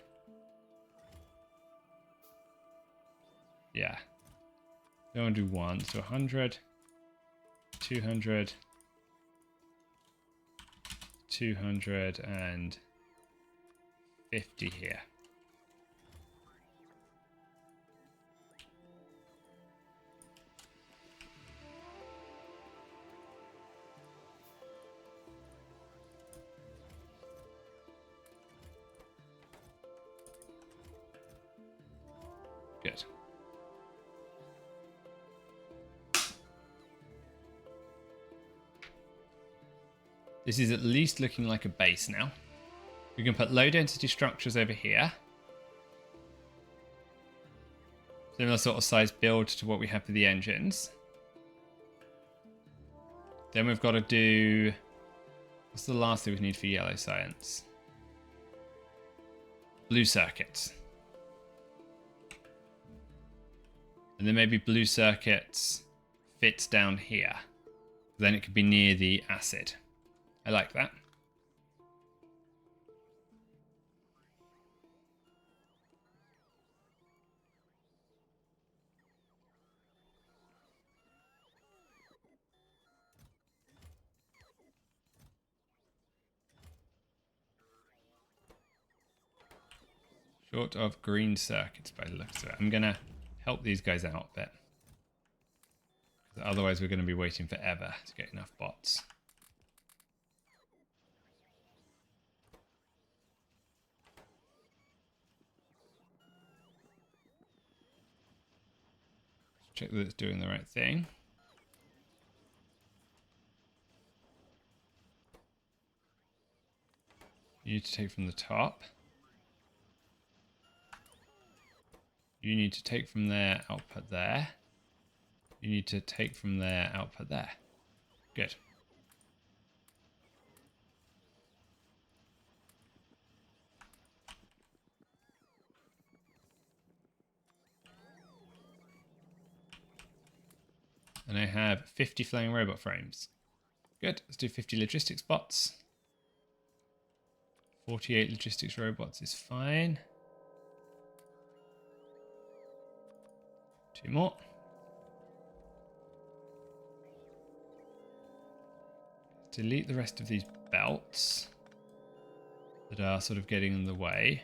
Yeah. Don't want to do 1. So 100, 200, 250 here. Good. This is at least looking like a base now. We can put low density structures over here. Similar sort of size build to what we have for the engines. Then we've got to do... What's the last thing we need for yellow science? Blue circuits. And then maybe blue circuits fits down here. Then it could be near the acid. I like that. Short of green circuits by the looks of it. I'm going to help these guys out a bit. Otherwise we're going to be waiting forever to get enough bots. Check that it's doing the right thing. You need to take from the top. You need to take from there, output there. You need to take from there, output there. Good. And I have 50 flying robot frames. Good. Let's do 50 logistics bots. 48 logistics robots is fine. 2 more. Delete the rest of these belts that are sort of getting in the way.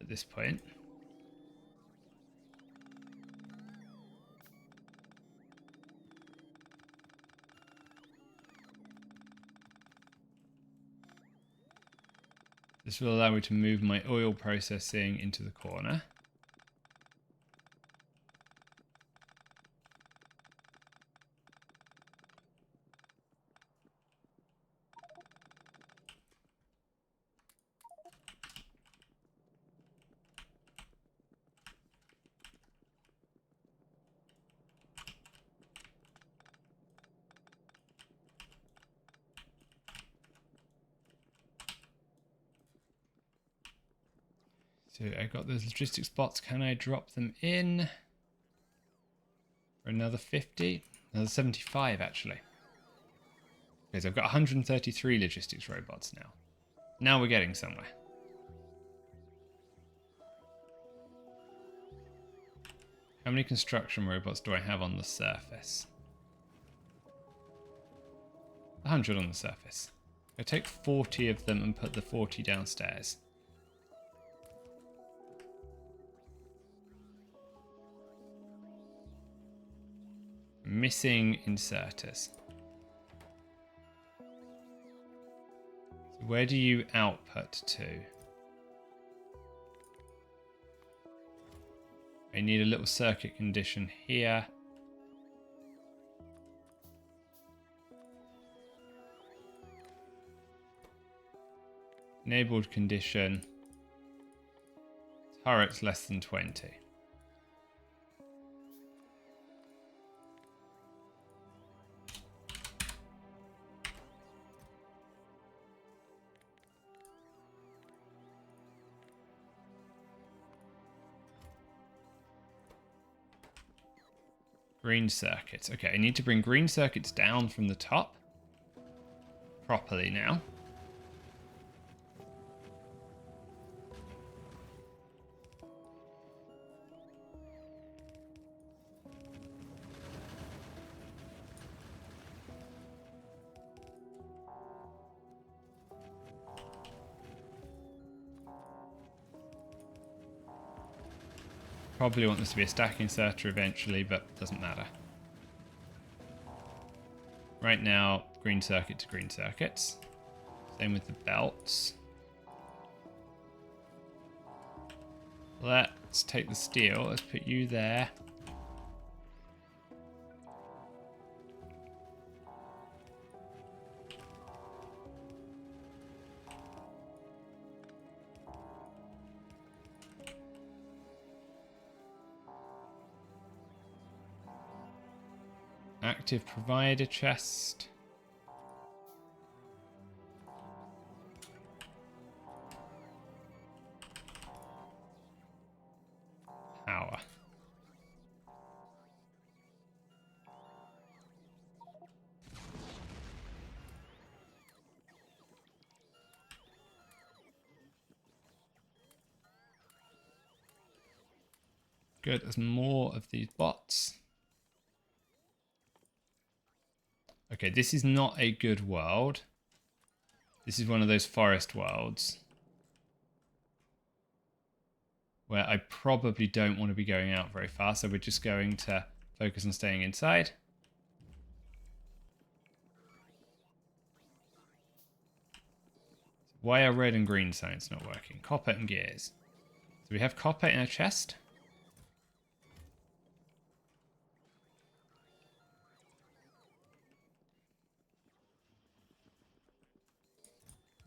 At this point. This will allow me to move my oil processing into the corner. So I got those logistics bots. Can I drop them in for another 50? Another 75 actually. Okay, so I've got 133 logistics robots now. Now we're getting somewhere. How many construction robots do I have on the surface? 100 on the surface. I'll take 40 of them and put the 40 downstairs. Missing inserters. So where do you output to? I need a little circuit condition here. Enabled condition. Turrets less than 20. Green circuits. Okay, I need to bring green circuits down from the top properly now. Probably want this to be a stack inserter eventually, but doesn't matter. Right now, green circuit to green circuits. Same with the belts. Let's take the steel. Let's put you there. Active provider chest. Power. Good, there's more of these bots. Okay, this is not a good world. This is one of those forest worlds where I probably don't want to be going out very far, so we're just going to focus on staying inside. Why are red and green signs not working? Copper and gears. So we have copper in a chest.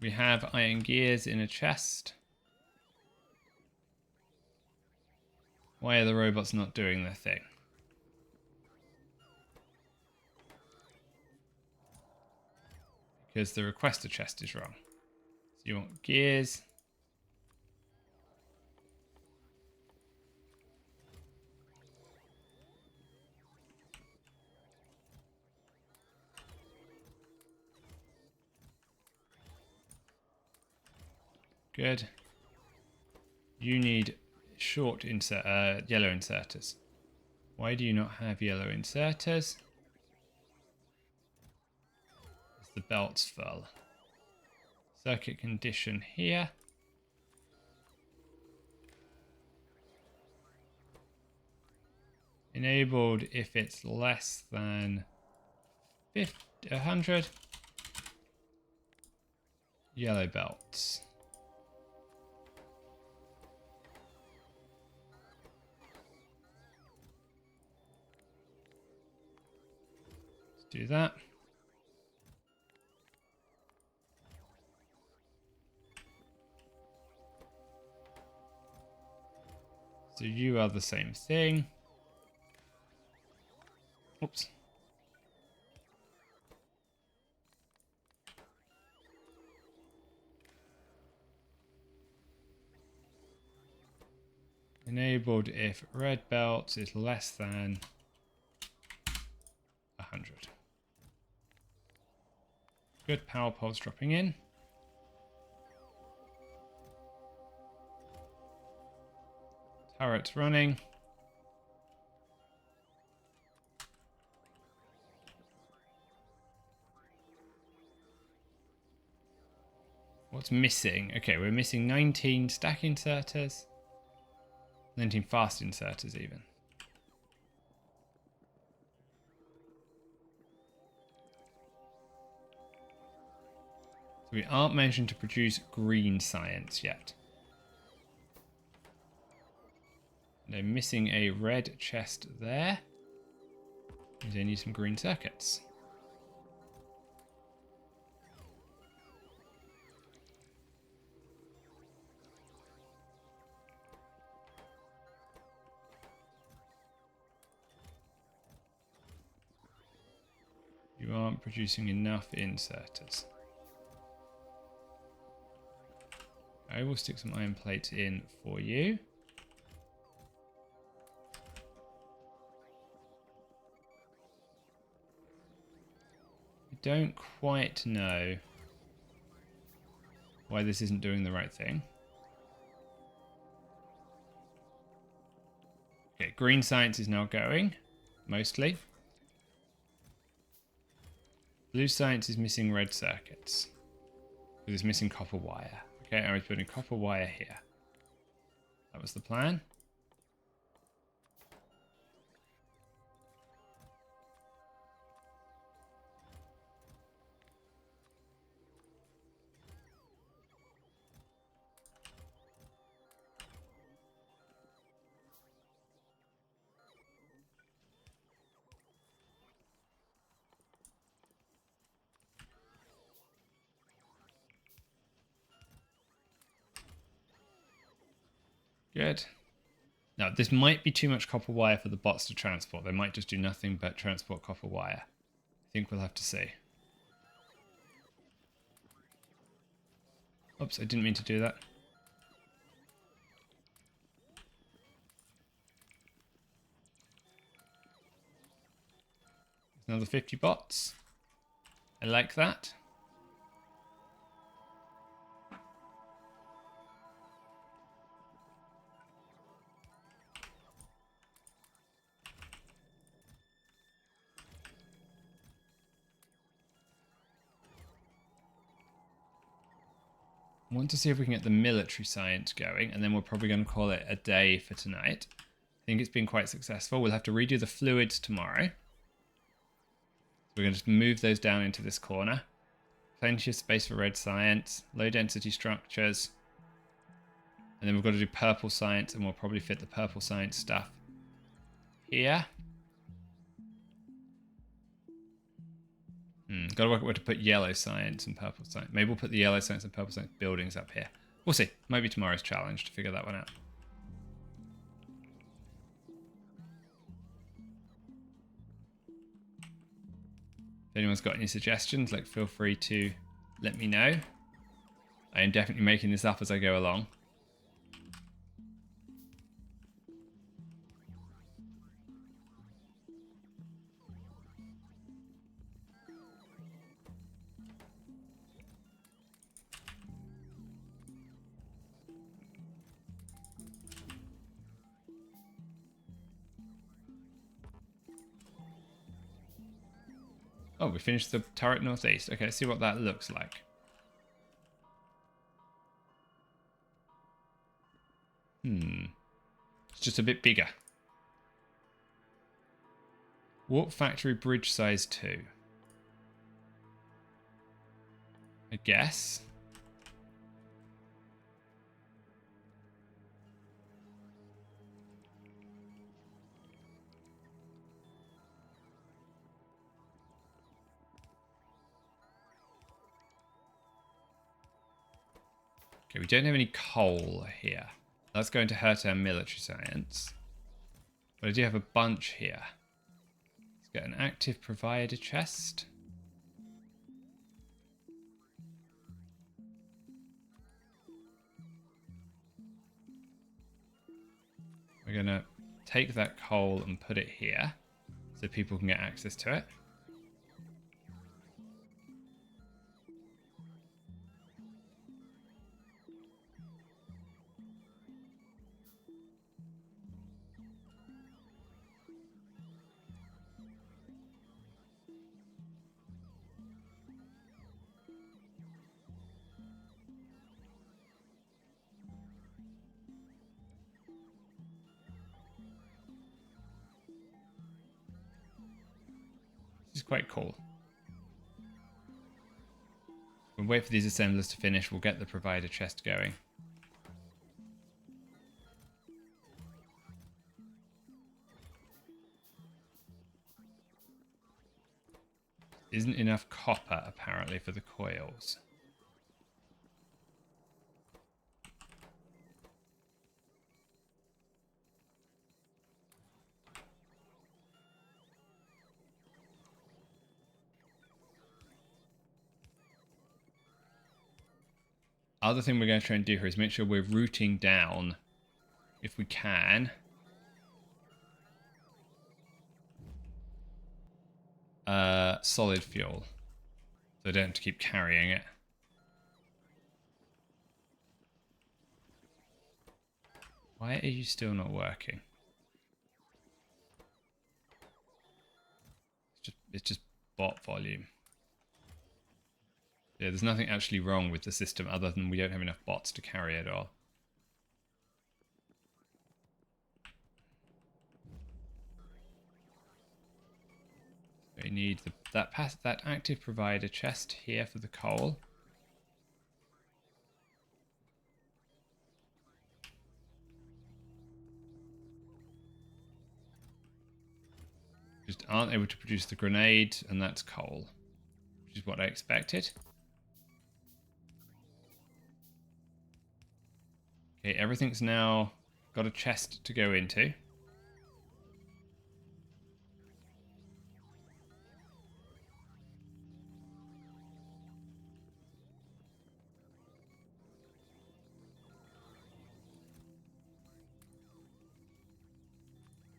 We have iron gears in a chest. Why are the robots not doing their thing? Because the requester chest is wrong. So you want gears. Good. You need yellow inserters. Why do you not have yellow inserters? Is the belt's full? Circuit condition here. Enabled if it's less than 100. Yellow belts. Do that. So you are the same thing. Oops. Enabled if red belt is less than 100. Good, power poles dropping in. Turrets running. What's missing? Okay, we're missing 19 stack inserters. 19 fast inserters even. So we aren't managing to produce green science yet. They're missing a red chest there. They need some green circuits. You aren't producing enough inserters. I will stick some iron plates in for you. I don't quite know why this isn't doing the right thing. Okay, green science is now going, mostly. Blue science is missing red circuits. Because it's missing copper wire. Okay, I was putting copper wire here. That was the plan. Good. Now, this might be too much copper wire for the bots to transport. They might just do nothing but transport copper wire. I think we'll have to see. Oops, I didn't mean to do that. Another 50 bots. I like that. I want to see if we can get the military science going, and then we're probably going to call it a day for tonight. I think it's been quite successful. We'll have to redo the fluids tomorrow. We're going to just move those down into this corner. Plenty of space for red science, low density structures. And then we've got to do purple science, and we'll probably fit the purple science stuff here. Got to work out where to put yellow science and purple science. Maybe we'll put the yellow science and purple science buildings up here. We'll see. Maybe tomorrow's challenge to figure that one out. If anyone's got any suggestions, like, feel free to let me know. I am definitely making this up as I go along. Oh, we finished the turret northeast. Okay, let's see what that looks like. It's just a bit bigger. Warp factory bridge size 2. I guess. Okay, we don't have any coal here. That's going to hurt our military science. But I do have a bunch here. Let's get an active provider chest. We're going to take that coal and put it here so people can get access to it. This is quite cool. We'll wait for these assemblers to finish. We'll get the provider chest going. Isn't enough copper, apparently, for the coils. Other thing we're going to try and do here is make sure we're routing down, if we can, solid fuel. So I don't have to keep carrying it. Why are you still not working? It's just bot volume. Yeah, there's nothing actually wrong with the system other than we don't have enough bots to carry it all. We need that active provider chest here for the coal. Just aren't able to produce the grenade, and that's coal, which is what I expected. Okay, everything's now got a chest to go into.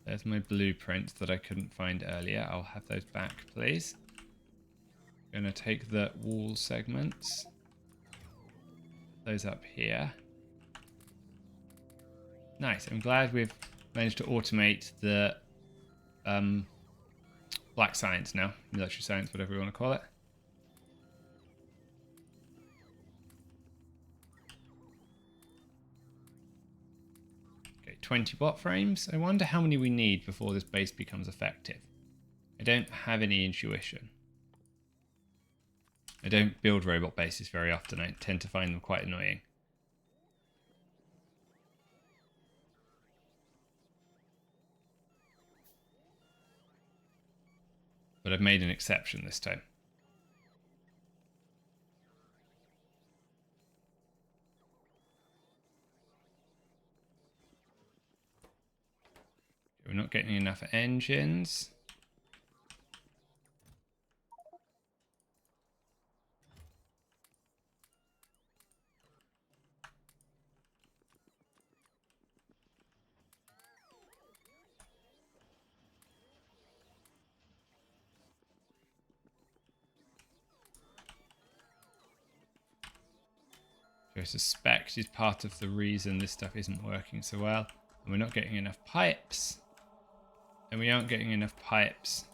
There's my blueprints that I couldn't find earlier. I'll have those back, please. Gonna take the wall segments. Those up here. Nice. I'm glad we've managed to automate the black science now. Military science, whatever we want to call it. Okay, 20 bot frames. I wonder how many we need before this base becomes effective. I don't have any intuition. I don't build robot bases very often. I tend to find them quite annoying. But I've made an exception this time. We're not getting enough engines. I suspect is part of the reason this stuff isn't working so well. And we're not getting enough pipes. And we aren't getting enough pipes.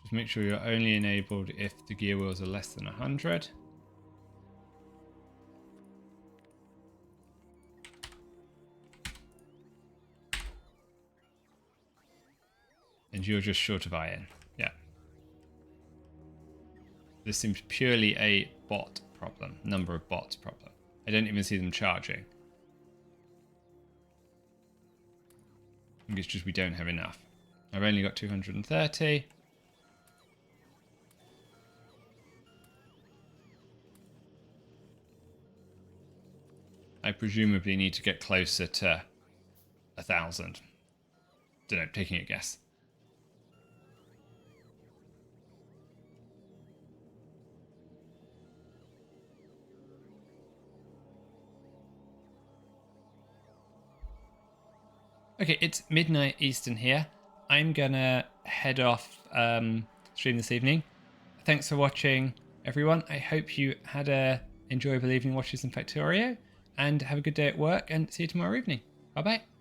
Just make sure you're only enabled if the gear wheels are less than 100. And you're just short of iron. Yeah. This seems purely a bot problem. Number of bots problem. I don't even see them charging. I think it's just we don't have enough. I've only got 230. I presumably need to get closer to 1,000. Don't know, taking a guess. Okay, it's midnight Eastern here. I'm gonna head off stream this evening. Thanks for watching, everyone. I hope you had a enjoyable evening watching some Factorio, and have a good day at work, and see you tomorrow evening. Bye bye.